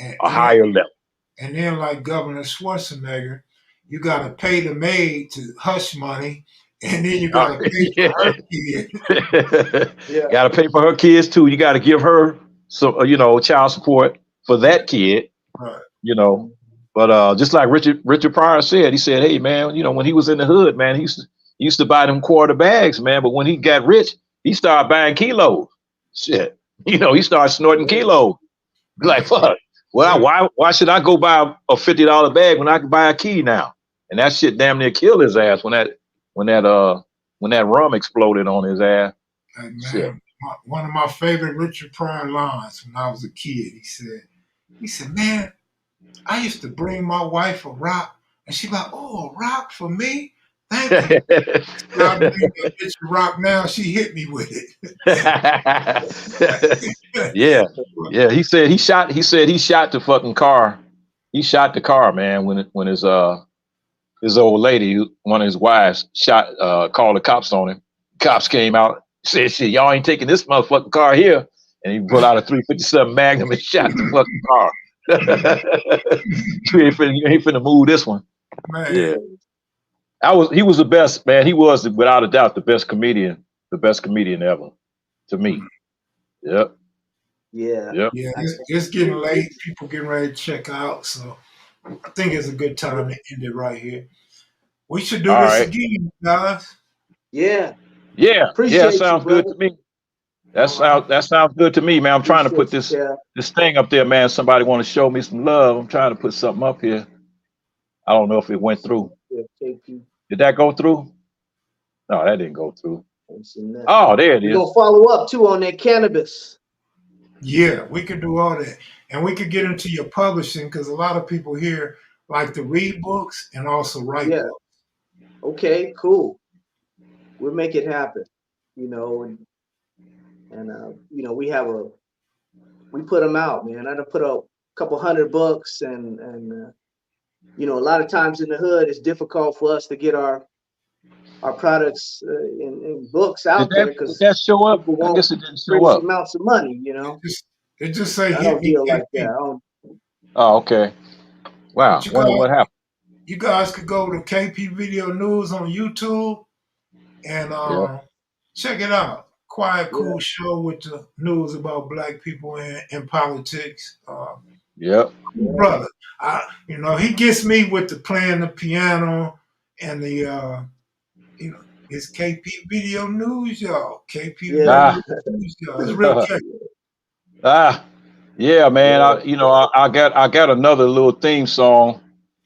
and, a and, higher level. and then like Governor Schwarzenegger, you got to pay the maid to hush money, and then you got to pay for Yeah. her kid. Yeah. Got to pay for her kids too. You got to give her some, child support for that kid, Right. you know. But just like Richard Pryor said, he said, "Hey man, when he was in the hood, man, he used to buy them quarter bags, man. But when he got rich, he started buying kilos. Shit, he started snorting kilos. Like Man. fuck. Well, why should I go buy a $50 bag when I can buy a key now? And that shit damn near killed his ass when that rum exploded on his ass. Hey, Shit. man, one of my favorite Richard Pryor lines when I was a kid, he said, man, I used to bring my wife a rock, and she'd be like, oh, a rock for me? Thank you. So I bring that bitch a rock now, she hit me with it. Yeah. Yeah. He said he shot the fucking car. He shot the car, man, when his old lady, one of his wives, called the cops on him. Cops came out, said, shit, y'all ain't taking this motherfucking car here. And he pulled out a 357 Magnum and shot the fucking car. You ain't finna move this one. Man, Yeah. He was the best, man. He was without a doubt the best comedian ever to me. Yep. Yeah. Yep. yeah, it's getting late. People getting ready to check out, so I think it's a good time to end it right here. We should do All this right. again, guys. Yeah. Yeah. Yeah. Appreciate you, Sounds good brother. to me. All right. That sounds good to me, man. I'm trying to put Appreciate you, Kev. this thing up there, man. Somebody want to show me some love. I'm trying to put something up here. I don't know if it went through. Yeah, take you. Did that go through? No, that didn't go through. Ain't seen nothing. Oh, there it We're is. gonna follow up too on that cannabis. Yeah, we could do all that. And we could get into your publishing because a lot of people here like to read books and also write Yeah. books. Okay, cool. We'll make it happen. And we put them out, man. I done put out a couple hundred books, and a lot of times in the hood, it's difficult for us to get our products in books out there Did because that show up? people I want guess it didn't show crazy up. amounts of money. It just say I hit don't me deal like that. KP. I don't. Oh, okay. Wow. But Wonder what happened. you guys could go to KP Video News on YouTube and Yeah. check it out. Quiet, Yeah. cool show with the news about black people in politics. Yep. Brother, he gets me with the playing the piano and the it's KP Video News, y'all. KP Yeah. Video News, y'all. It's real KP. Yeah, man. Yeah. I got another little theme song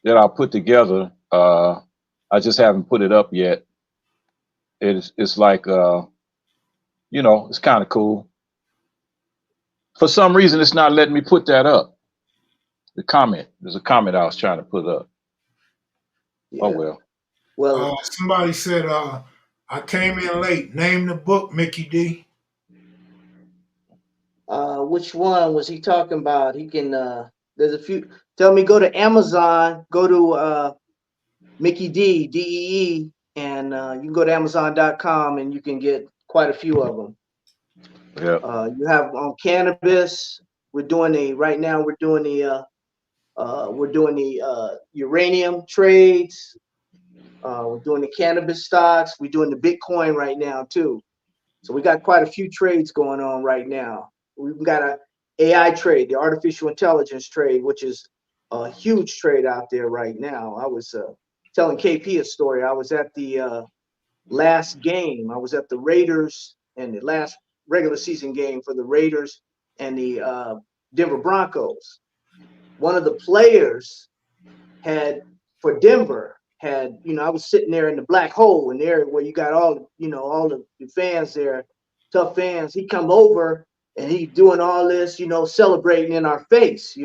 that I put together. I just haven't put it up yet. It's like it's kind of cool. For some reason, it's not letting me put that up. There's a comment I was trying to put up. Oh Yeah. well. Well, Somebody said, I came in late. Name the book, Mickey D. which one was he talking about? He can. There's a few. Tell me, go to Amazon. Go to Mickey D, DEE, and you can go to Amazon.com and you can get quite a few of them. Yeah. You have on cannabis. We're doing the right now. We're doing the uranium trades. We're doing the cannabis stocks. We're doing the Bitcoin right now too. So we got quite a few trades going on right now. We've got a AI trade, the artificial intelligence trade, which is a huge trade out there right now. I was telling KP a story. I was at the last game. I was at the Raiders and the last regular season game for the Raiders and the Denver Broncos. One of the players had for Denver had, I was sitting there in the black hole in there where you got all, all the fans there, tough fans. He come over and he doing all this, celebrating in our face,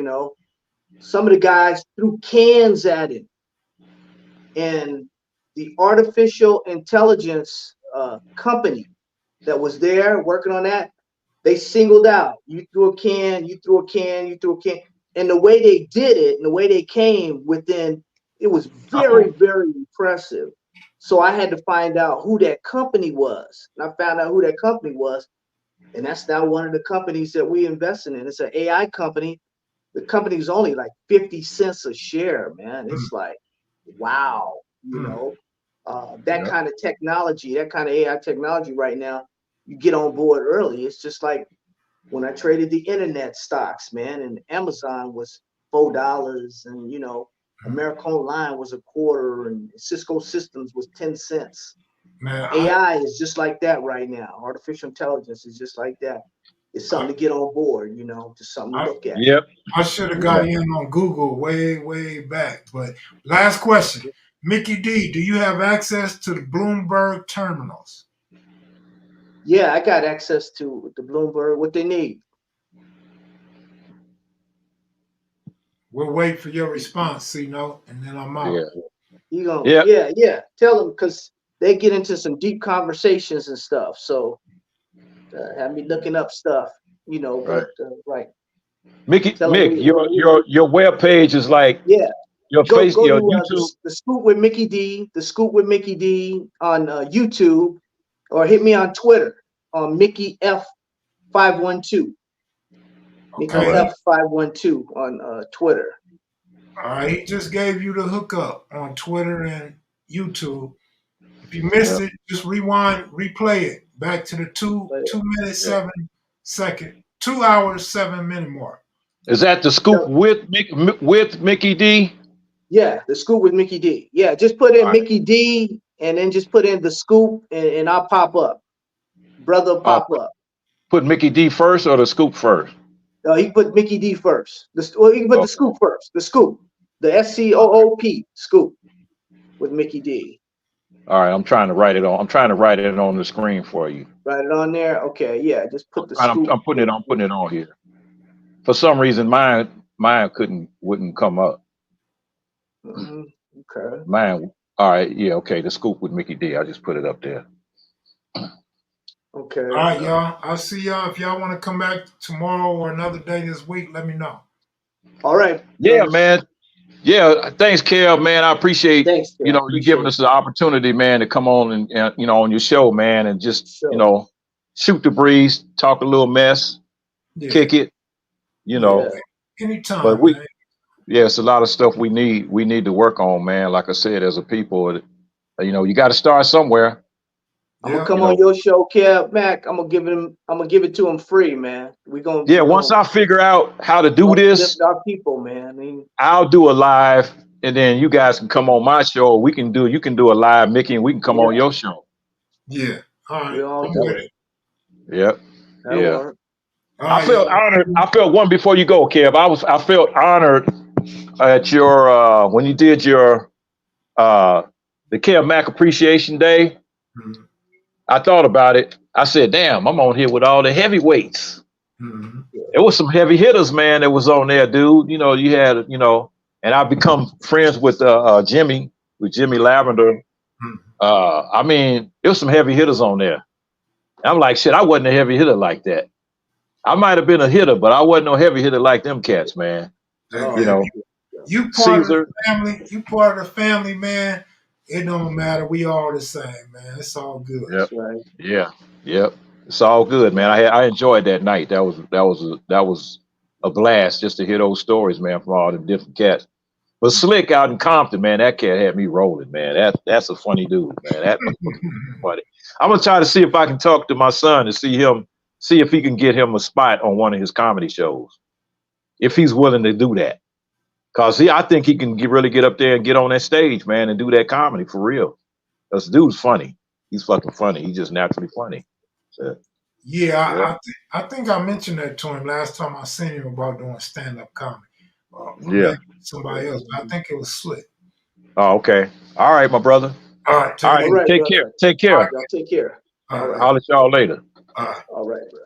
Some of the guys threw cans at him. And the artificial intelligence company that was there working on that, they singled out, you threw a can, you threw a can, you threw a can. And the way they did it and the way they came within, it was very, very impressive. So I had to find out who that company was. And I found out who that company was. And that's now one of the companies that we invested in. It's an AI company. The company's only like 50 cents a share, man. It's like, wow, that kind of technology, that kind of AI technology right now, you get on board early. It's just like when I traded the internet stocks, man, and Amazon was $4 and, America Online was a quarter and Cisco Systems was 10 cents. Man, AI is just like that right now. Artificial intelligence is just like that. It's something to get on board, just something to look at. Yep. I should have got in on Google way, way back. But last question. Mickey D, do you have access to the Bloomberg terminals? Yeah, I got access to the Bloomberg, what they need. We'll wait for your response, and then I'm out. Yeah. Tell them because they get into some deep conversations and stuff. So have me looking up stuff, Right. Right. Mick, your web page is like your go face, your to YouTube. the Scoop with Mickey D, the Scoop with Mickey D on YouTube, or hit me on Twitter on Mickey F512. Mickey F512 on Twitter. All right, he just gave you the hookup on Twitter and YouTube. If you missed it, just rewind, replay it back to the 2 minutes 7 second, 2 hours 7 minute mark. Is that the Scoop with Mickey D? Yeah, the Scoop with Mickey D. Yeah, just put in Mickey D and then just put in the Scoop and I'll pop up. Brother pop up. Put Mickey D first or the Scoop first? He put Mickey D first. He can put the Scoop first. The Scoop. The SCOOP Scoop with Mickey D. All right, I'm trying to write it on. I'm trying to write it on the screen for you. Write it on there. Okay, yeah, just put the Scoop. I'm putting it on here. For some reason, mine wouldn't come up. Okay. Mine. All right. Yeah. Okay. The Scoop with Mickey D. I just put it up there. Okay. All right, y'all. I'll see y'all. If y'all want to come back tomorrow or another day this week, let me know. All right. Yeah, man. Yeah. Thanks, Kev, man. I appreciate you giving us the opportunity, man, to come on and on your show, man, and just shoot the breeze, talk a little mess, kick it, Anytime. But it's a lot of stuff we need to work on, man. Like I said, as a people, you got to start somewhere. I'm gonna come on your show, Kev Mac. I'm gonna give it to him free, man. Once I figure out how to do this, our people, man. I'll do a live, and then you guys can come on my show. You can do a live, Mickey, and we can come on your show. Yeah. All right. I'm with it. Yep. That'll I felt honored. I felt one before you go, Kev. I felt honored at your when you did your the Kev Mac Appreciation Day. Mm-hmm. I thought about it. I said, damn, I'm on here with all the heavyweights. Mm-hmm. There was some heavy hitters, man, that was on there, dude. You had, and I've become friends with Jimmy with Jimmy Lavender. Mhm. I mean, there was some heavy hitters on there. I'm like, shit, I wasn't a heavy hitter like that. I might have been a hitter, but I wasn't no heavy hitter like them cats, man. Oh, You If know, you part of the Caesar. family, you part of the family, man. It don't matter. We all the same, man. It's all good. Yep. that's right. Yeah. Yep. It's all good, man. I enjoyed that night. That was a blast just to hear those stories, man, from all the different cats. But Slick out in Compton, man, that cat had me rolling, man. That's a funny dude, man. That motherfucker funny. I'm gonna try to see if I can talk to my son to see if he can get him a spot on one of his comedy shows, if he's willing to do that. Cause I think he can really get up there and get on that stage, man, and do that comedy for real. Cause the dude's funny. He's fucking funny. He's just naturally funny. So, Yeah, yeah, I think I mentioned that to him last time I seen him about doing stand up comedy. yeah. Maybe somebody else, but I think it was Slick. Oh, okay. All right, my brother. All right, All take it right. All easy. right, Take brother. care. Take All care. right, Y'all take care. all All right, right. I'll let y'all later. all right. All right, bro.